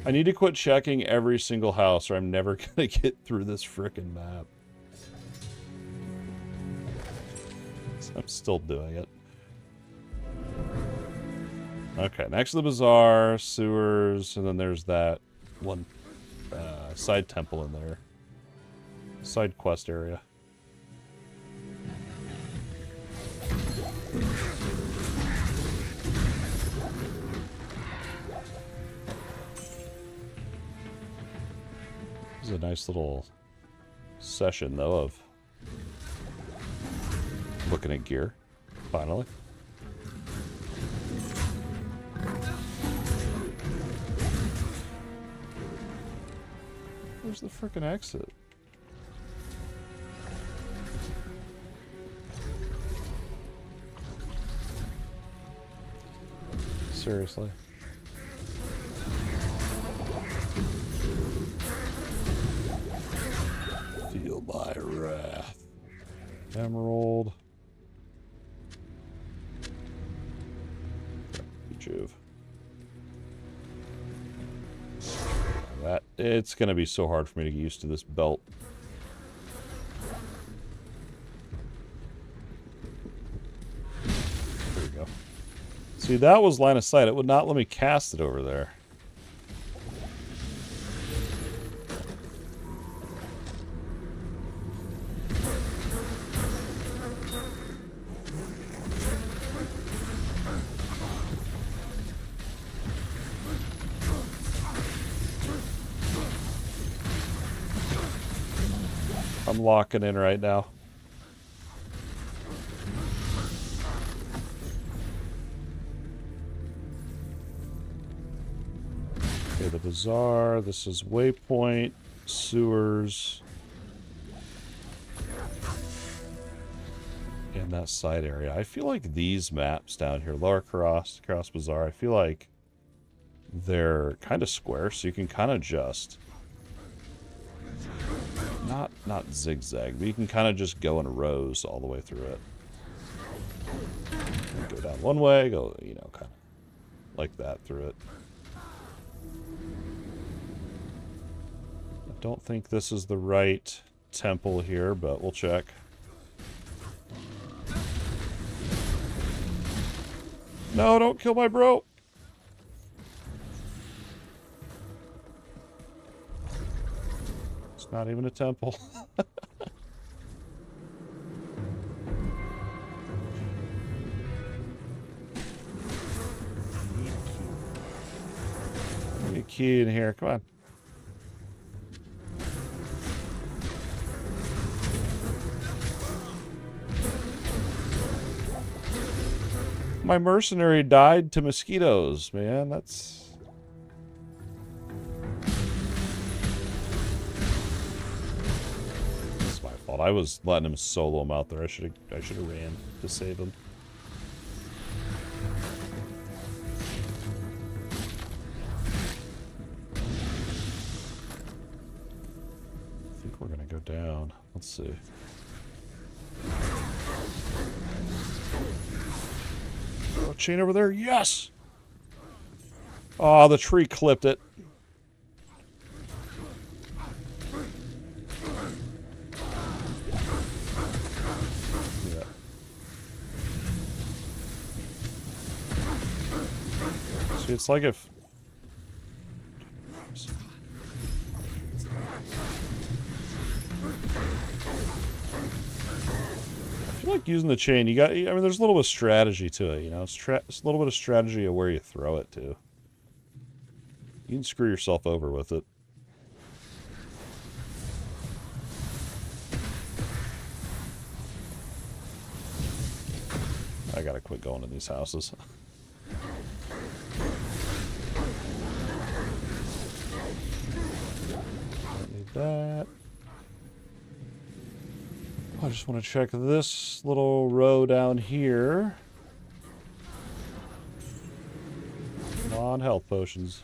I need to quit checking every single house or I'm never gonna get through this frickin' map. So I'm still doing it. Okay, next to the bazaar, sewers, and then there's that one side temple in there. Side quest area. This is a nice little session, though, of looking at gear, finally. Where's the frickin' exit? Seriously. Feel my wrath. Emerald. Juve. That it's gonna be so hard for me to get used to this belt. There we go. See, that was line of sight. It would not let me cast it over there. I'm locking in right now. Okay, the bazaar. This is waypoint, sewers, and that side area. I feel like these maps down here, Lower Cross Bazaar, I feel like they're kind of square, so you can kind of just not zigzag, but you can kind of just go in rows all the way through it. Go down one way, go, you know, kind of like that through it. I don't think this is the right temple here, but we'll check. No, don't kill my bro. It's not even a temple. Give me a key in here. Come on. My mercenary died to mosquitoes, man. That's my fault. I was letting him solo him out there. I should have ran to save him. I think we're gonna go down. Let's see. Oh, chain over there. Yes! Oh, the tree clipped it. Yeah. See, it's like if... I like using the chain. You got, I mean, there's a little bit of strategy to it, you know. It's a little bit of strategy of where you throw it to. You can screw yourself over with it. I gotta quit going in these houses. Don't need that. I just want to check this little row down here. Come on, health potions.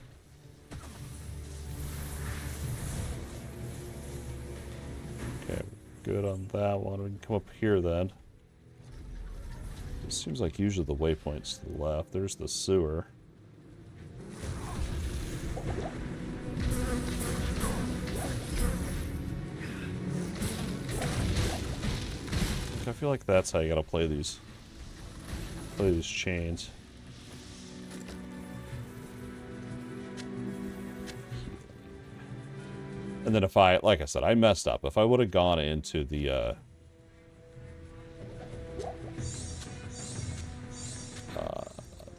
Okay, good on that one. We can come up here then. It seems like usually the waypoint's to the left. There's the sewer. I feel like that's how you gotta play these chains. And then if like I said, I messed up. If I would have gone into the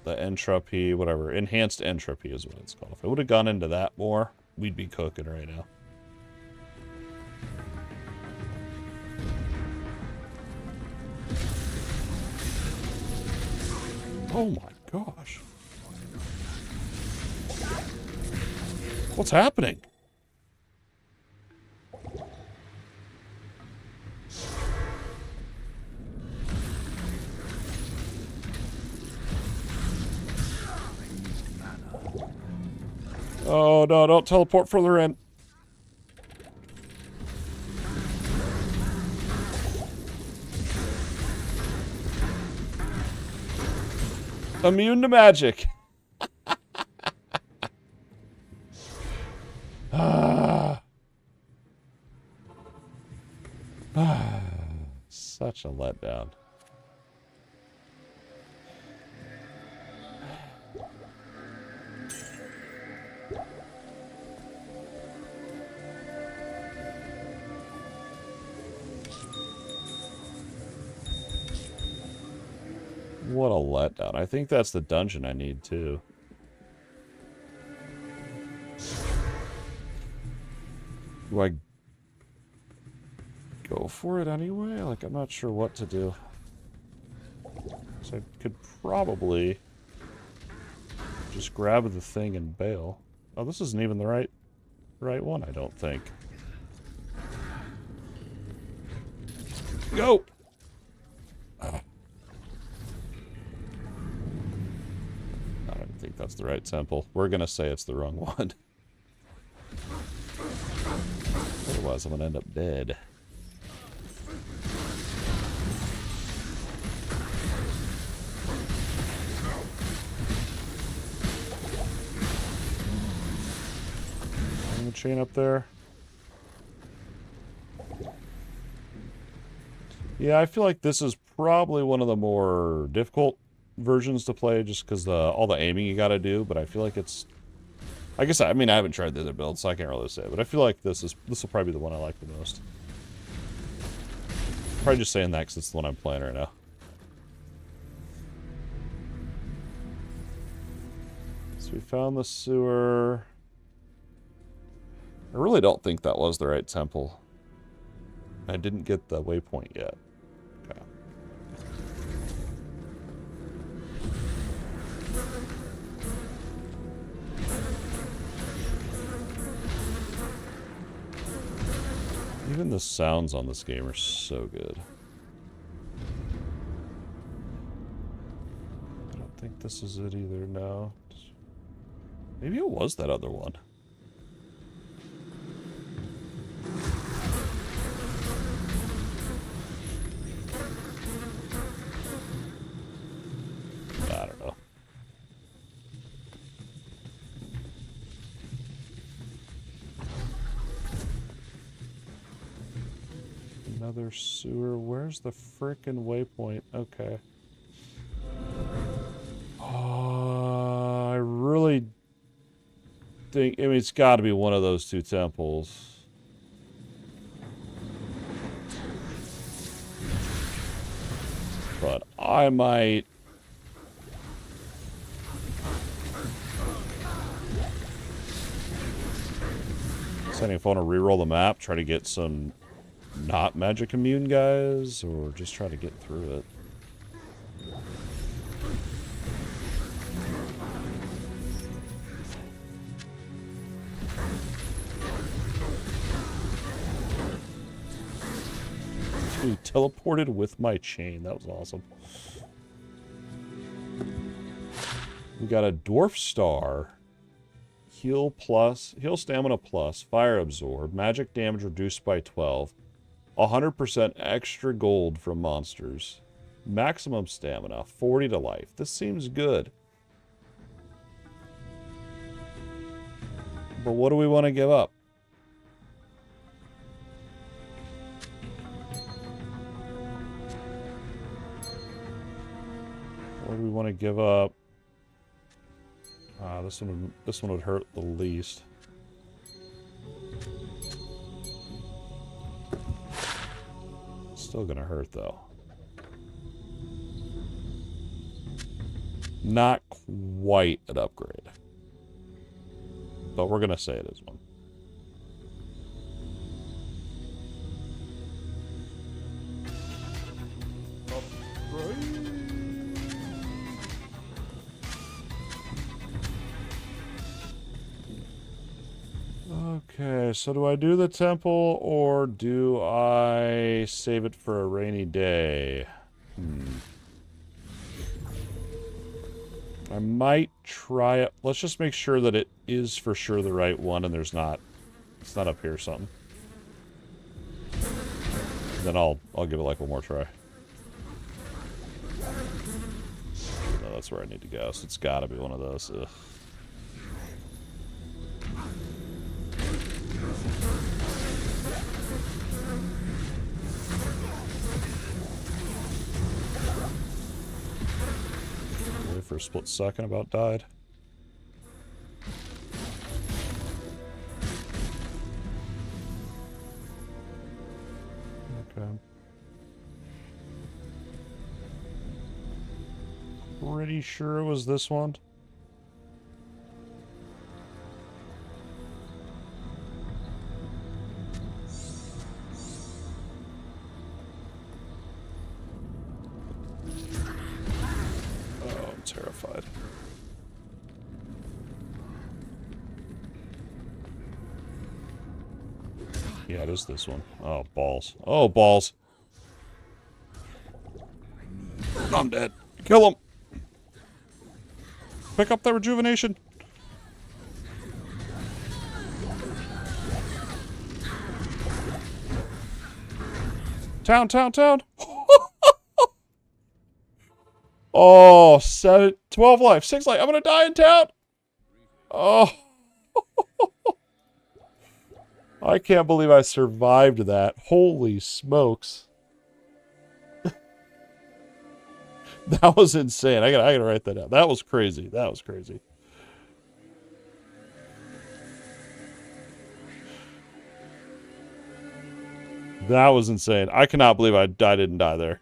entropy, whatever, enhanced entropy is what it's called. If I would have gone into that more, we'd be cooking right now. Oh my gosh. What's happening? Oh no, don't teleport further in. Immune to magic. Such a letdown. What a letdown. I think that's the dungeon I need, too. Do go for it anyway. Like, I'm not sure what to do. So I could probably just grab the thing and bail. Oh, this isn't even the right one, I don't think. Go! I don't think that's the right temple. We're gonna say it's the wrong one. Otherwise, I'm gonna end up dead. The chain up there. Yeah, I feel like this is probably one of the more difficult versions to play, just because all the aiming you got to do. But I feel like it's, I guess, I mean, I haven't tried the other builds, so I can't really say. But I feel like this will probably be the one I like the most. Probably just saying that because it's the one I'm playing right now. So we found the sewer. I really don't think that was the right temple. I didn't get the waypoint yet. Okay. Even the sounds on this game are so good. I don't think this is it either, no. Maybe it was that other one. I don't know. Another sewer. Where's the frickin' waypoint? Okay. I really think... I mean, it's got to be one of those two temples. But I might... Deciding if I want to reroll the map, try to get some not magic immune guys, or just try to get through it. Ooh, teleported with my chain. That was awesome. We got a dwarf star. Heal stamina plus, fire absorb, magic damage reduced by 12, 100% extra gold from monsters, maximum stamina, 40 to life. This seems good. But what do we want to give up? What do we want to give up? This one would hurt the least. Still gonna hurt though. Not quite an upgrade. But we're gonna say it is one. Upgrade. Okay, so do I do the temple, or do I save it for a rainy day? I might try it. Let's just make sure that it is for sure the right one, and it's not up here or something. Then I'll give it like one more try. No, that's where I need to go, so it's gotta be one of those. Ugh. For a split second, about died. Okay. Pretty sure it was this one. God. Yeah, it is this one. Oh, balls. Oh, balls. I'm dead. Kill him. Pick up that rejuvenation. Town, town, town. Oh, 12 life, 6 life. I'm going to die in town. Oh. I can't believe I survived that. Holy smokes. That was insane. I gotta write that down. That was crazy. That was crazy. That was insane. I cannot believe I didn't die there.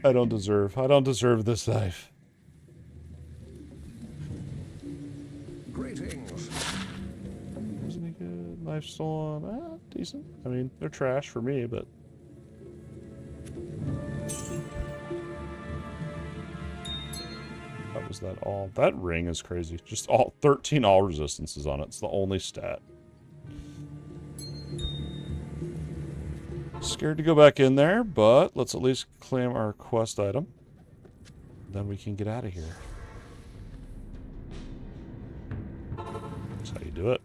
I don't deserve this life. Greetings. Isn't he good? Life stolen. Decent. I mean, they're trash for me, but... That was that all. That ring is crazy. Just 13 all resistances on it. It's the only stat. Scared to go back in there, but let's at least claim our quest item. Then we can get out of here. That's how you do it.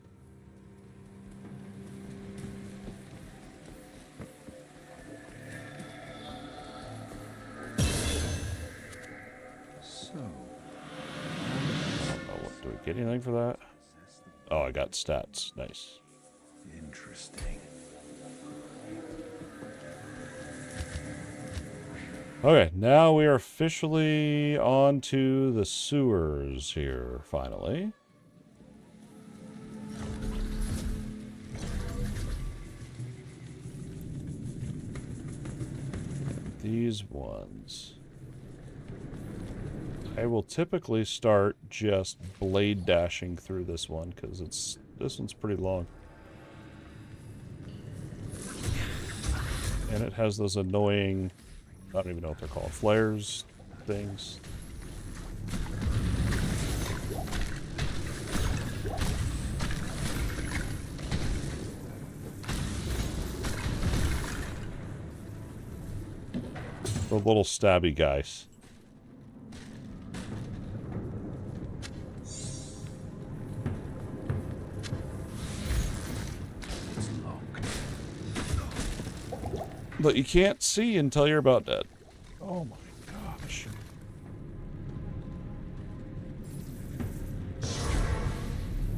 So, I don't know what. Do we get anything for that? Oh, I got stats. Nice. interesting. Okay, now we are officially on to the sewers here, finally. These ones. I will typically start just blade dashing through this one, because this one's pretty long. And it has those annoying... I don't even know what they're called. Flares, things. The little stabby guys. But you can't see until you're about dead. Oh my gosh.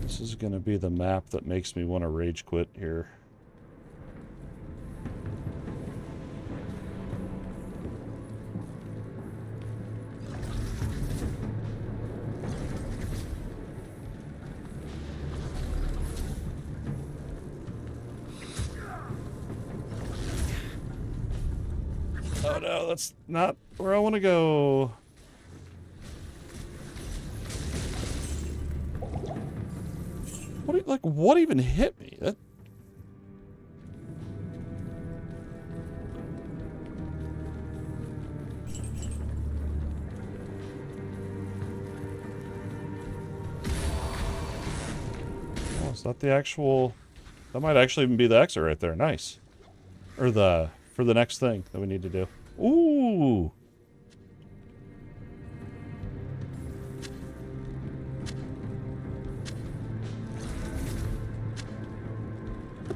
This is going to be the map that makes me want to rage quit here. Oh no, that's not where I want to go. What even hit me? That... Oh, is that the actual... That might actually even be the exit right there. Nice. Or the... For the next thing that we need to do. Ooh!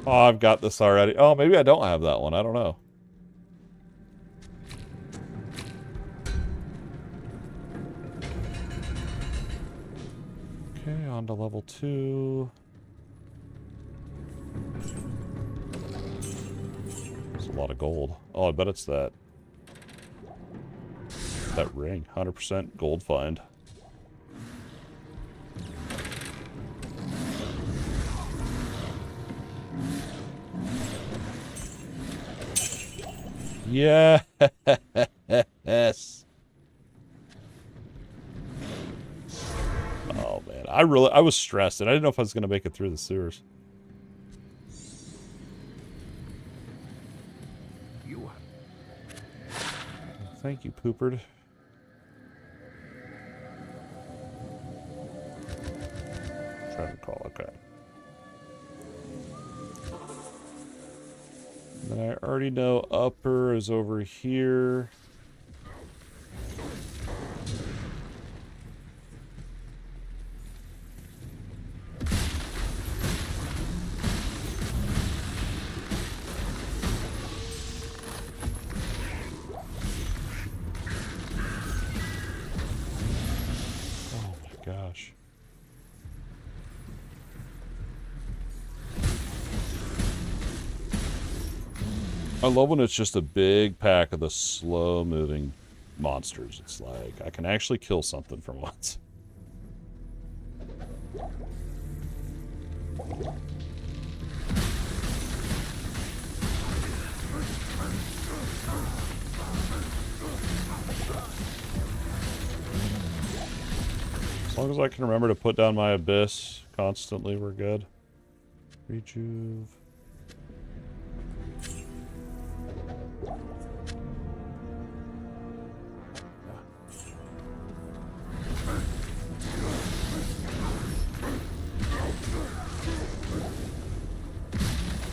Oh, I've got this already. Oh, maybe I don't have that one. I don't know. Okay, on to level 2. There's a lot of gold. Oh, I bet it's that ring. 100% gold find. Yes. Oh man, I was stressed, and I didn't know if I was going to make it through the sewers. Thank you, Poopard. Try to call, okay. And then I already know upper is over here. Gosh. I love when it's just a big pack of the slow-moving monsters. It's like, I can actually kill something for once. As long as I can remember to put down my abyss constantly, we're good. Rejuve.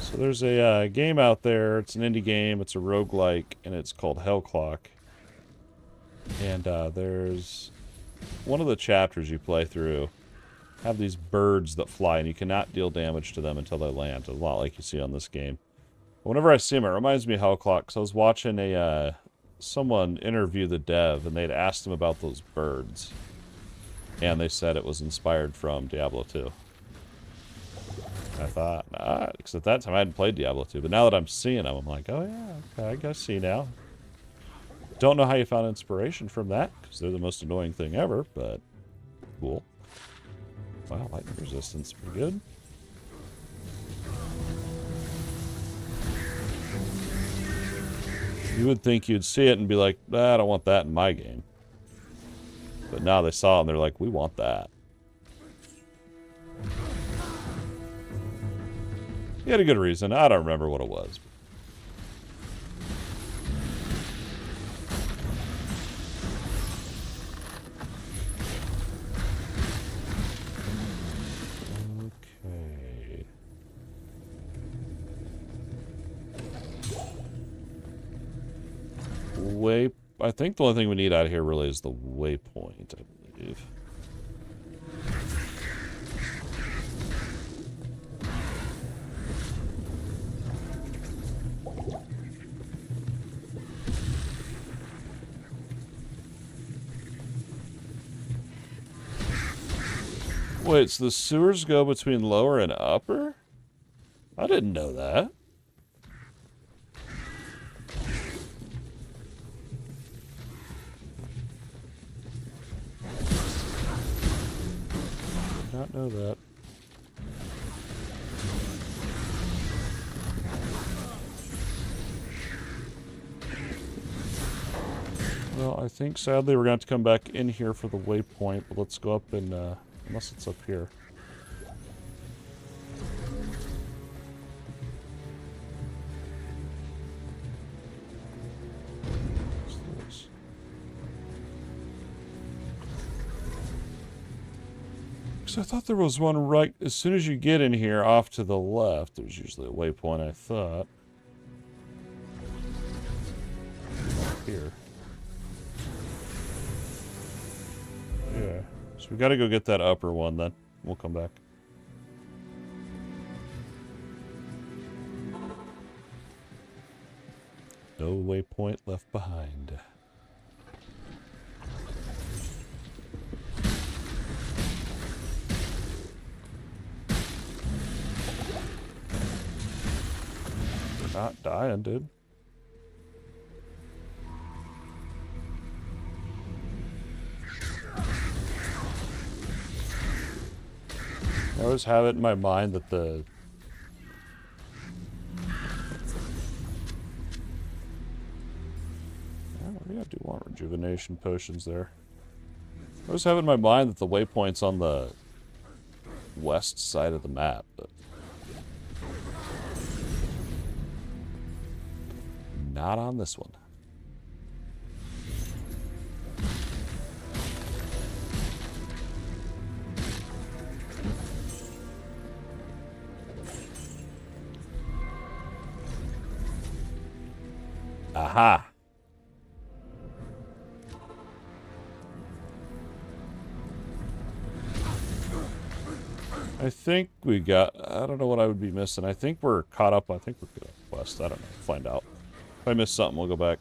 So there's a game out there. It's an indie game. It's a roguelike, and it's called Hell Clock. And there's... one of the chapters you play through have these birds that fly, and you cannot deal damage to them until they land. A lot like you see on this game. But whenever I see them, it reminds me of Hell Clock, because I was watching someone interview the dev, and they'd asked him about those birds. And they said it was inspired from Diablo 2. I thought, because at that time I hadn't played Diablo 2, but now that I'm seeing them, I'm like, oh yeah, okay, I guess see now. Don't know how you found inspiration from that, because they're the most annoying thing ever, but cool. Wow, lightning resistance, pretty good. You would think you'd see it and be like, I don't want that in my game. But now they saw it and they're like, we want that. He had a good reason. I don't remember what it was. I think the only thing we need out of here really is the waypoint, I believe. Wait, so the sewers go between lower and upper? I didn't know that. Not know that. Well, I think sadly we're going to have to come back in here for the waypoint, but let's go up and, unless it's up here. I thought there was one right as soon as you get in here off to the left. There's usually a waypoint, I thought. Here. Yeah. So we gotta go get that upper one then. We'll come back. No waypoint left behind. Not dying, dude. I always have it in my mind that the... I do want rejuvenation potions there. I always have it in my mind that the waypoints on the west side of the map, but not on this one. Aha! I think we got... I don't know what I would be missing. I think we're caught up. I think we're good at west. I don't know. Find out. If I miss something, we'll go back.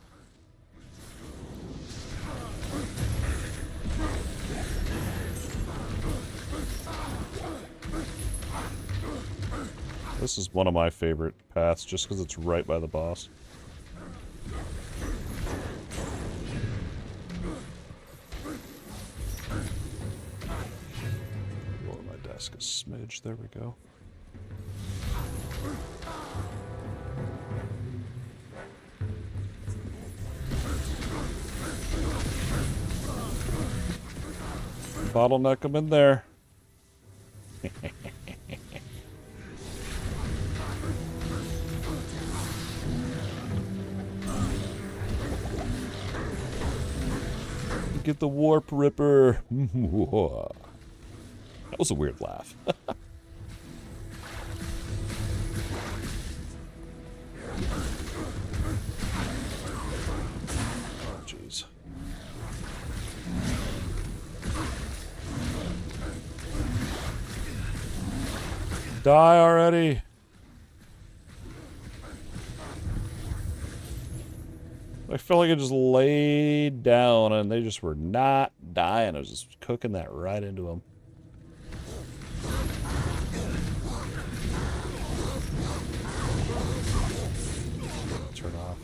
This is one of my favorite paths, just because it's right by the boss. Lower my desk a smidge. There we go. Bottleneck them in there. Get the warp ripper. That was a weird laugh. Oh, jeez. Die already. I felt like I just laid down and they just were not dying. I was just cooking that right into them. Turn off.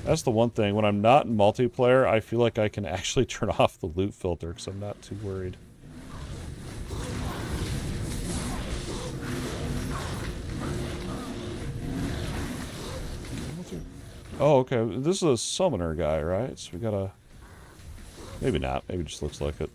That's the one thing. When I'm not in multiplayer, I feel like I can actually turn off the loot filter because I'm not too worried. Oh, okay. This is a summoner guy, right? So we gotta... Maybe not. Maybe it just looks like it.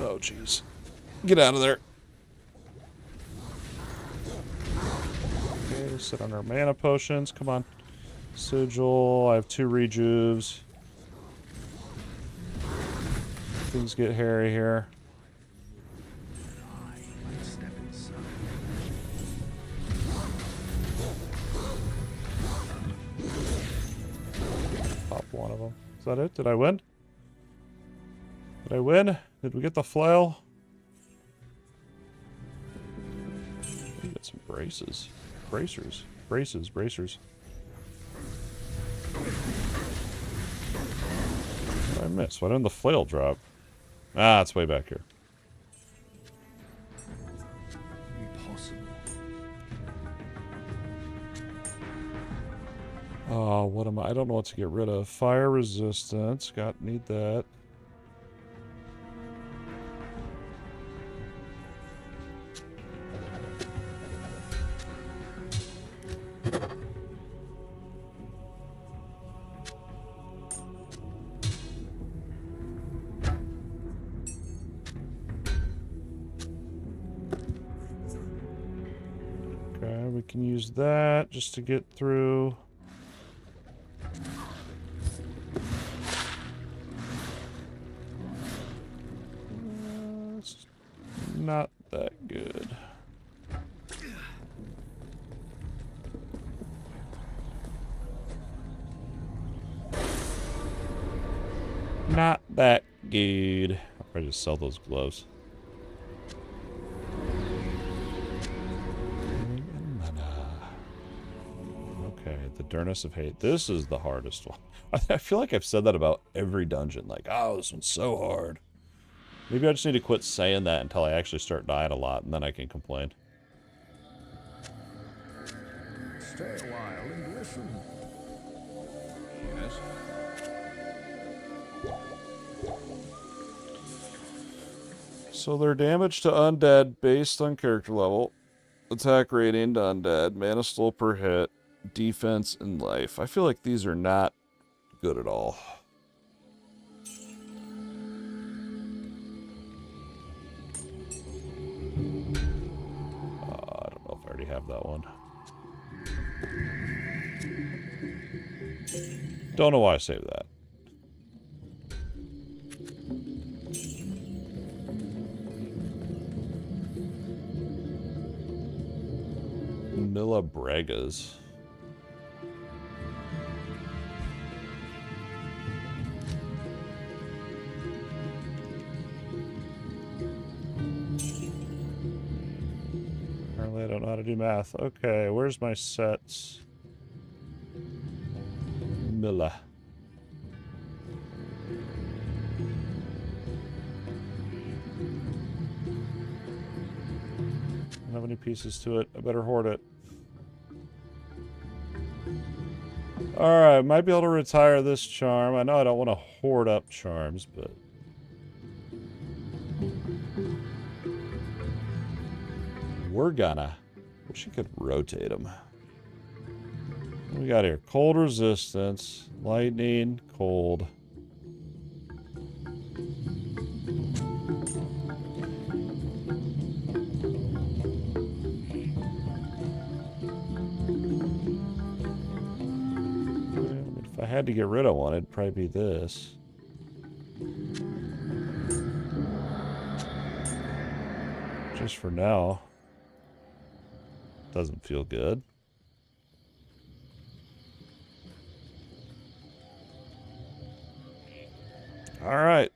Oh, jeez. Get out of there. Sit on our mana potions. Come on. Sigil. I have 2 rejuves. Things get hairy here. Pop one of them. Is that it? Did I win? Did I win? Did we get the flail? We got some braces. Bracers. Braces. Bracers. What did I miss? Why didn't the flail drop? Ah, it's way back here. Impossible. Oh, what am I? I don't know what to get rid of. Fire resistance. Need that. We can use that just to get through. It's not that good. Not that good. I'll probably just sell those gloves. The Duress of Hate. This is the hardest one. I feel like I've said that about every dungeon. Like, oh, this one's so hard. Maybe I just need to quit saying that until I actually start dying a lot, and then I can complain. Stay a while and listen. Yes? So their damage to undead based on character level, attack rating to undead, mana stole per hit, defense, and life. I feel like these are not good at all. I don't know if I already have that one. Don't know why I saved that. Milla Bragas. Apparently I don't know how to do math. Okay, where's my sets? Milla. Don't have any pieces to it. I better hoard it. Alright, might be able to retire this charm. I know I don't want to hoard up charms, but... we're gonna. Wish you could rotate them. What do we got here? Cold resistance, lightning, cold. If I had to get rid of one, it'd probably be this. Just for now. Doesn't feel good. Alright.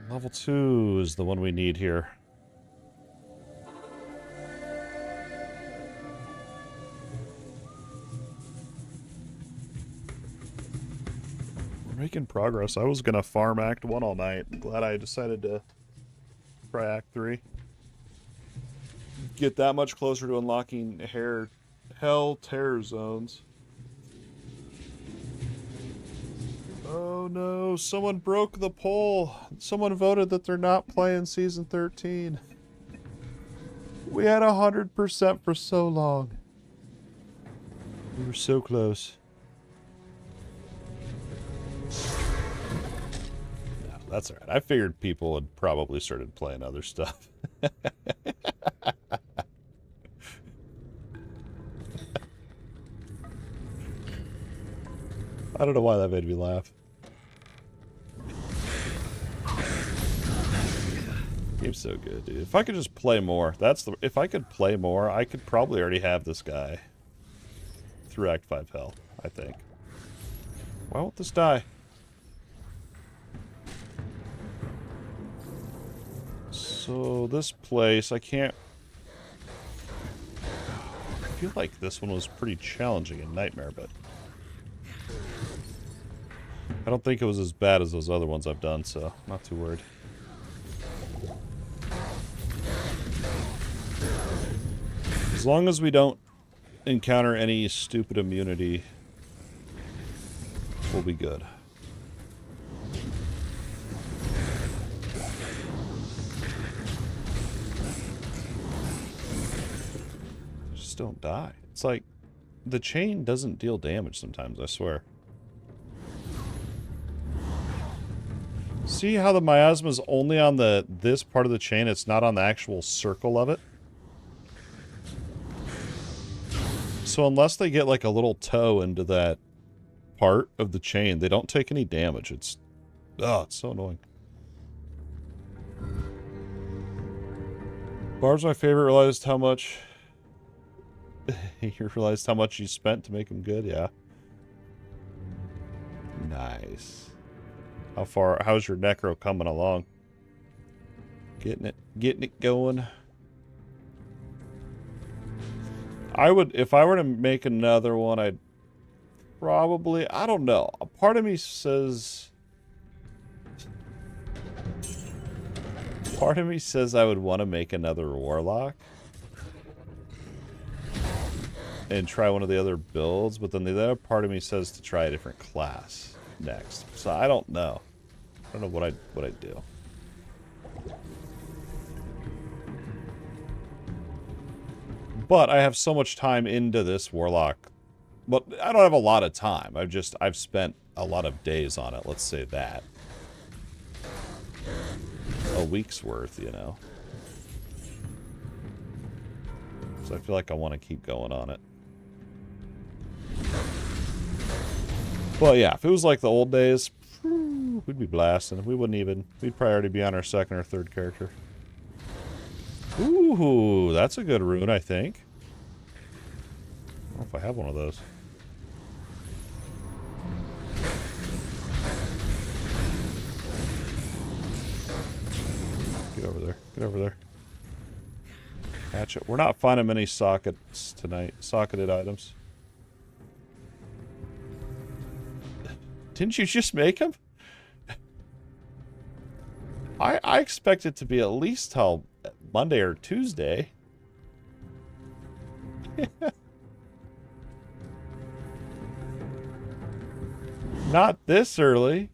Level 2 is the one we need here. We're making progress. I was gonna farm Act 1 all night. I'm glad I decided to try Act 3. Get that much closer to unlocking Hell Terror Zones. Oh no, someone broke the poll. Someone voted that they're not playing Season 13. We had 100% for so long. We were so close. No, that's alright. I figured people had probably started playing other stuff. I don't know why that made me laugh. Game's so good, dude. If I could just play more, if I could play more, I could probably already have this guy through Act 5 Hell, I think. Why won't this die? So this place, I can't... I feel like this one was pretty challenging in Nightmare, but... I don't think it was as bad as those other ones I've done, so not too worried. As long as we don't encounter any stupid immunity, we'll be good. Just don't die. It's like the chain doesn't deal damage sometimes, I swear. See how the miasma is only on this part of the chain? It's not on the actual circle of it. So unless they get like a little toe into that part of the chain, they don't take any damage. It's so annoying. Barb's my favorite. Realized how much you realized how much you spent to make him good. Yeah. Nice. How's your necro coming along? Getting it going. If I were to make another one, I'd probably, I don't know. A part of me says I would want to make another Warlock and try one of the other builds, but then the other part of me says to try a different class next. So I don't know. I don't know what I'd do. But I have so much time into this Warlock. But I don't have a lot of time. I've spent a lot of days on it, let's say that. A week's worth, you know. So I feel like I want to keep going on it. But yeah, if it was like the old days, we'd be blasting. We wouldn't even... We'd probably already be on our second or third character. Ooh, that's a good rune, I think. I don't know if I have one of those. Get over there. Get over there. Hatchet. We're not finding many sockets tonight. Socketed items. Didn't you just make them? I expect it to be at least till Monday or Tuesday. Not this early.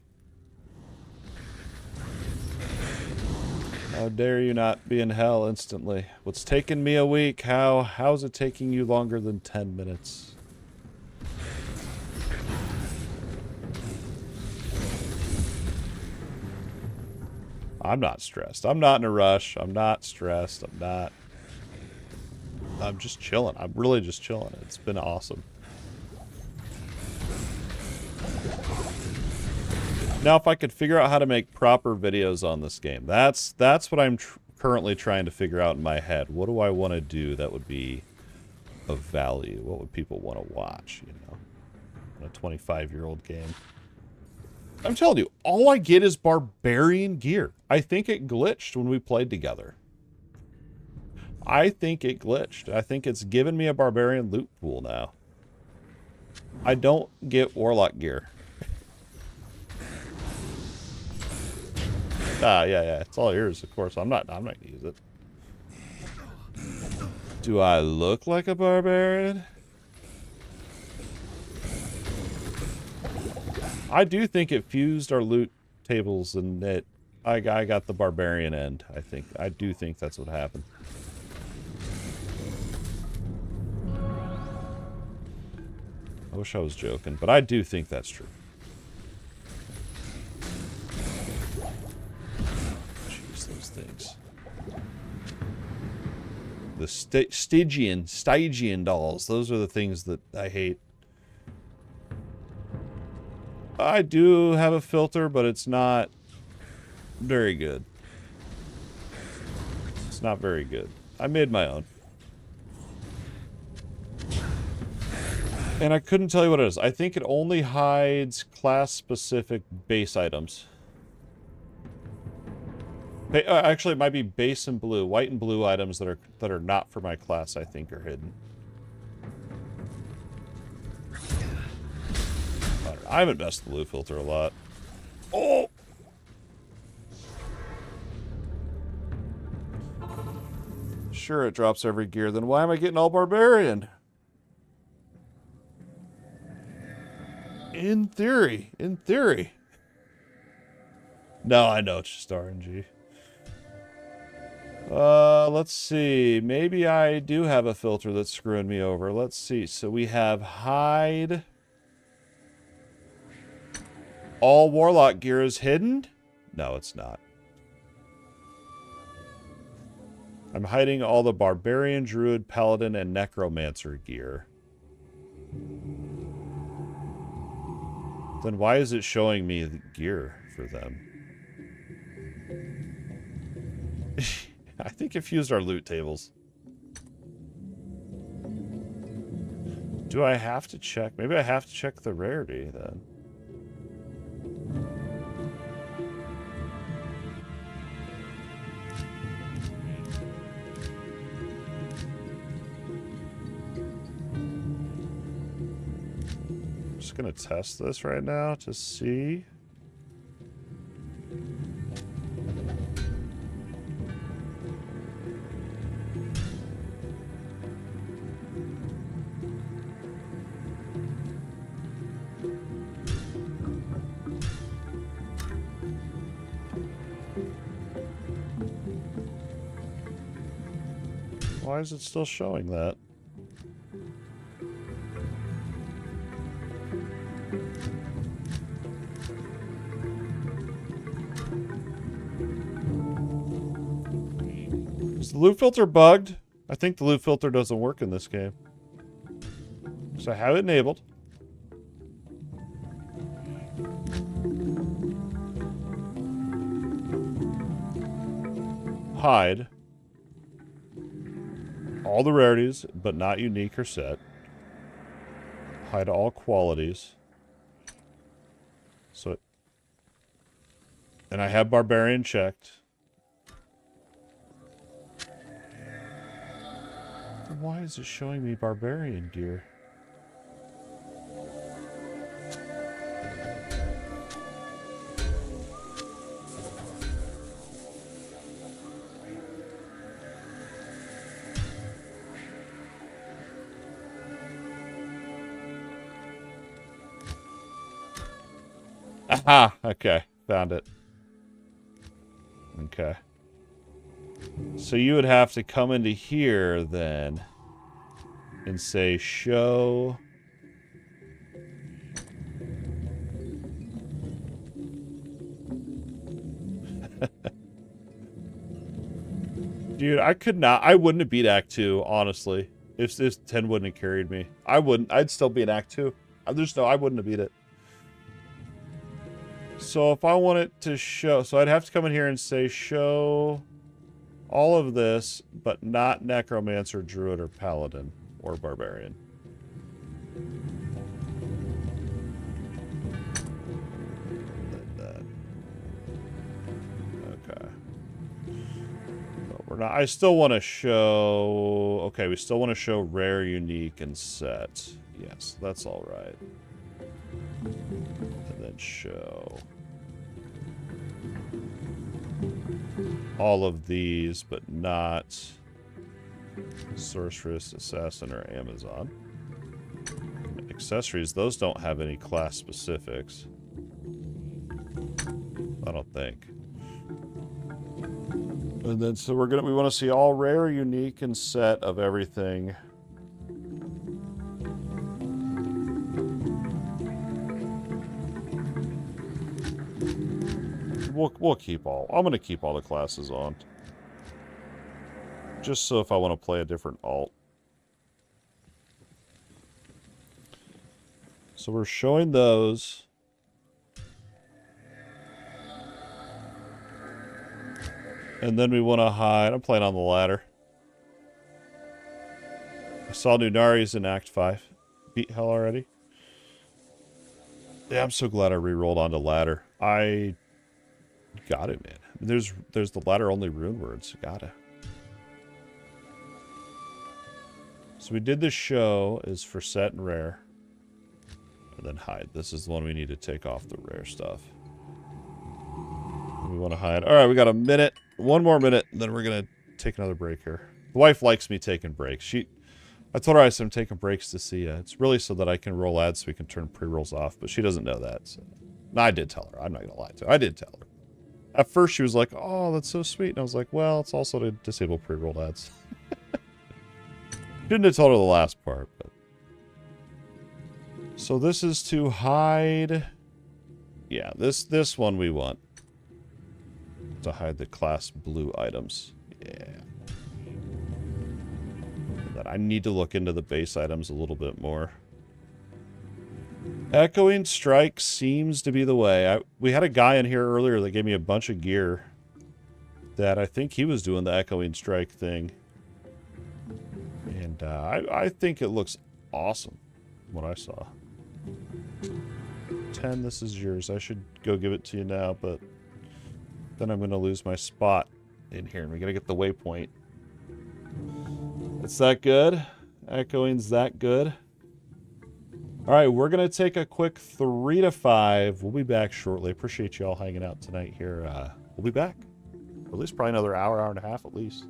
How dare you not be in hell instantly? What's taken me a week? How's it taking you longer than 10 minutes? I'm not stressed. I'm not in a rush. I'm not stressed. I'm just chilling. I'm really just chilling. It's been awesome. Now, if I could figure out how to make proper videos on this game, that's what I'm currently trying to figure out in my head. What do I want to do that would be of value? What would people want to watch, you know, in a 25-year-old game? I'm telling you, all I get is barbarian gear. I think it glitched when we played together. I think it glitched. I think it's given me a barbarian loot pool now. I don't get warlock gear. Yeah, it's all yours, of course. I'm not gonna use it. Do I look like a barbarian? I do think it fused our loot tables and I got the barbarian end, I think. I do think that's what happened. I wish I was joking, but I do think that's true. Jeez, those things. The Stygian dolls, those are the things that I hate. I do have a filter, but it's not very good. It's not very good. I made my own. And I couldn't tell you what it is. I think it only hides class-specific base items. Actually, it might be base and blue. White and blue items that are not for my class, I think, are hidden. I haven't messed the blue filter a lot. Oh! Sure, it drops every gear. Then why am I getting all barbarian? In theory. In theory. No, I know it's just RNG. Let's see. Maybe I do have a filter that's screwing me over. Let's see. So we have hide... All warlock gear is hidden? No, it's not. I'm hiding all the barbarian, druid, paladin, and necromancer gear. Then why is it showing me the gear for them? I think it fused our loot tables. Do I have to check? Maybe I have to check the rarity then. Gonna test this right now to see. Why is it still showing that? Is the loot filter bugged? I think the loot filter doesn't work in this game. So I have it enabled. Hide. All the rarities, but not unique or set. Hide all qualities. So, and I have Barbarian checked. Why is it showing me Barbarian gear? Aha! Okay, found it. Okay. So you would have to come into here then and say show Dude, I wouldn't have beat Act 2, honestly. If this 10 wouldn't have carried me. I'd still be in Act 2. I wouldn't have beat it. So if I want it to show, so I'd have to come in here and say show all of this, but not Necromancer, Druid, or Paladin, or Barbarian. Okay. But we're not, I still want to show, okay, we still want to show rare, unique, and set. Yes, that's all right. And then show all of these, but not Sorceress, Assassin, or Amazon. Accessories, those don't have any class specifics. I don't think. And then, so we want to see all rare, unique, and set of everything. We'll keep all. I'm going to keep all the classes on. Just so if I want to play a different alt. So we're showing those. And then we want to hide. I'm playing on the ladder. I saw Nunari's in Act 5. Beat hell already. Yeah, I'm so glad I re-rolled onto ladder. I got it, man. There's the ladder only rune words. Gotta. So we did the show is for set and rare. And then hide. This is the one we need to take off the rare stuff. We want to hide. Alright, we got a minute. One more minute, and then we're going to take another break here. The wife likes me taking breaks. I told her I said I'm taking breaks to see you. It's really so that I can roll ads so we can turn pre-rolls off, but she doesn't know that. So. No, I did tell her. I'm not going to lie to her. I did tell her. At first, she was like, oh, that's so sweet. And I was like, well, it's also to disable pre-rolled ads. Didn't have told her the last part, but. So this is to hide. Yeah, this one we want. To hide the class blue items. Yeah. That I need to look into the base items a little bit more. Echoing Strike seems to be the way. We had a guy in here earlier that gave me a bunch of gear. That I think he was doing the Echoing Strike thing. And I think it looks awesome. What I saw. 10, this is yours. I should go give it to you now, but then I'm going to lose my spot in here. And we got to get the waypoint. It's that good. Echoing's that good. All right, we're going to take a quick 3 to 5. We'll be back shortly. Appreciate you all hanging out tonight here. We'll be back. At least probably another hour, hour and a half at least.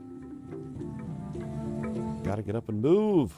Got to get up and move.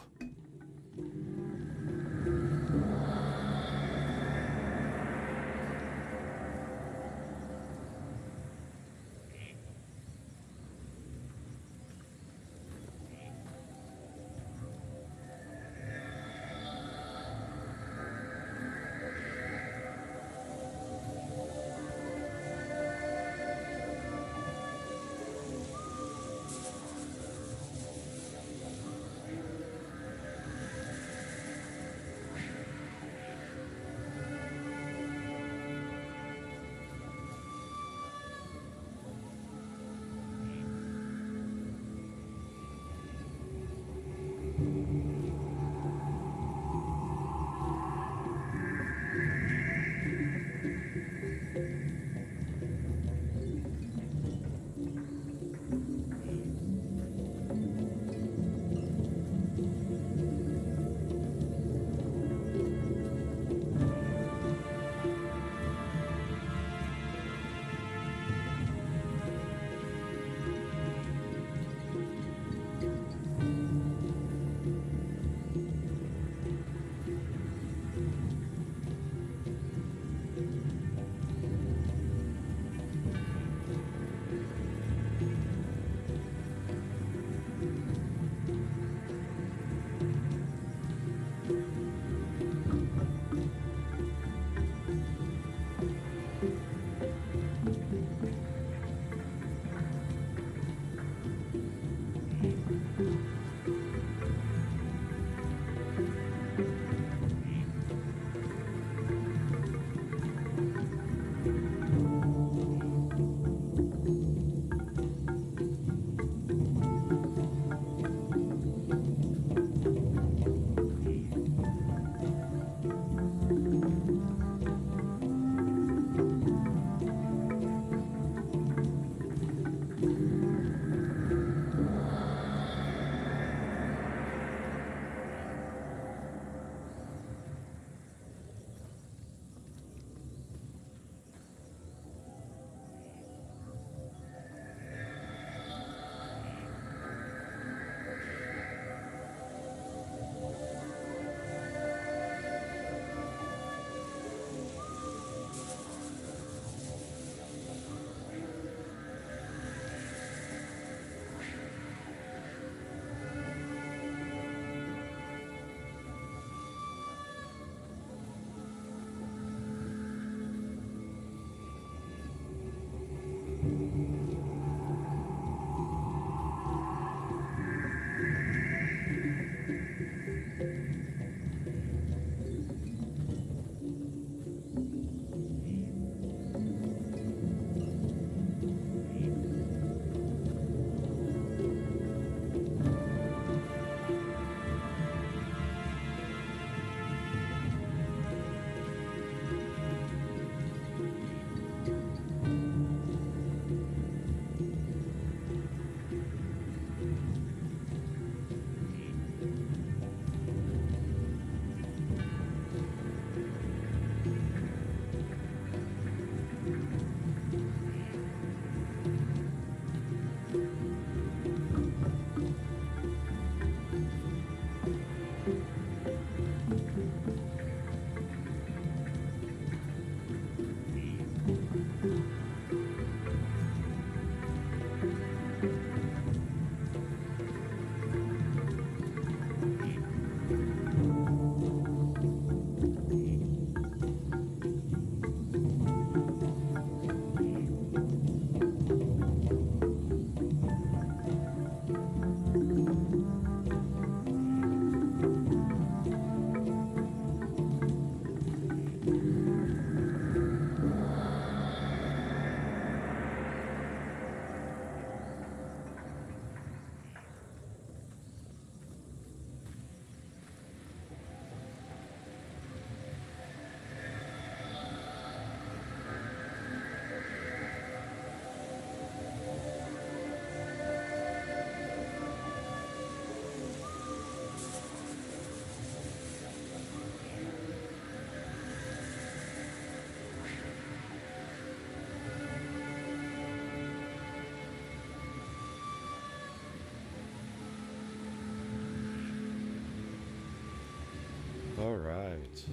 All right.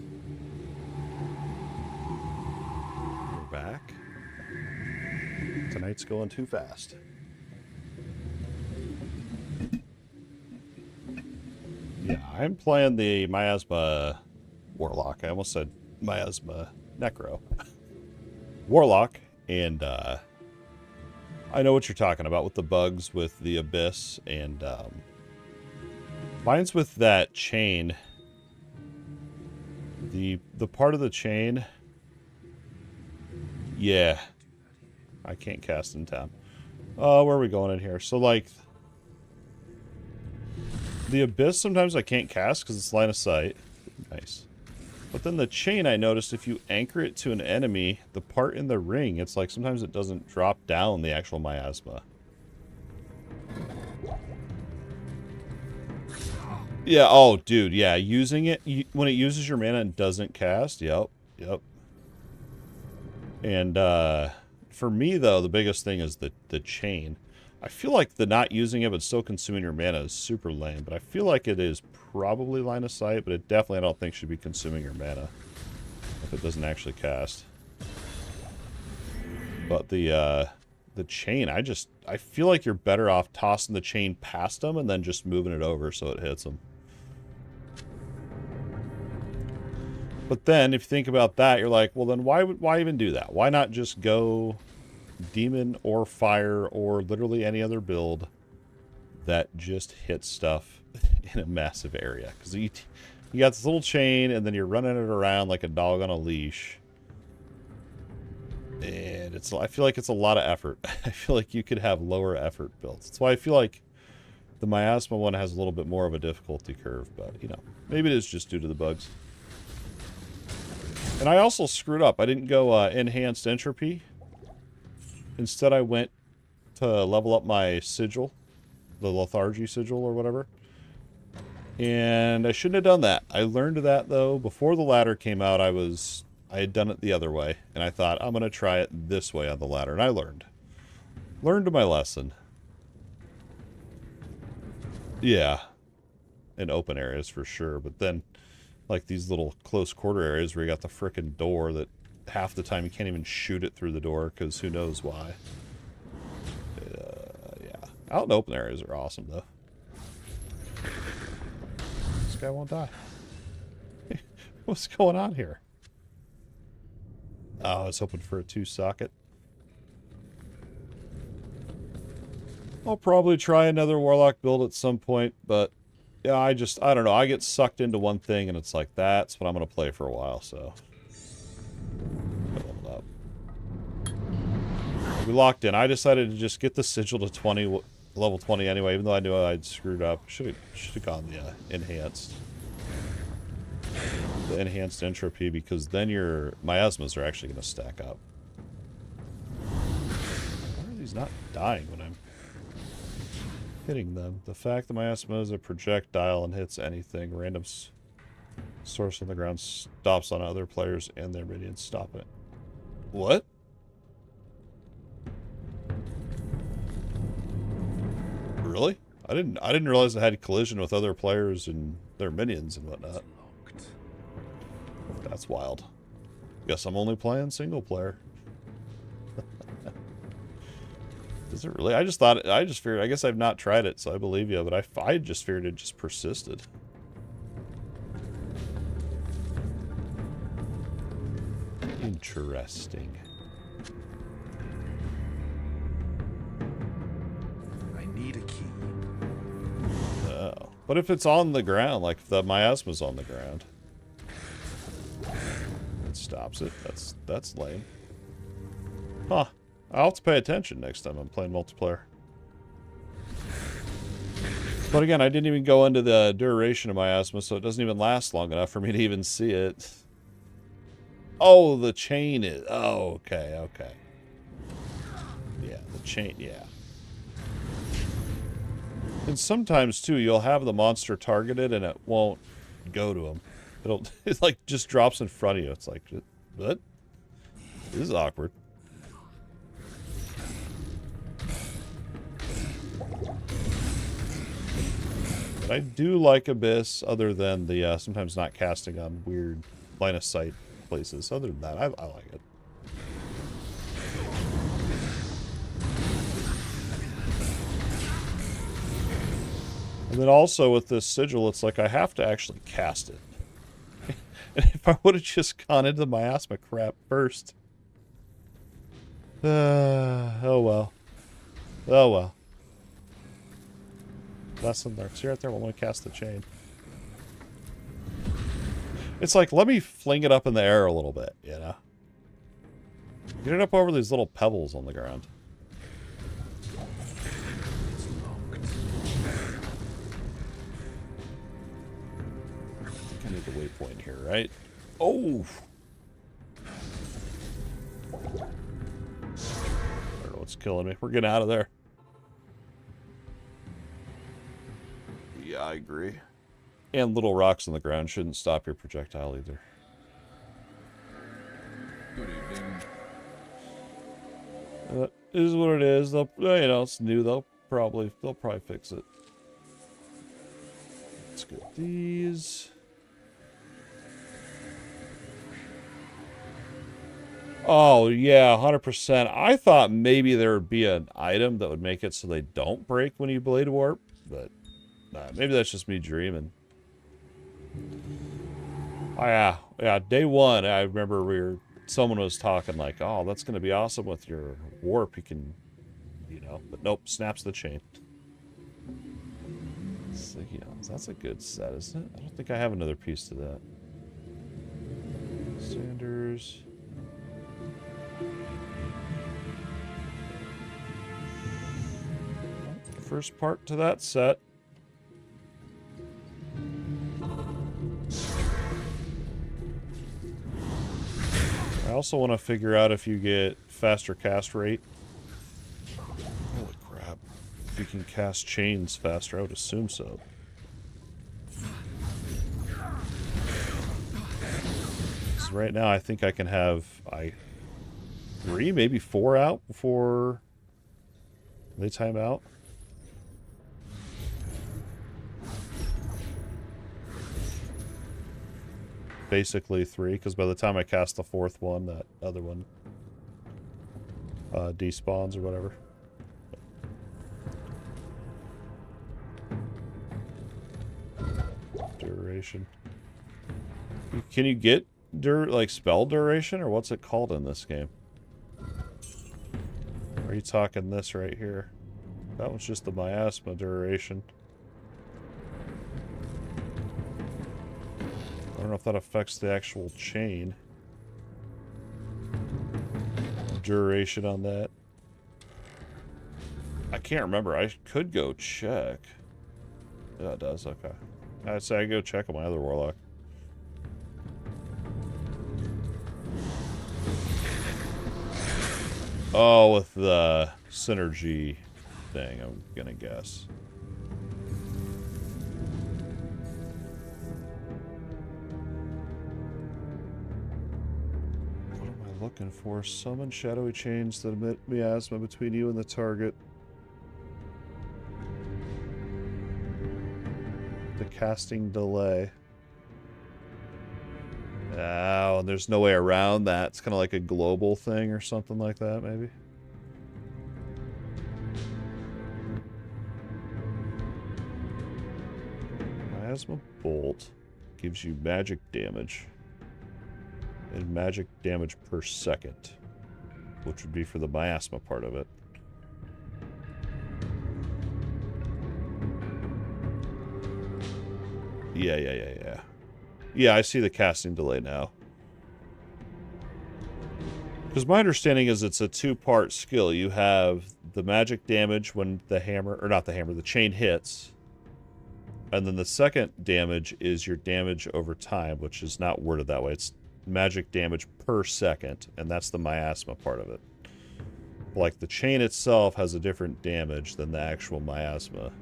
We're back. Tonight's going too fast. Yeah, I'm playing the Miasma Warlock. I almost said Miasma Necro. Warlock, and I know what you're talking about with the bugs with the Abyss, and mine's with that chain. The part of the chain, yeah, I can't cast in town. Where are we going in here? So, like, the Abyss, sometimes I can't cast because it's line of sight. Nice. But then the chain, I noticed if you anchor it to an enemy, the part in the ring, it's like sometimes it doesn't drop down the actual miasma. Yeah, oh, dude, yeah, using it, when it uses your mana and doesn't cast, yep. And, for me, though, the biggest thing is the chain. I feel like the not using it but still consuming your mana is super lame, but I feel like it is probably line of sight, but it definitely, I don't think, should be consuming your mana if it doesn't actually cast. But the chain, I feel like you're better off tossing the chain past them and then just moving it over so it hits them. But then, if you think about that, you're like, well, then why even do that? Why not just go demon or fire or literally any other build that just hits stuff in a massive area? Because You got this little chain, and then you're running it around like a dog on a leash. And I feel like it's a lot of effort. I feel like you could have lower effort builds. That's why I feel like the Miasma one has a little bit more of a difficulty curve, but, you know, maybe it is just due to the bugs. And I also screwed up. I didn't go enhanced entropy. Instead, I went to level up my sigil, the lethargy sigil or whatever. And I shouldn't have done that. I learned that, though. Before the ladder came out, I had done it the other way. And I thought, I'm going to try it this way on the ladder. And I learned. Learned my lesson. Yeah. In open areas, for sure. But then, like these little close quarter areas where you got the frickin' door that half the time you can't even shoot it through the door because who knows why. Yeah. Out in open areas are awesome, though. This guy won't die. What's going on here? Oh, I was hoping for a 2-socket. I'll probably try another Warlock build at some point, but yeah, I don't know. I get sucked into one thing and it's like, that's what I'm going to play for a while, so. Up. We locked in. I decided to just get the sigil to 20, level 20 anyway, even though I knew I'd screwed up. Should have gone the enhanced. The enhanced entropy, because then your miasmas are actually going to stack up. Why are these not dying when I'm hitting them? The fact that miasma is a projectile and hits anything, random source on the ground stops on other players and their minions. Stop it. What? Really? I didn't realize it had collision with other players and their minions and whatnot. That's wild. Guess I'm only playing single player. Does it really? I just figured, I guess I've not tried it, so I believe you, but I just figured it just persisted. Interesting. I need a key. Oh. But if it's on the ground, like if the miasma's on the ground, it stops it. That's lame. Huh. I'll have to pay attention next time I'm playing multiplayer. But again, I didn't even go into the duration of miasma, so it doesn't even last long enough for me to even see it. Oh, the chain is... Oh, okay, okay. Yeah, the chain, yeah. And sometimes, too, you'll have the monster targeted and it won't go to him. It like just drops in front of you. It's like, what? This is awkward. But I do like Abyss, other than the sometimes not casting on weird line of sight places. Other than that, I like it. And then also with this sigil, it's like I have to actually cast it. And if I would have just gone into the miasma crap first. Oh well. Oh well. Lesson learned. See right there, when I cast the chain. It's like, let me fling it up in the air a little bit, you know? Get it up over these little pebbles on the ground. I need the waypoint here, right? Oh! I don't know what's killing me. We're getting out of there. Yeah, I agree. And little rocks on the ground shouldn't stop your projectile either. Good evening. It is what it is. They'll, you know, it's new. They'll probably fix it. Let's get these. Oh yeah, 100%. I thought maybe there would be an item that would make it so they don't break when you blade warp, but nah, maybe that's just me dreaming. Oh yeah. Day one, I remember someone was talking like, "Oh, that's going to be awesome with your warp. You can, you know." But nope, snaps the chain. that's a good set, isn't it? I don't think I have another piece to that. Sanders. First part to that set. I also want to figure out if you get faster cast rate. Holy crap. If you can cast chains faster, I would assume so. So right now I think I can have 3, maybe 4 out before they time out. Basically 3, because by the time I cast the 4th one, that other one despawns or whatever. Duration. Can you get like spell duration, or what's it called in this game? Are you talking this right here? That one's just the Miasma duration. I don't know if that affects the actual chain duration on that. I can't remember. I could go check. Yeah, it does. Okay. I'd say I go check on my other Warlock. Oh, with the synergy thing, I'm gonna guess. Looking for summon shadowy chains that emit miasma between you and the target. The casting delay. Oh, and there's no way around that. It's kind of like a global thing or something like that, maybe. Miasma Bolt gives you magic damage. And magic damage per second, which would be for the miasma part of it. Yeah. Yeah, I see the casting delay now. Because my understanding is it's a 2-part skill. You have the magic damage when the hammer, or not the hammer, the chain hits. And then the second damage is your damage over time, which is not worded that way. It's magic damage per second, and that's the miasma part of it. Like, the chain itself has a different damage than the actual miasma.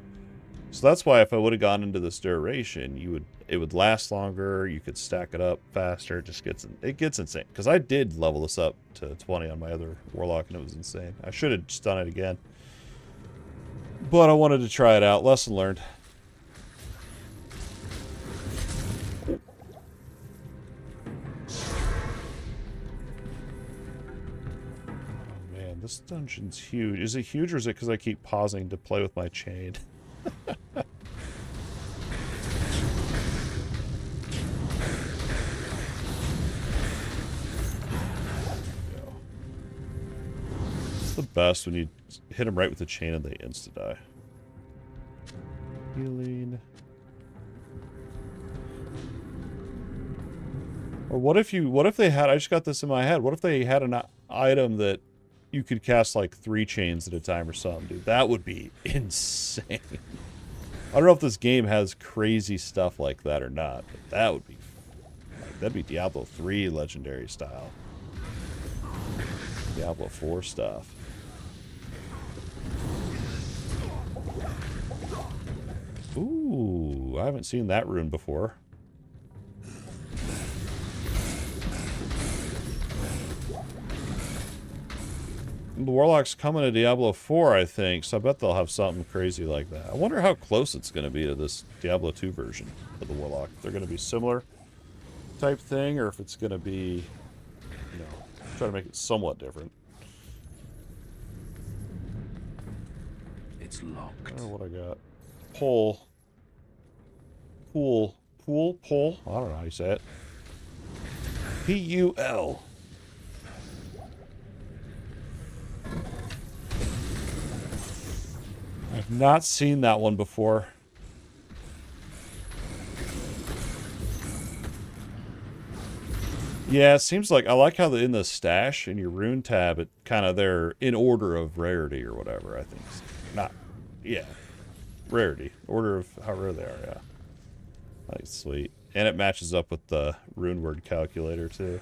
So that's why if I would have gone into this duration, it would last longer, you could stack it up faster, it gets insane. Because I did level this up to 20 on my other Warlock, and it was insane. I should have just done it again. But I wanted to try it out. Lesson learned. This dungeon's huge. Is it huge, or is it because I keep pausing to play with my chain? It's the best when you hit them right with the chain and they insta-die. Healing. Or what if they had, I just got this in my head, what if they had an item that you could cast like 3 chains at a time or something, dude? That would be insane. I don't know if this game has crazy stuff like that or not, but that would be, that'd be Diablo 3 legendary style. Diablo 4 stuff. Ooh, I haven't seen that rune before. The Warlock's coming to Diablo 4, I think, so I bet they'll have something crazy like that. I wonder how close it's going to be to this Diablo 2 version of the Warlock. If they're going to be similar type thing, or if it's going to be, you know, try to make it somewhat different. It's locked. I don't know what I got. Pull. Pull. I don't know how you say it. P-U-L. I've not seen that one before. Yeah, it seems like I like how in the stash in your rune tab, it kind of they're in order of rarity or whatever. I think not. Yeah, rarity order of how rare they are. Yeah, like sweet, and it matches up with the rune word calculator too.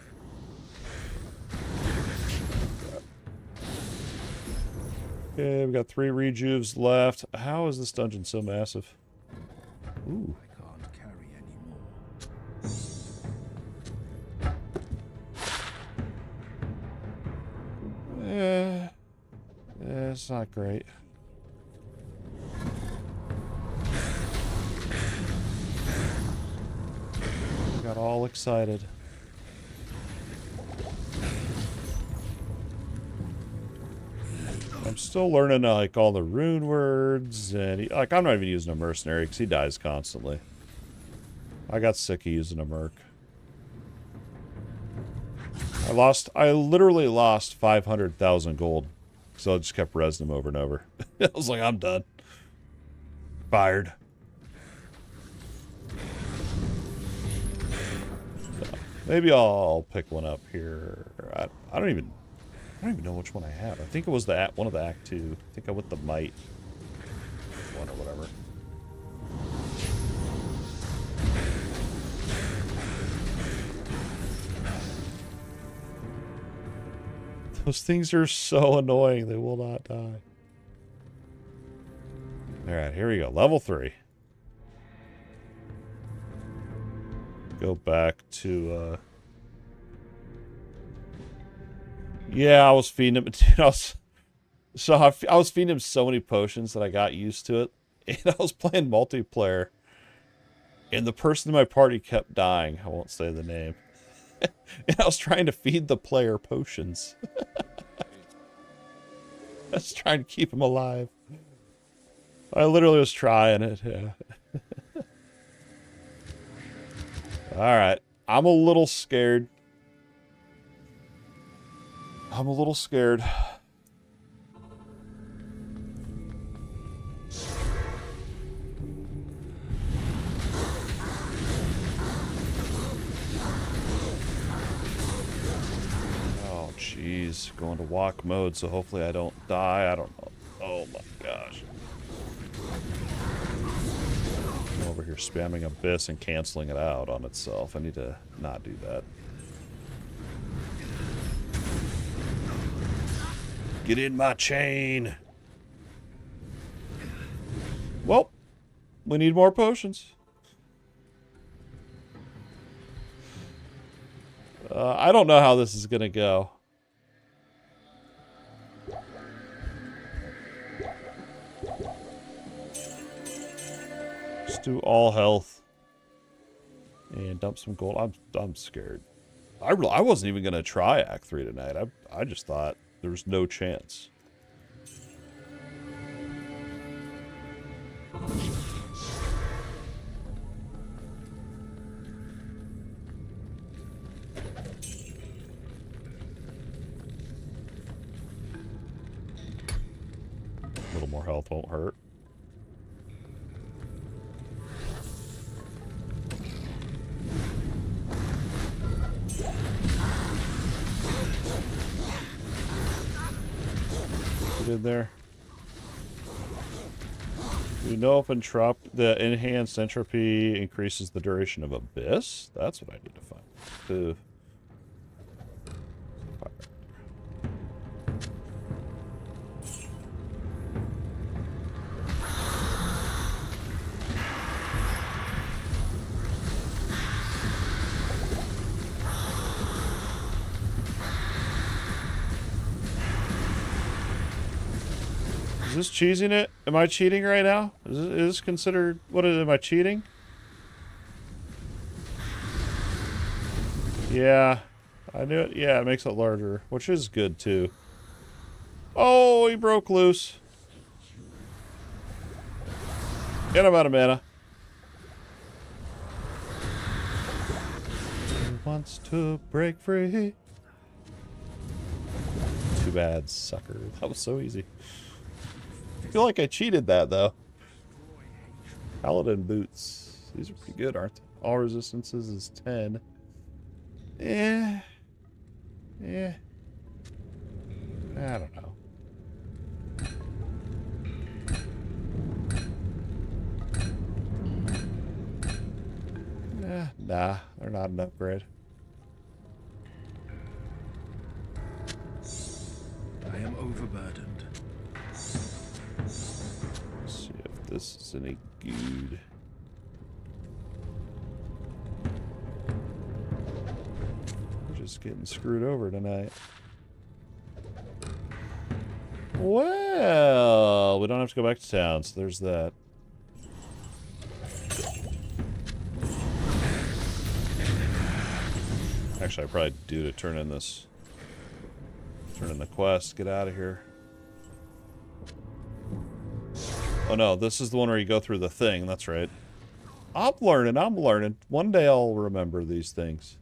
Okay, we've got 3 rejuves left. How is this dungeon so massive? Ooh. I can't carry anymore. It's not great. I got all excited. I'm still learning like all the rune words, and like I'm not even using a mercenary because he dies constantly. I got sick of using a merc. I literally lost 500,000 gold, so I just kept resing him over and over. I was like, I'm done. Fired. So, maybe I'll pick one up here. I don't even know which one I have. I think it was one of the Act 2. I think I went the Might one or whatever. Those things are so annoying. They will not die. Alright, here we go. Level 3. Go back to, yeah, I was feeding him. Dude, I was feeding him so many potions that I got used to it. And I was playing multiplayer. And the person in my party kept dying. I won't say the name. And I was trying to feed the player potions. I was trying to keep him alive. I literally was trying it, yeah. Alright. I'm a little scared. I'm a little scared. Oh, jeez. Going to walk mode, so hopefully I don't die. I don't know. Oh my gosh. I'm over here spamming Abyss and canceling it out on itself. I need to not do that. Get in my chain. Well, we need more potions. I don't know how this is going to go. Just do all health. And dump some gold. I'm scared. I wasn't even going to try Act 3 tonight. I just thought there was no chance. A little more health won't hurt. In there. Do you know if the enhanced entropy increases the duration of Abyss? That's what I need to find. Ooh. Is this cheesing it? Am I cheating right now? Is this considered... am I cheating? Yeah. I knew it. Yeah, it makes it larger, which is good too. Oh, he broke loose. Get him out of mana. He wants to break free. Too bad, sucker. That was so easy. I feel like I cheated that, though. Paladin boots. These are pretty good, aren't they? All resistances is 10. I don't know. Nah, they're not an upgrade. I am overburdened. Let's see if this is any good. We're just getting screwed over tonight. Well, we don't have to go back to town, so there's that. Actually, I probably do to turn in this. Turn in the quest, get out of here. Oh no, this is the one where you go through the thing, that's right. I'm learning. One day I'll remember these things.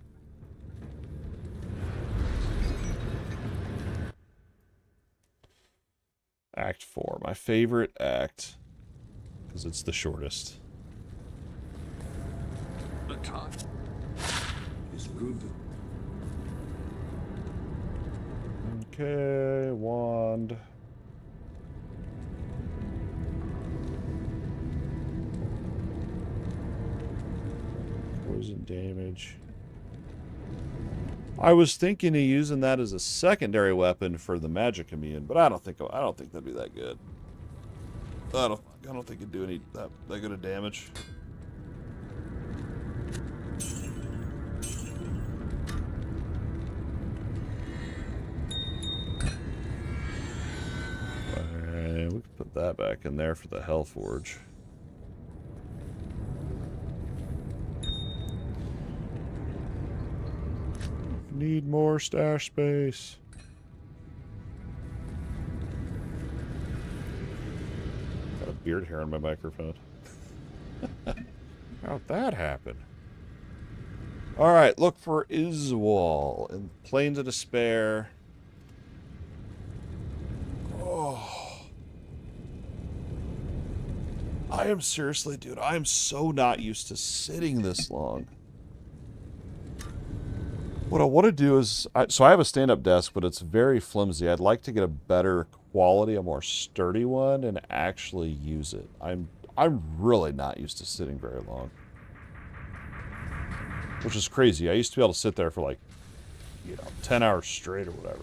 Act 4, my favorite act. Because it's the shortest. The time is good. Okay, wand. Poison damage. I was thinking of using that as a secondary weapon for the magic immune, but I don't think that'd be that good. I don't think it'd do any that good of damage. Alright, we can put that back in there for the Hellforge. Need more stash space. Got a beard hair on my microphone. How'd that happen? Alright, look for Iswal in Plains of Despair. Oh. I am seriously, dude, I am so not used to sitting this long. What I want to do is, so I have a stand-up desk, but it's very flimsy. I'd like to get a better quality, a more sturdy one, and actually use it. I'm really not used to sitting very long, which is crazy. I used to be able to sit there for like, 10 hours straight or whatever,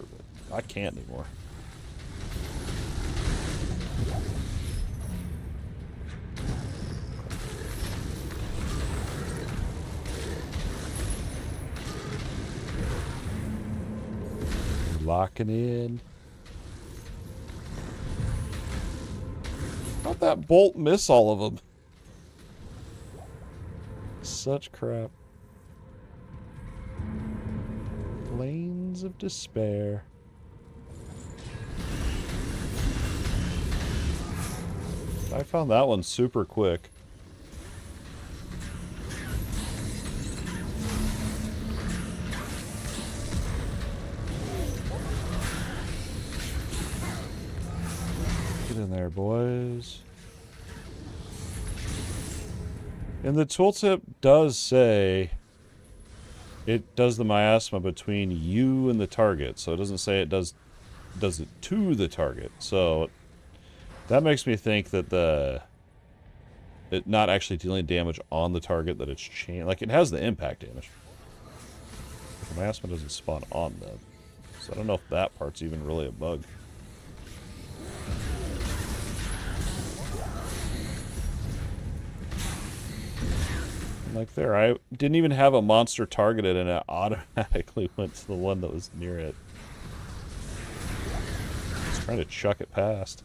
but I can't anymore. Locking in. How'd that bolt miss all of them? Such crap. Plains of Despair. I found that one super quick. In there, boys. And the tooltip does say it does the miasma between you and the target, so it doesn't say it does it to the target. So that makes me think that it not actually dealing damage on the target, that it's like it has the impact damage. But the miasma doesn't spawn on them, so I don't know if that part's even really a bug. Like there, I didn't even have a monster targeted and it automatically went to the one that was near it. Just trying to chuck it past.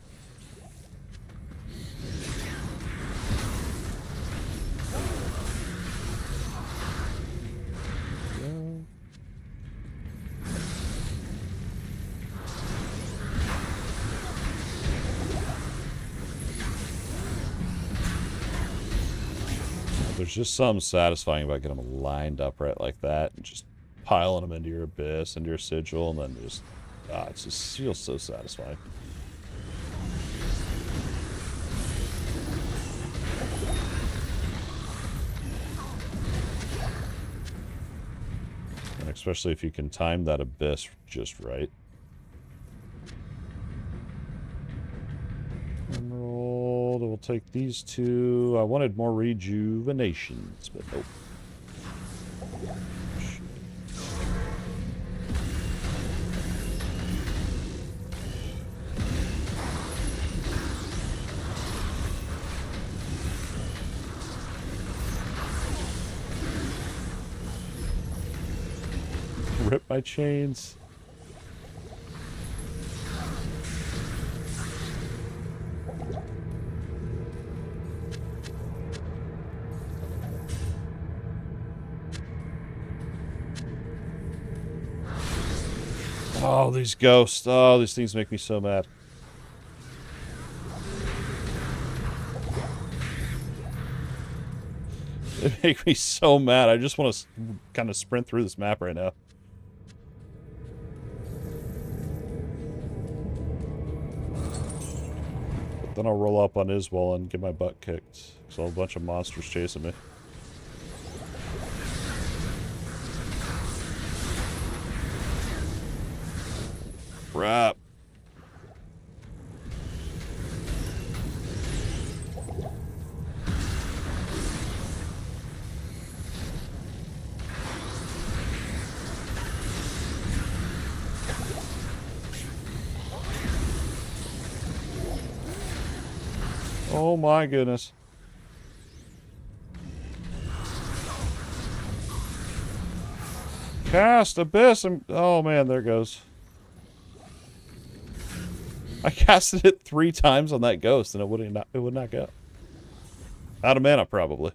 There's just something satisfying about getting them lined up right like that and just piling them into your abyss, into your sigil, and then just, it just feels so satisfying. Especially if you can time that abyss just right. Emerald, we'll take these two. I wanted more rejuvenations, but nope. Rip my chains. Oh, these ghosts. Oh, these things make me so mad. They make me so mad. I just want to kind of sprint through this map right now. But then I'll roll up on Iswell and get my butt kicked. Because I'll have a bunch of monsters chasing me. Crap. Oh my goodness. Cast Abyss. Oh man, there it goes. I casted it 3 times on that ghost and it would not go. Out of mana, probably.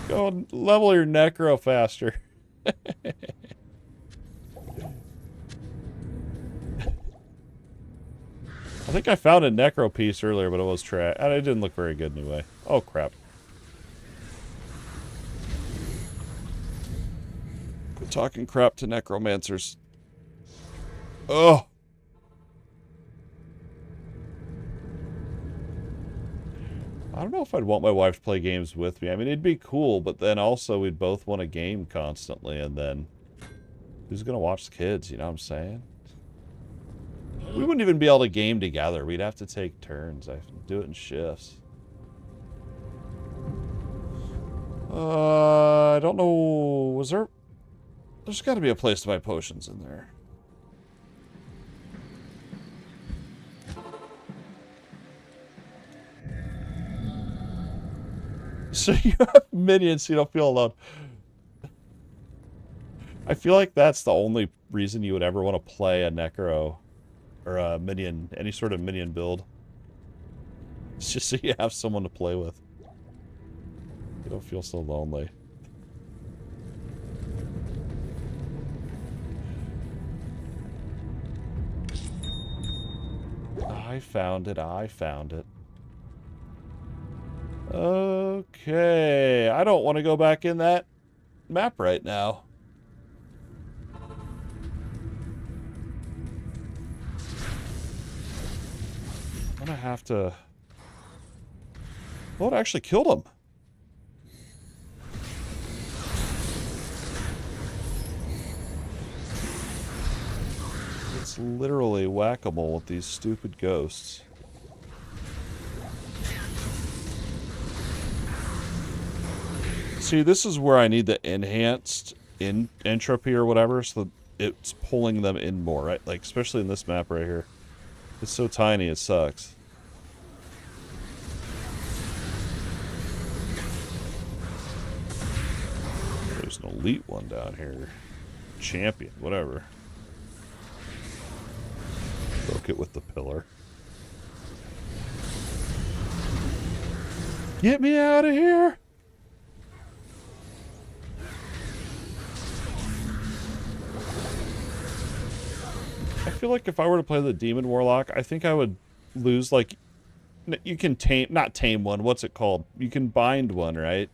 Go and level your necro faster. I think I found a necro piece earlier, but it was trash. And it didn't look very good anyway. Oh, crap. Quit talking crap to necromancers. Oh. I don't know if I'd want my wife to play games with me. I mean, it'd be cool, but then also we'd both want a game constantly, and then who's going to watch the kids, you know what I'm saying? We wouldn't even be able to game together. We'd have to take turns. I have to do it in shifts. I don't know. Was there... There's got to be a place to buy potions in there. So you have minions so you don't feel alone. I feel like that's the only reason you would ever want to play a Necro or a minion, any sort of minion build. It's just so you have someone to play with. You don't feel so lonely. I found it. I found it. Okay. I don't want to go back in that map right now. I'm gonna have to... Well, it actually killed him. It's literally whack-a-mole with these stupid ghosts. See, this is where I need the enhanced entropy or whatever, so that it's pulling them in more, right? Like, especially in this map right here. It's so tiny, it sucks. There's an elite one down here. Champion, whatever. Broke it with the pillar. Get me out of here! I feel like if I were to play the Demon Warlock, I think I would lose, like... You can tame... Not tame one, what's it called? You can bind one, right?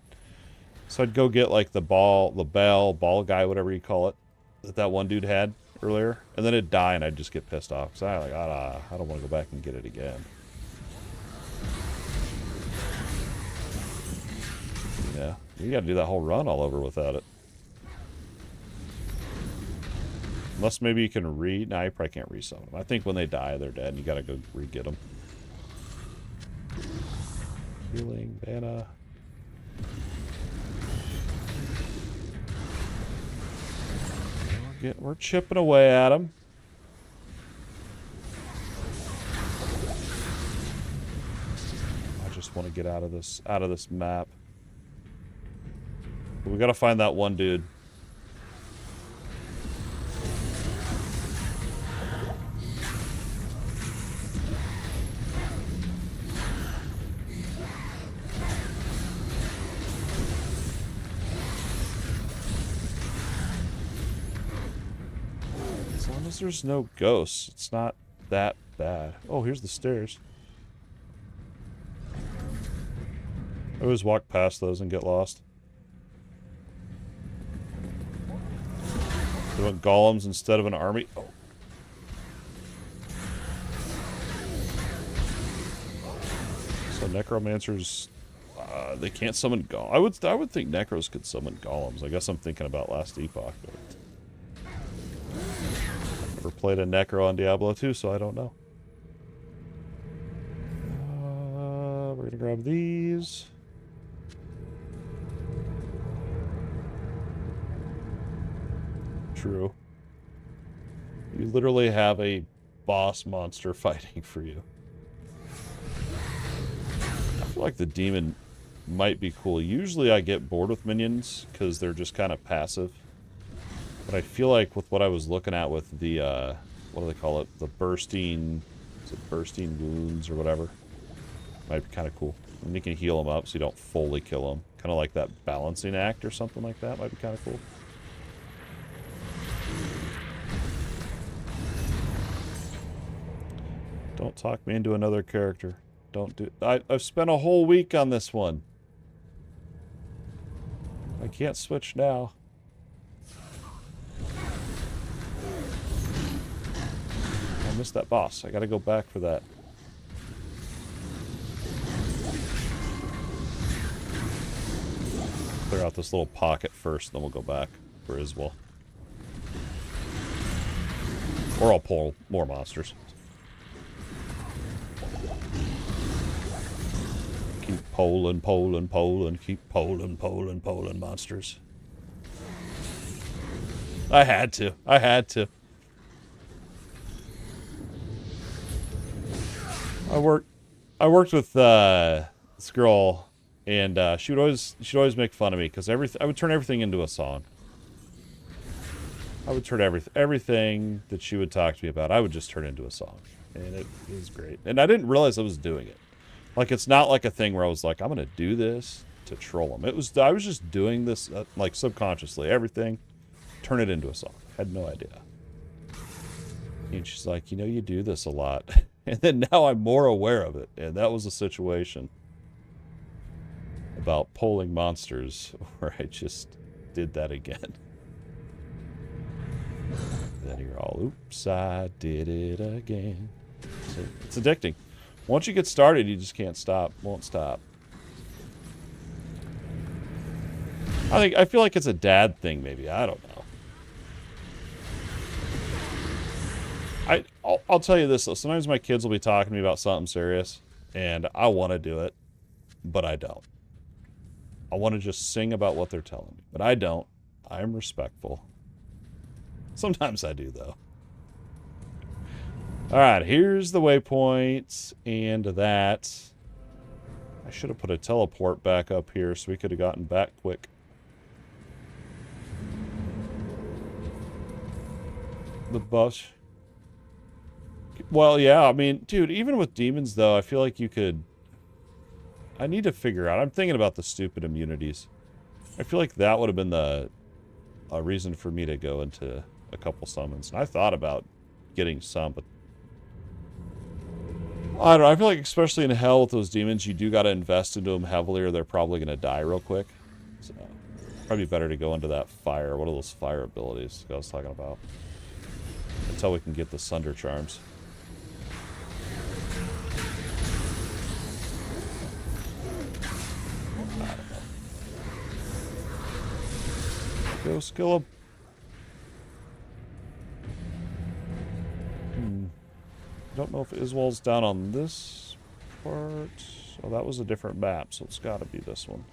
So I'd go get, like, the ball guy, whatever you call it, that one dude had. earlier, and then it'd die, and I'd just get pissed off because I don't want to go back and get it again. Yeah, you got to do that whole run all over without it. Unless maybe you can No, you probably can't resummon them. I think when they die, they're dead, and you got to go re-get them. Healing, mana. We're chipping away at them. I just want to get out of this map. But we got to find that one dude. As long as there's no ghosts, it's not that bad. Oh, here's the stairs. I always walk past those and get lost. They want golems instead of an army. Oh. So necromancers, they can't summon golems. I would think necros could summon golems. I guess I'm thinking about last Epoch. But I've never played a necro on Diablo 2, so I don't know. We're gonna grab these. True. You literally have a boss monster fighting for you. I feel like the demon might be cool. Usually I get bored with minions because they're just kind of passive. But I feel like with what I was looking at with the, what do they call it? The bursting, is it bursting wounds or whatever? Might be kind of cool. And you can heal them up so you don't fully kill them. Kind of like that balancing act or something like that. Might be kind of cool. Don't talk me into another character. Don't do... I've spent a whole week on this one. I can't switch now. I missed that boss. I gotta go back for that. Clear out this little pocket first, then we'll go back for Iswell. Or I'll pull more monsters. Keep polling monsters. I had to. I worked with this girl, and she'd always make fun of me because I would turn everything into a song. I would turn everything that she would talk to me about, I would just turn into a song, and it was great. And I didn't realize I was doing it. Like, it's not like a thing where I was like, I'm gonna do this to troll them. I was just doing this like subconsciously. Everything, turn it into a song. Had no idea. And she's like, you know, you do this a lot. And then now I'm more aware of it. And that was a situation about polling monsters where I just did that again. Then you're all, oops, I did it again. So it's addicting. Once you get started, you just can't stop. Won't stop. I feel like it's a dad thing, maybe. I don't know. I'll tell you this, though. Sometimes my kids will be talking to me about something serious, and I want to do it, but I don't. I want to just sing about what they're telling me, but I don't. I'm respectful. Sometimes I do, though. Alright, here's the waypoint, and that. I should have put a teleport back up here so we could have gotten back quick. The bush. Well, yeah, I mean, dude, even with demons, though, I feel like you could... I need to figure out. I'm thinking about the stupid immunities. I feel like that would have been a reason for me to go into a couple summons. And I thought about getting some, but... I don't know. I feel like, especially in hell with those demons, you do got to invest into them heavily or they're probably going to die real quick. So, probably better to go into that fire. What are those fire abilities I was talking about? until we can get the Sunder Charms. I don't know. Go skill him. Don't know if Iswald's down on this part. Oh, that was a different map, so it's got to be this one.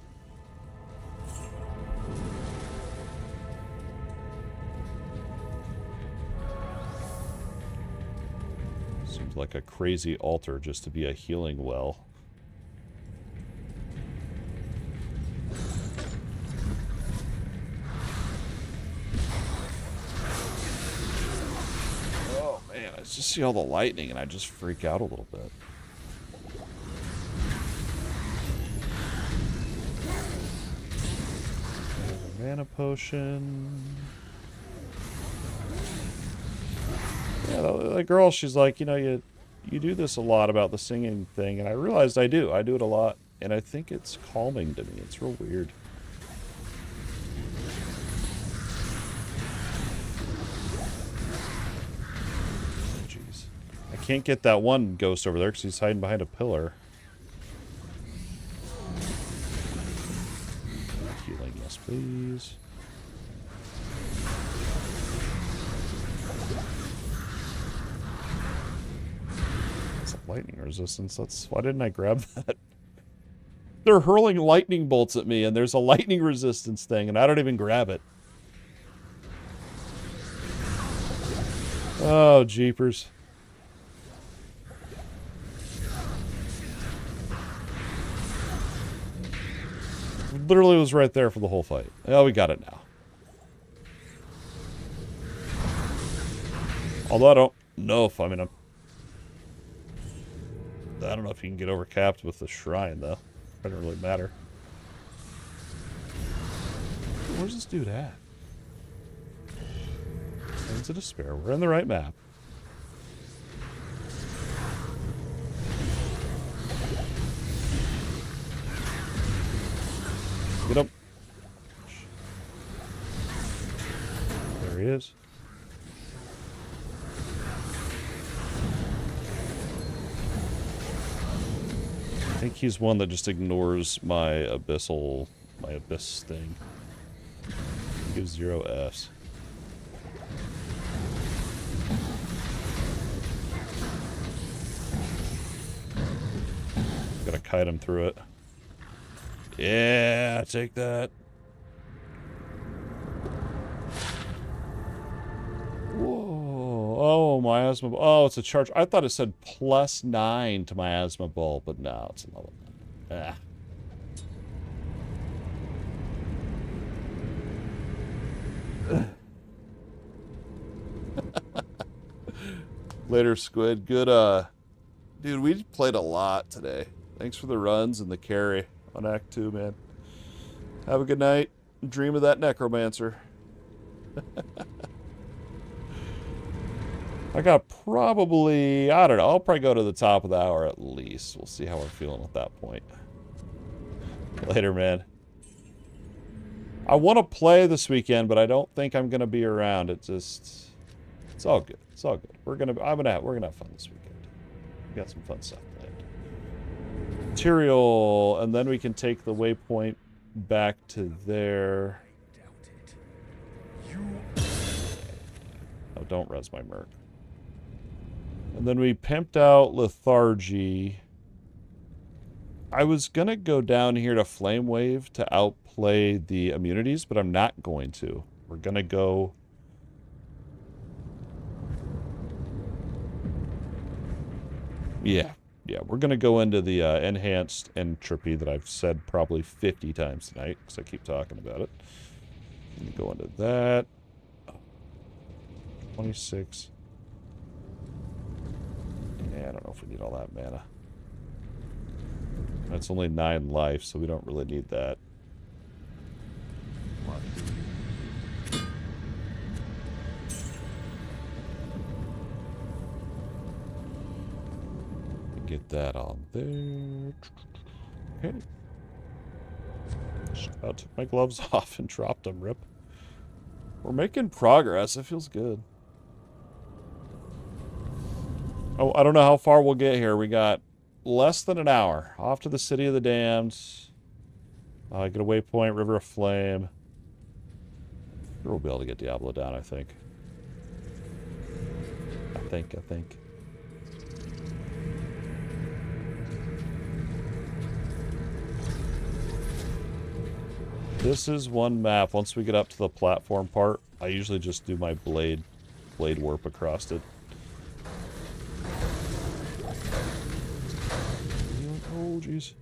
Seems like a crazy altar just to be a healing well. Oh man, I just see all the lightning and I just freak out a little bit. Mana potion. Yeah, the girl, she's like, you know, you do this a lot about the singing thing, and I realized I do it a lot, and I think it's calming to me. It's real weird. Jeez. I can't get that one ghost over there because he's hiding behind a pillar. Healing, yes please. Lightning resistance. That's why didn't I grab that? They're hurling lightning bolts at me and there's a lightning resistance thing and I don't even grab it. Oh, jeepers. Literally was right there for the whole fight. Oh, we got it now. Although I don't know if, I mean, I don't know if you can get overcapped with the shrine, though. It doesn't really matter. Where's this dude at? Hands of Despair. We're in the right map. Get him. There he is. I think he's one that just ignores my abyss thing. He gives 0 Fs. Gotta kite him through it. Yeah, take that. Whoa. Oh, Miasma. Oh, it's a charge. I thought it said +9 to Miasma Ball, but no, it's another. Ah. Later, Squid. Good, dude, we played a lot today. Thanks for the runs and the carry on Act 2, man. Have a good night. Dream of that necromancer. I got probably, I don't know, I'll probably go to the top of the hour at least. We'll see how we're feeling at that point. Later, man. I want to play this weekend, but I don't think I'm going to be around. It's all good. It's all good. We're going to have fun this weekend. We got some fun stuff planned. Material, and then we can take the waypoint back to there. Oh, don't res my merc. And then we pimped out Lethargy. I was going to go down here to Flame Wave to outplay the immunities, but I'm not going to. We're going to go... Yeah, we're going to go into the enhanced entropy that I've said probably 50 times tonight, because I keep talking about it. I'm going to go into that. 26. Yeah, I don't know if we need all that mana. That's only 9 life, so we don't really need that. Get that on there. Okay. I took my gloves off and dropped them, rip. We're making progress. It feels good. I don't know how far we'll get here. We got less than an hour. Off to the City of the Damned. Get a waypoint, River of Flame. We'll be able to get Diablo down, I think. I think. This is one map. Once we get up to the platform part, I usually just do my blade warp across it. Oh, jeez.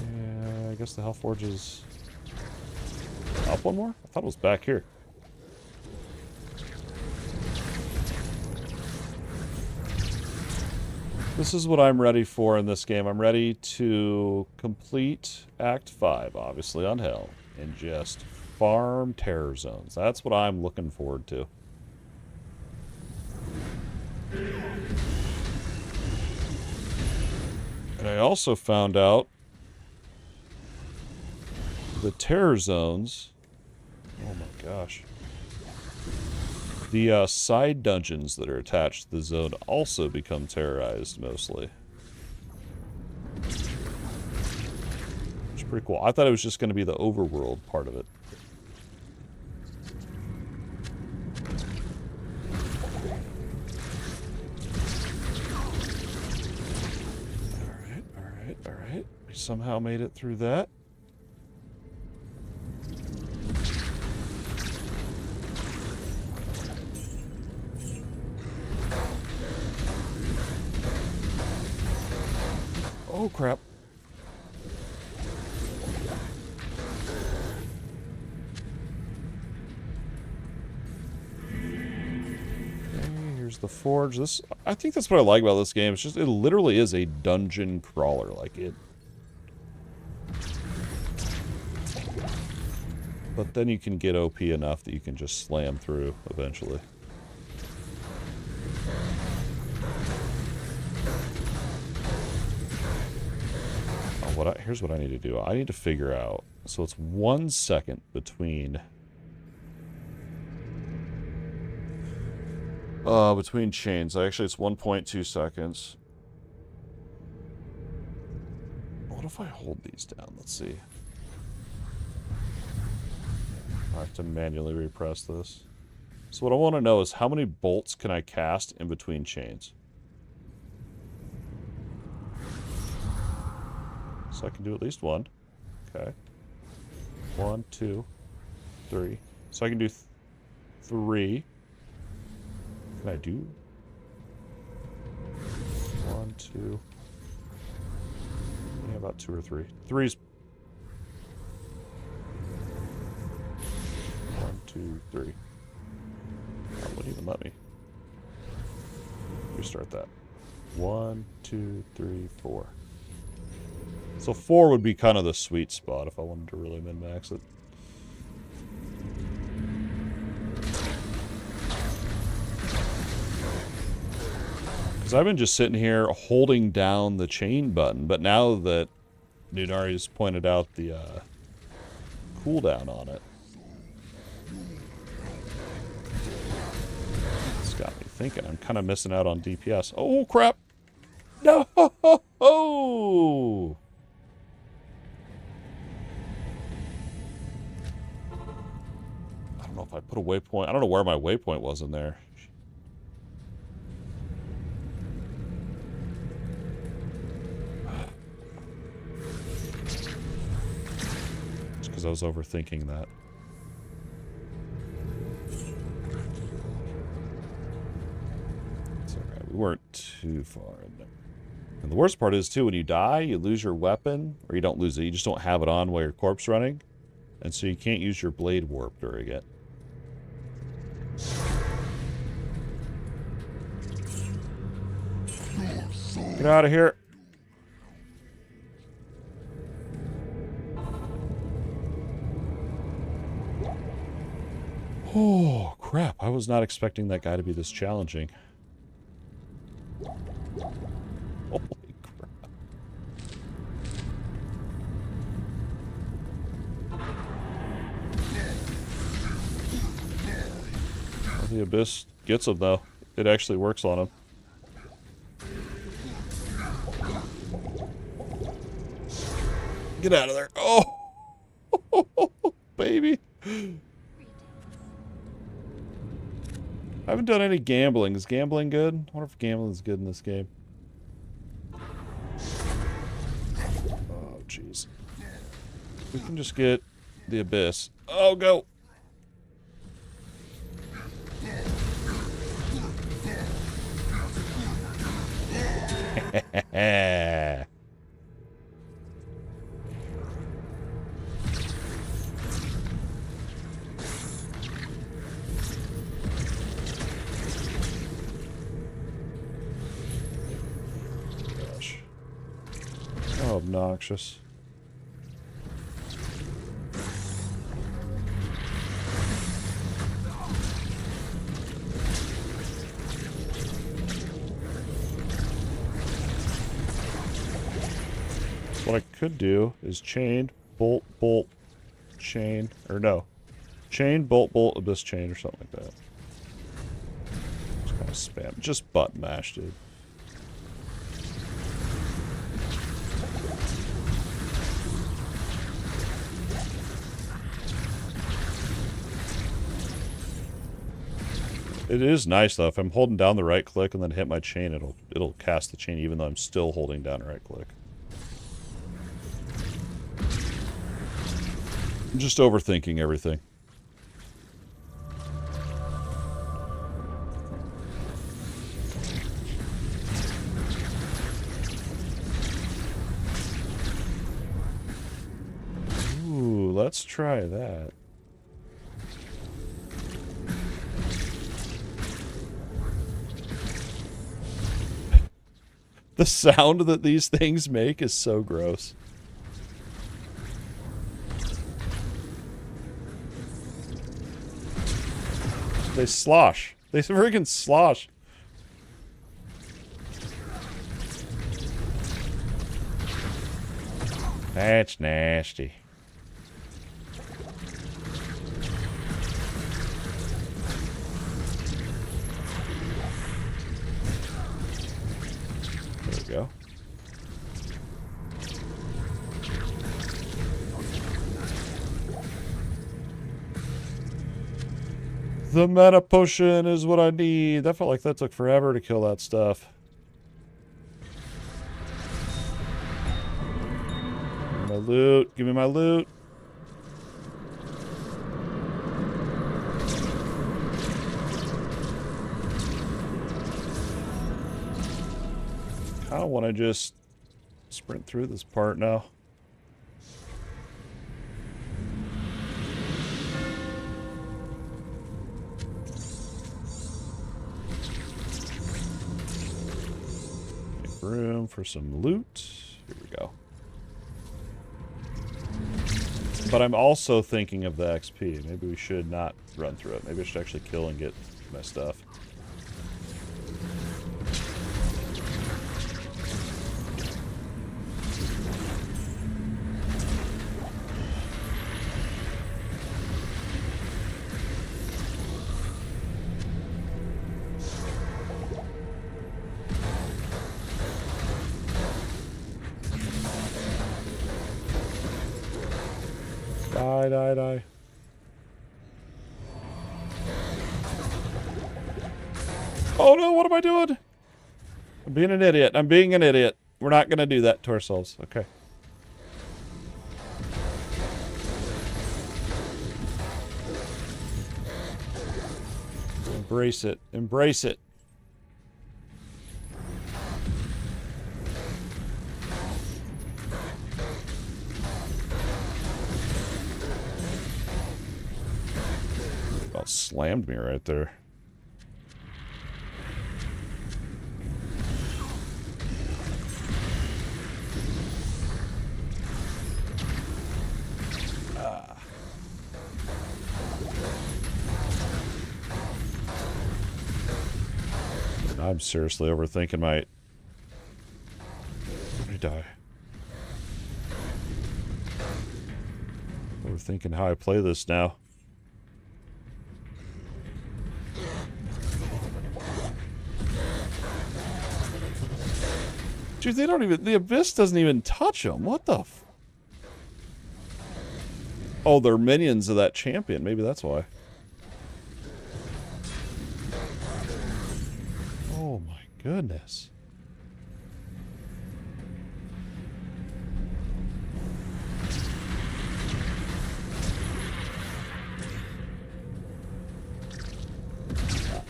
Yeah, I guess the Hellforge is up one more? I thought it was back here. This is what I'm ready for in this game. I'm ready to complete Act 5, obviously, on Hell, and just farm terror zones. That's what I'm looking forward to. And I also found out the terror zones... Oh my gosh. The side dungeons that are attached to the zone also become terrorized, mostly. Which is pretty cool. I thought it was just going to be the overworld part of it. Alright. We somehow made it through that. Oh, crap. Okay, here's the forge. I think that's what I like about this game. It's just, it literally is a dungeon crawler. Like it. But then you can get OP enough that you can just slam through eventually. Here's what I need to do. I need to figure out. So it's 1 second between chains. Actually, it's 1.2 seconds. What if I hold these down? Let's see. I have to manually repress this. So what I want to know is how many bolts can I cast in between chains? So I can do at least one. Okay. 1, 2, 3. So I can do 3. Can I do? 1, 2. Yeah, about 2 or 3. 3's. 1, 2, 3. Oh, wouldn't even let me. Restart that. 1, 2, 3, 4. So 4 would be kind of the sweet spot if I wanted to really min-max it. Because I've been just sitting here holding down the chain button, but now that Nunari's pointed out the cooldown on it, it's got me thinking I'm kind of missing out on DPS. Oh, crap! No! I don't know if I put a waypoint. I don't know where my waypoint was in there. It's because I was overthinking that. It's alright. We weren't too far in there. And the worst part is, too, when you die, you lose your weapon. Or you don't lose it. You just don't have it on while your corpse running. And so you can't use your blade warp during it. Get out of here. Oh, crap. I was not expecting that guy to be this challenging. Holy crap. The Abyss gets him, though. It actually works on him. Get out of there. Oh! Baby. I haven't done any gambling. Is gambling good? I wonder if gambling is good in this game. Oh, jeez. We can just get the Abyss. Oh, go! Gosh. Oh, obnoxious. What I could do is chain, bolt, bolt, chain, or no. Chain, bolt, bolt, abyss chain, or something like that. Just kind of spam. Just button mash, dude. It is nice though. If I'm holding down the right click and then hit my chain, it'll cast the chain even though I'm still holding down right click. I'm just overthinking everything. Ooh, let's try that. The sound that these things make is so gross. They slosh. They freaking slosh. That's nasty. There we go. The mana potion is what I need. That felt like that took forever to kill that stuff. My loot. Give me my loot. I don't want to just sprint through this part now. Room for some loot. Here we go. But I'm also thinking of the XP. Maybe we should not run through it. Maybe I should actually kill and get my stuff. Die. Oh no, what am I doing? I'm being an idiot. I'm being an idiot. We're not going to do that to ourselves. Okay. Embrace it. Embrace it. About slammed me right there. I'm seriously overthinking my... Let me die. Overthinking how I play this now. Dude, they don't even... The Abyss doesn't even touch them. What the... Oh, they're minions of that champion. Maybe that's why. Oh my goodness.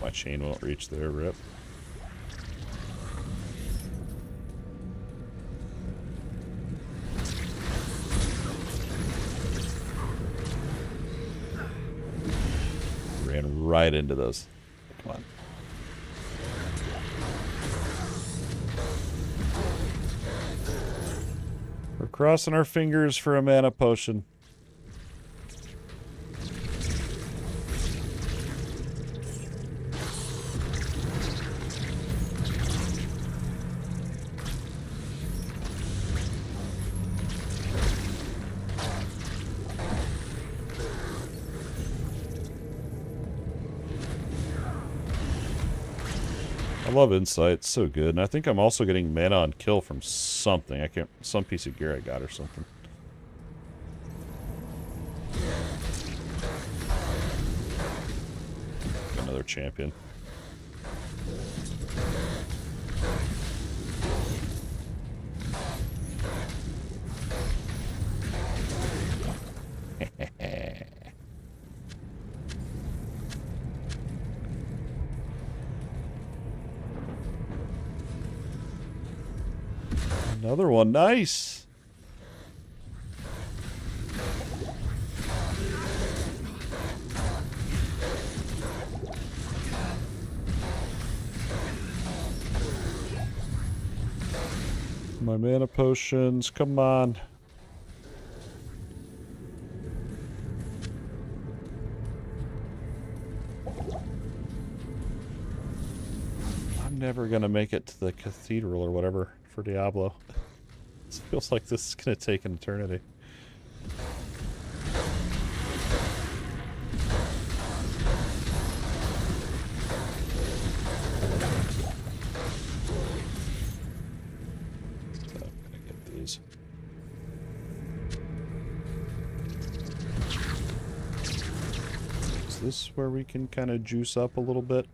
My chain won't reach there, rip. Ran right into those. Come on. We're crossing our fingers for a mana potion. I love Insight, it's so good. And I think I'm also getting mana on kill from something. I can't... Some piece of gear I got or something. Another champion. Another one, nice. My mana potions, come on. I'm never gonna make it to the cathedral or whatever for Diablo. It feels like this is gonna take an eternity. So I'm gonna get these. Is this where we can kind of juice up a little bit?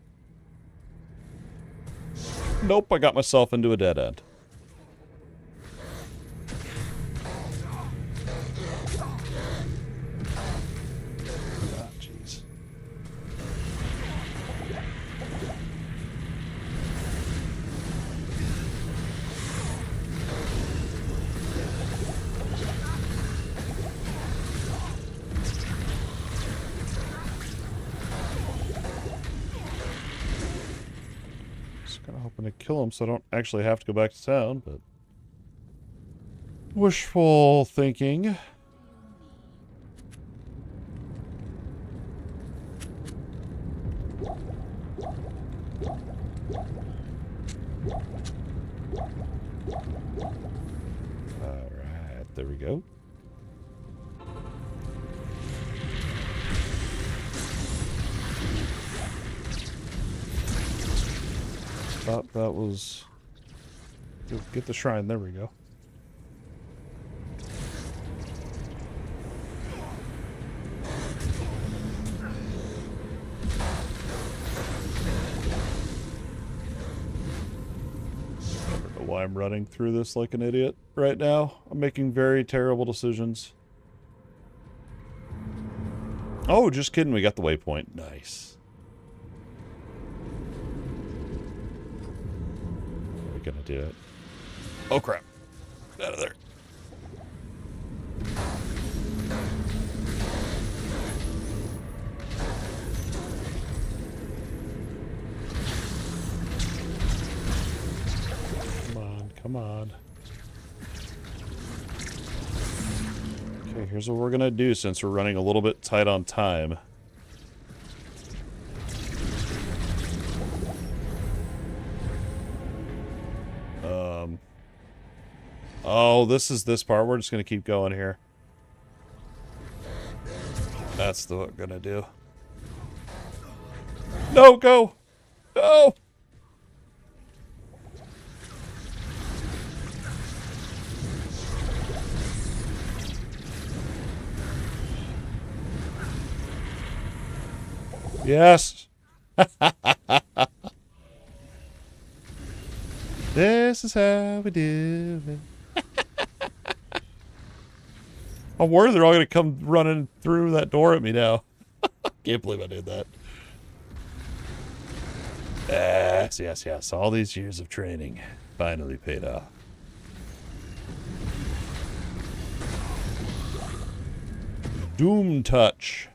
Nope, I got myself into a dead end. Ah, jeez. Kind of hoping to kill him so I don't actually have to go back to town, but... Wishful thinking. Alright, there we go. Thought that was... Get the shrine, there we go. I don't know why I'm running through this like an idiot right now. I'm making very terrible decisions. Oh, just kidding, we got the waypoint. Nice. Gonna do it. Oh crap. Out of there. Come on, come on. Okay, here's what we're gonna do since we're running a little bit tight on time. Oh, this is this part. We're just going to keep going here. That's what we're going to do. No, go! No! Yes. This is how we do it. I'm worried they're all going to come running through that door at me now. Can't believe I did that. Yes, yes, yes. All these years of training finally paid off. Doom touch.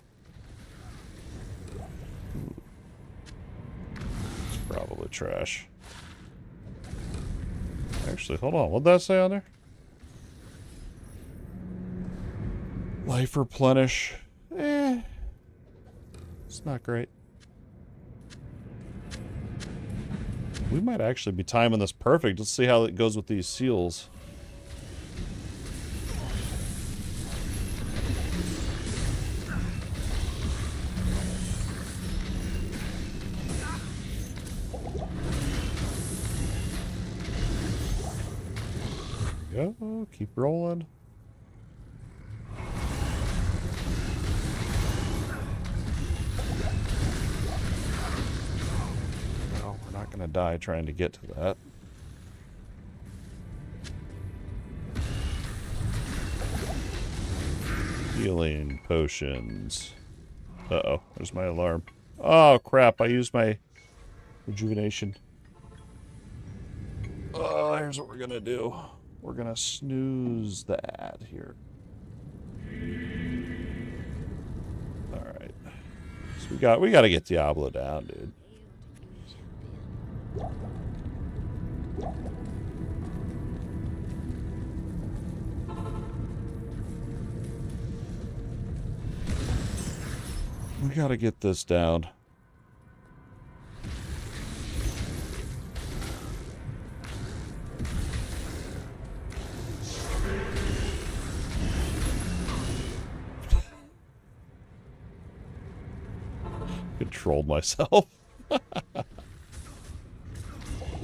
It's probably trash. Actually, hold on. What'd that say on there? Life replenish. It's not great. We might actually be timing this perfect. Let's see how it goes with these seals. Go, keep rolling. No, we're not going to die trying to get to that. Healing potions. Uh-oh, there's my alarm. Oh, crap, I used my rejuvenation. Oh, here's what we're going to do. We're gonna snooze that here. All right. So we gotta get Diablo down, dude. We gotta get this down. Controlled myself.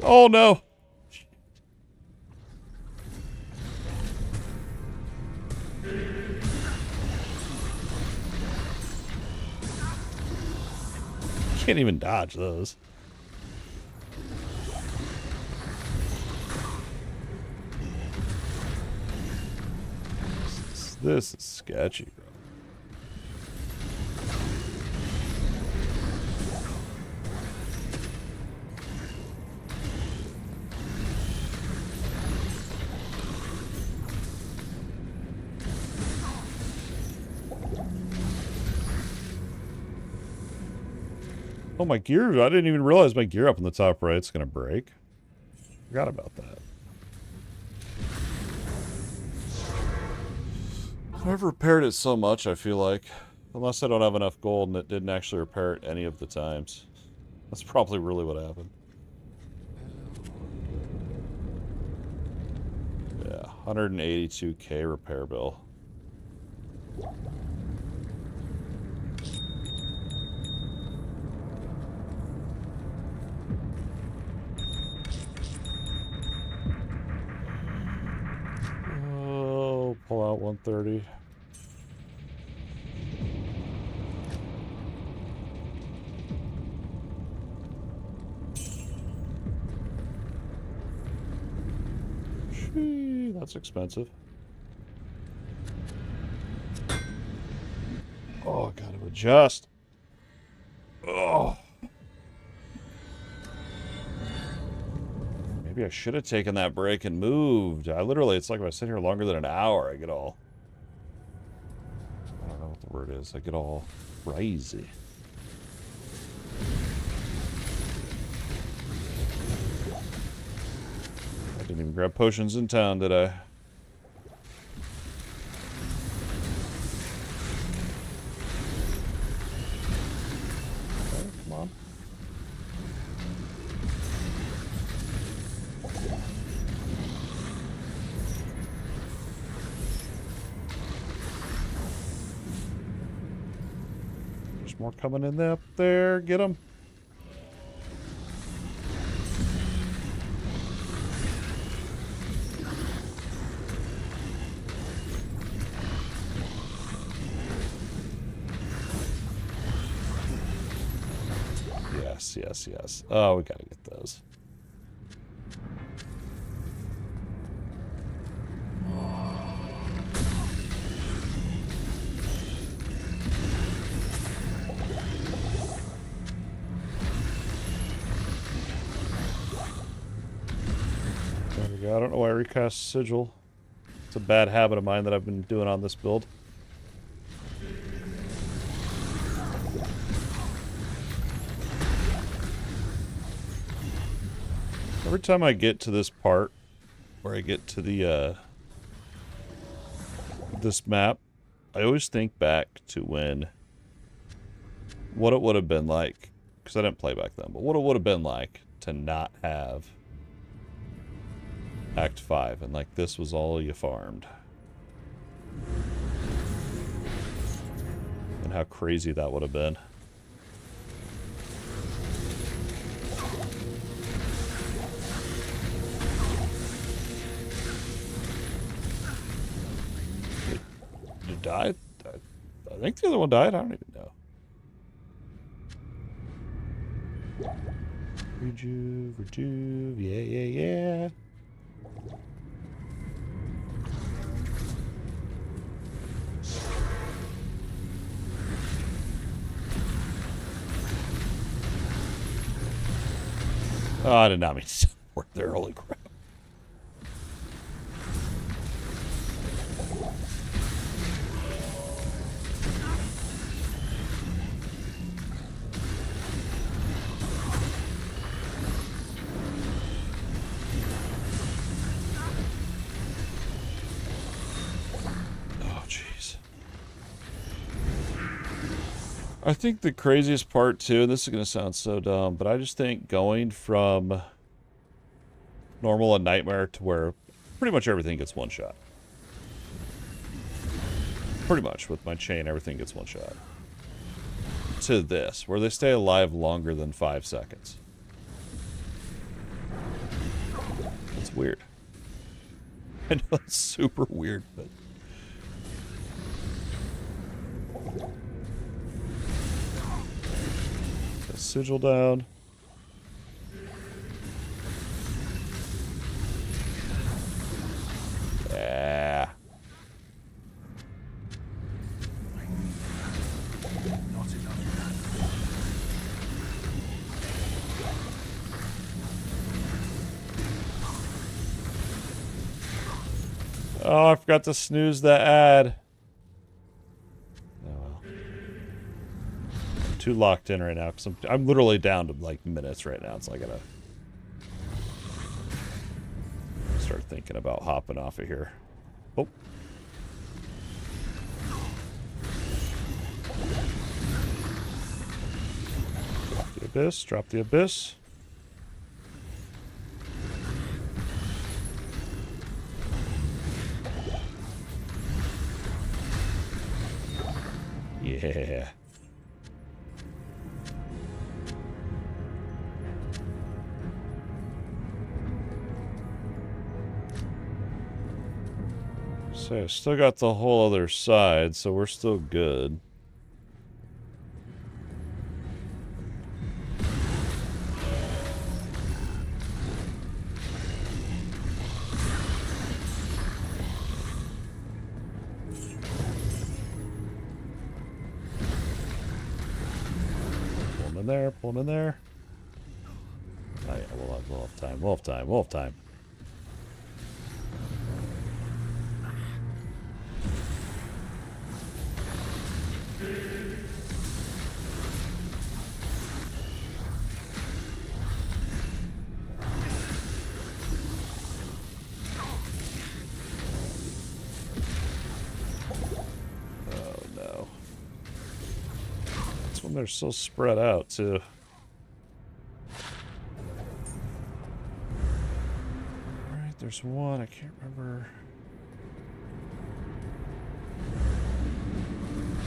Oh no. Can't even dodge those. This is sketchy, bro. Oh, my gear. I didn't even realize my gear up in the top right is going to break. Forgot about that. I've repaired it so much, I feel like. Unless I don't have enough gold and it didn't actually repair it any of the times. That's probably really what happened. Yeah, 182k repair bill. Pull out 130. Gee, that's expensive. Oh, I gotta adjust. Oh. Maybe I should have taken that break and moved. It's like if I sit here longer than an hour, I get all... I don't know what the word is. I get all crazy. I didn't even grab potions in town, did I? Okay, come on. More coming in up there. Get them. Yes, yes, yes. Oh, we gotta get those. There we go. I don't know why I recast Sigil. It's a bad habit of mine that I've been doing on this build. Every time I get to this part, where I get to the, this map, I always think back to what it would have been like, because I didn't play back then, but what it would have been like to not have Act 5, and like this was all you farmed. And how crazy that would have been. Did it die? I think the other one died. I don't even know. Rejuve, yeah, yeah, yeah. Oh, I did not mean to work there. Holy crap. I think the craziest part, too, and this is going to sound so dumb, but I just think going from normal and nightmare to where pretty much everything gets one shot. Pretty much, with my chain, everything gets one shot. To this, where they stay alive longer than 5 seconds. It's weird. I know it's super weird, but... Sigil down. Yeah. Oh, I forgot to snooze that ad. Too locked in right now because I'm literally down to like minutes right now, so I gotta start thinking about hopping off of here. Oh, drop the abyss, drop the abyss. Yeah. So I still got the whole other side, so we're still good. Pull him in there, pull him in there. Oh yeah, we'll have time, we'll have time, we'll have time. They're so spread out, too. Alright, there's one. I can't remember.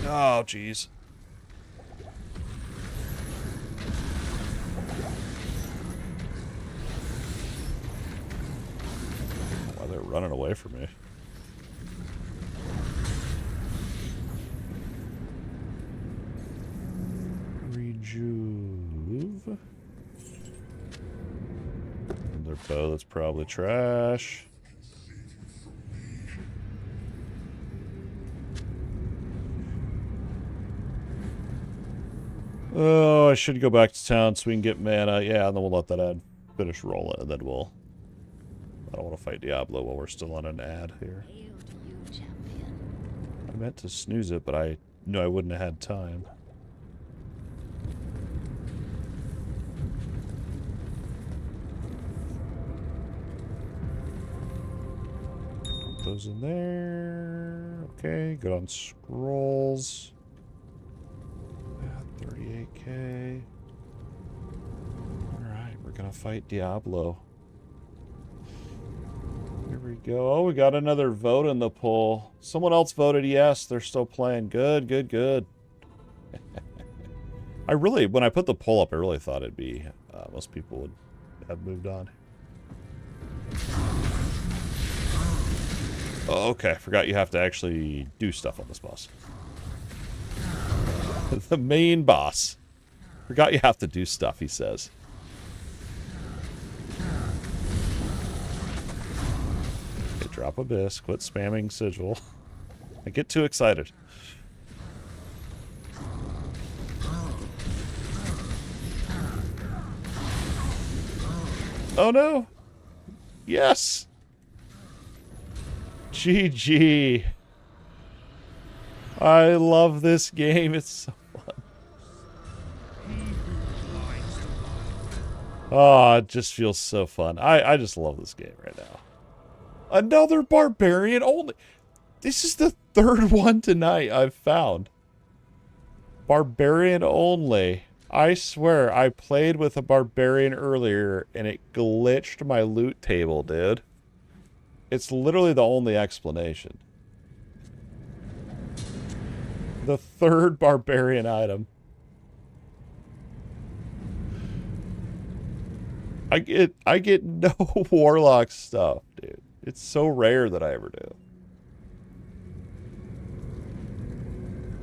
Oh, jeez. Why they're running away from me. Rejuve. bow. That's probably trash. Oh, I should go back to town so we can get mana. Yeah, and then we'll let that ad finish rolling, and then we'll... I don't want to fight Diablo while we're still on an ad here. Hail to you, champion. I meant to snooze it, but I knew I wouldn't have had time. Put those in there. Okay, good on scrolls. 38k. Alright, we're gonna fight Diablo. Here we go. Oh, we got another vote in the poll. Someone else voted yes. They're still playing. Good, good, good. When I put the poll up, I really thought it'd be, most people would have moved on. Oh, okay, forgot you have to actually do stuff on this boss. The main boss. Forgot you have to do stuff, he says. Okay, drop Abyss. Quit spamming Sigil. I get too excited. Oh no! Yes! GG! I love this game. It's so fun. Oh, it just feels so fun. I just love this game right now. Another barbarian only. This is the third one tonight I've found. Barbarian only. I swear, I played with a barbarian earlier and it glitched my loot table, dude. It's literally the only explanation. The third barbarian item. I get no Warlock stuff, dude. It's so rare that I ever do.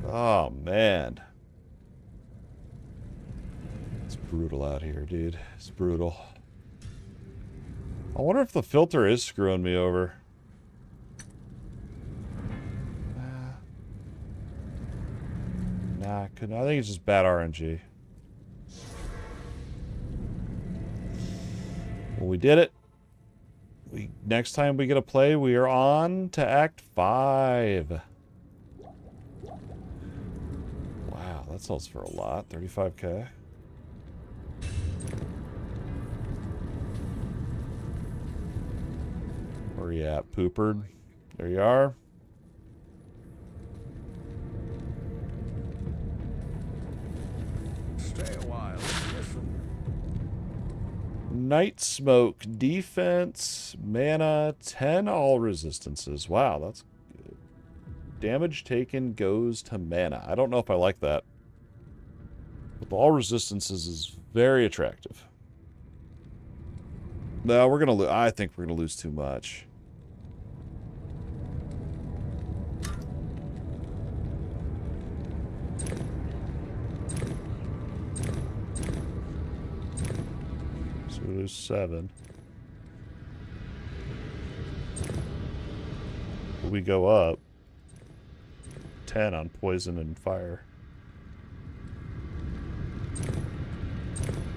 Oh, man. It's brutal out here, dude. It's brutal. I wonder if the filter is screwing me over. Nah, couldn't. I think it's just bad RNG. Well, we did it. Next time we get to play, we are on to Act 5. Wow, that sells for a lot. 35k. Where are you at, Pooperd? There you are. Stay a while. Listen. Night Smoke, defense, mana, 10 all resistances. Wow, that's good. Damage taken goes to mana. I don't know if I like that. But all resistances is very attractive. No, we're going to I think we're going to lose too much. So we lose 7. But we go up 10 on poison and fire.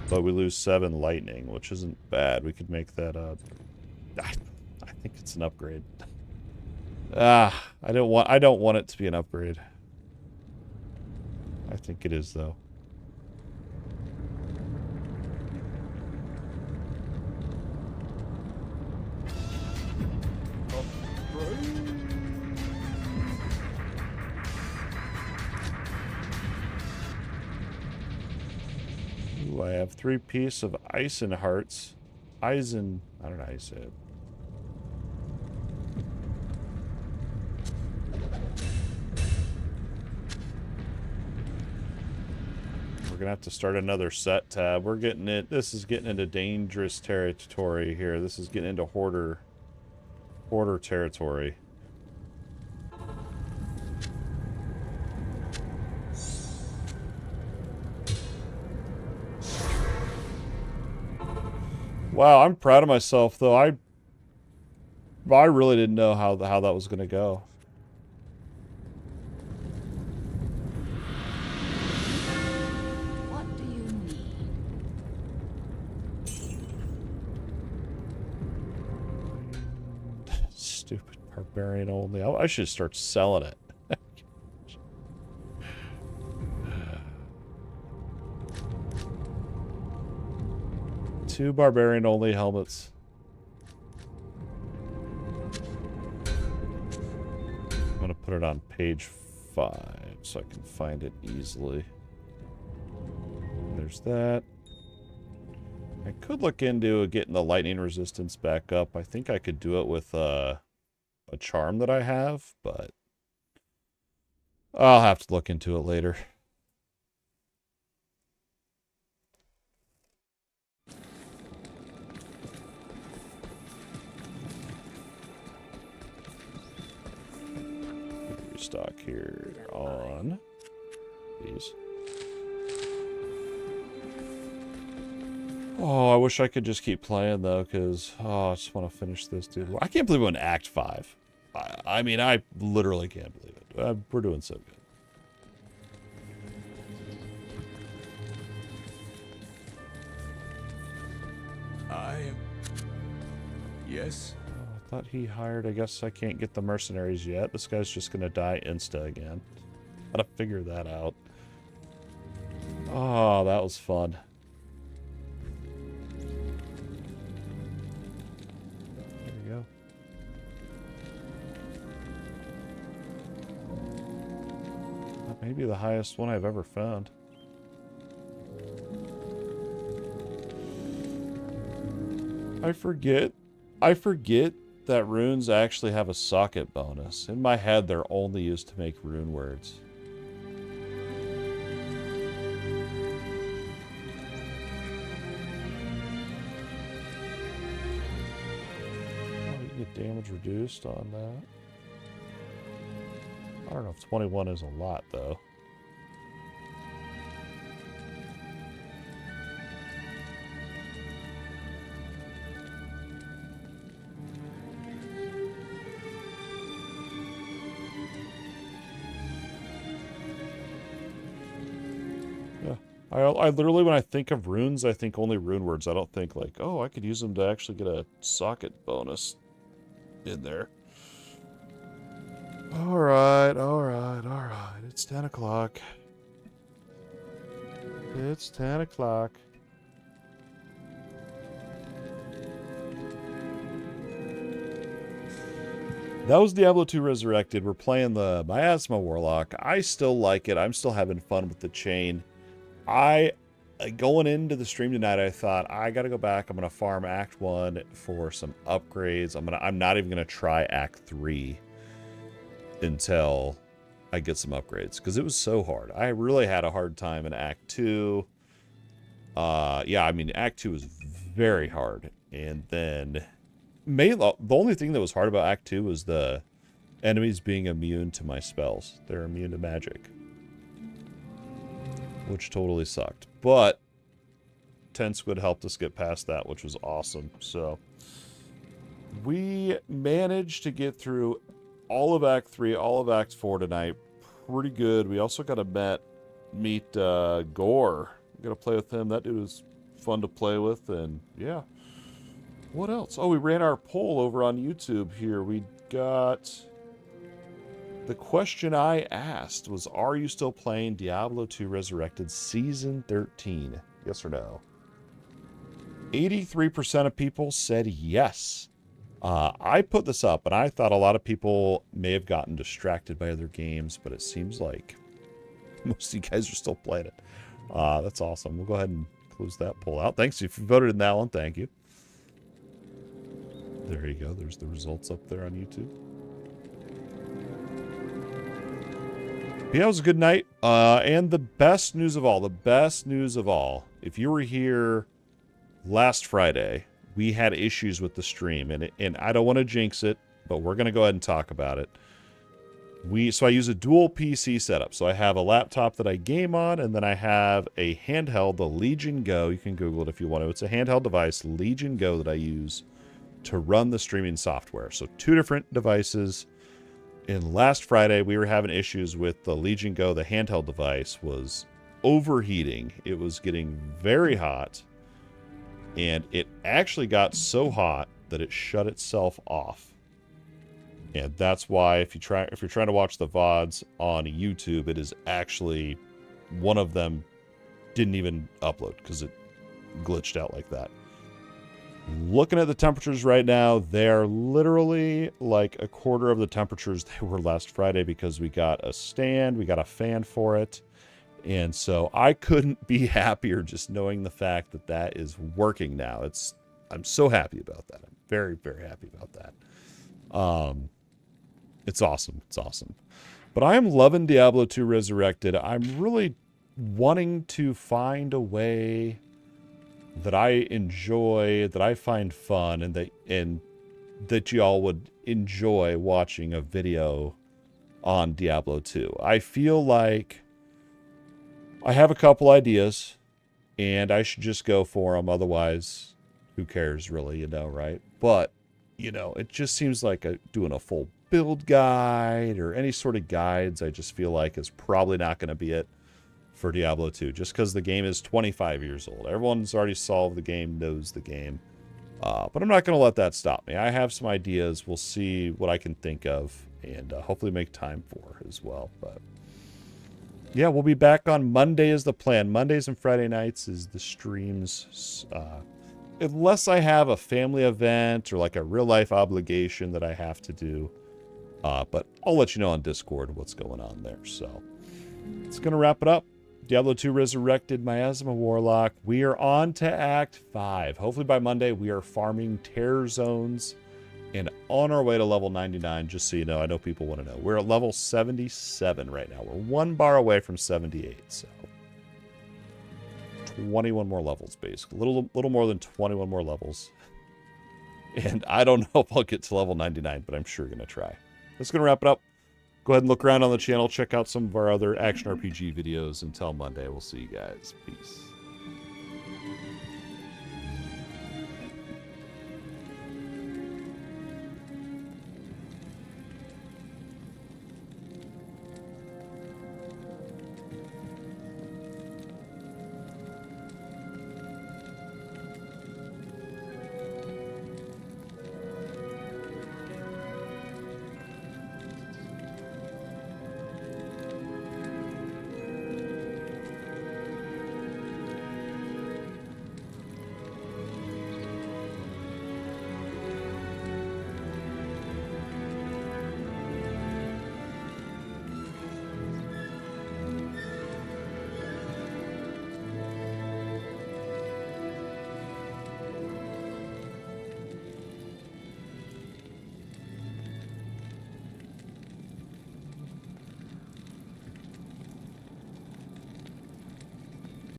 But we lose 7 lightning, which isn't bad. We could make that I think it's an upgrade. I don't want it to be an upgrade. I think it is though. Ooh, I have 3 pieces of Eisen hearts. Eisen, I don't know how you say it. We're gonna have to start another set tab. We're getting it. This is getting into dangerous territory here. This is getting into hoarder territory. Wow, I'm proud of myself, though. I really didn't know how that was going to go. What do you need? Stupid barbarian only. I should start selling it. 2 barbarian only helmets. I'm gonna put it on page 5 so I can find it easily. There's that. I could look into getting the lightning resistance back up. I think I could do it with a charm that I have, but I'll have to look into it later. Stock here on these. Oh, I wish I could just keep playing though, because I just want to finish this, dude. I can't believe we're in Act 5. I mean, I literally can't believe it. We're doing so good. Yes? I thought he hired. I guess I can't get the mercenaries yet. This guy's just gonna die insta again. Gotta figure that out. Oh, that was fun. There we go. That may be the highest one I've ever found. I forget that runes actually have a socket bonus. In my head, they're only used to make rune words. Oh, you get damage reduced on that. I don't know if 21 is a lot, though. I literally, when I think of runes, I think only rune words. I don't think like, oh, I could use them to actually get a socket bonus in there. Alright. It's 10 o'clock. It's 10 o'clock. That was Diablo 2 Resurrected. We're playing the Miasma Warlock. I still like it. I'm still having fun with the chain. Going into the stream tonight, I thought I gotta go back. I'm gonna farm Act 1 for some upgrades. I'm not even gonna try Act 3 until I get some upgrades, because it was so hard. I really had a hard time in Act 2. Yeah, I mean, Act 2 was very hard. And then the only thing that was hard about Act 2 was the enemies being immune to my spells. They're immune to magic, which totally sucked. But 10 Squid helped us get past that, which was awesome. So we managed to get through all of Act 3, all of Act 4 tonight. Pretty good. We also got to meet Gore. We got to play with him. That dude was fun to play with. And yeah. What else? Oh, we ran our poll over on YouTube here. We got... The question I asked was, are you still playing Diablo 2 Resurrected Season 13? Yes or no? 83% of people said yes. I put this up, and I thought a lot of people may have gotten distracted by other games, but it seems like most of you guys are still playing it. That's awesome. We'll go ahead and close that poll out. Thanks if you voted in that one. Thank you. There you go. There's the results up there on YouTube. Yeah, it was a good night. And the best news of all, if you were here last Friday, we had issues with the stream, and I don't want to jinx it, but we're going to go ahead and talk about it. So I use a dual PC setup. So I have a laptop that I game on, and then I have a handheld, the Legion Go. You can Google it if you want to. It's a handheld device, Legion Go, that I use to run the streaming software. So 2 different devices. And last Friday, we were having issues with the Legion Go. The handheld device was overheating. It was getting very hot. And it actually got so hot that it shut itself off. And that's why if you're trying to watch the VODs on YouTube, it is actually one of them didn't even upload because it glitched out like that. Looking at the temperatures right now, they're literally like a quarter of the temperatures they were last Friday because we got a stand, we got a fan for it. And so I couldn't be happier just knowing the fact that that is working now. I'm so happy about that. I'm very, very happy about that. It's awesome. It's awesome. But I am loving Diablo 2 Resurrected. I'm really wanting to find a way that I enjoy, that I find fun, and that y'all would enjoy watching a video on Diablo 2. I feel like I have a couple ideas, and I should just go for them. Otherwise, who cares, really, right? But, it just seems like doing a full build guide or any sort of guides, I just feel like is probably not going to be it for Diablo 2, just because the game is 25 years old. Everyone's already solved the game, knows the game. But I'm not going to let that stop me. I have some ideas. We'll see what I can think of and hopefully make time for as well. But yeah, we'll be back on Monday is the plan. Mondays and Friday nights is the streams. Unless I have a family event or like a real life obligation that I have to do. But I'll let you know on Discord what's going on there. So it's going to wrap it up. Diablo 2 Resurrected, Miasma Warlock. We are on to Act 5. Hopefully by Monday we are farming Terror Zones and on our way to level 99, just so you know. I know people want to know. We're at level 77 right now. We're 1 bar away from 78, so 21 more levels, basically. A little more than 21 more levels. And I don't know if I'll get to level 99, but I'm sure going to try. That's going to wrap it up. Go ahead and look around on the channel. Check out some of our other action RPG videos. Until Monday, we'll see you guys. Peace.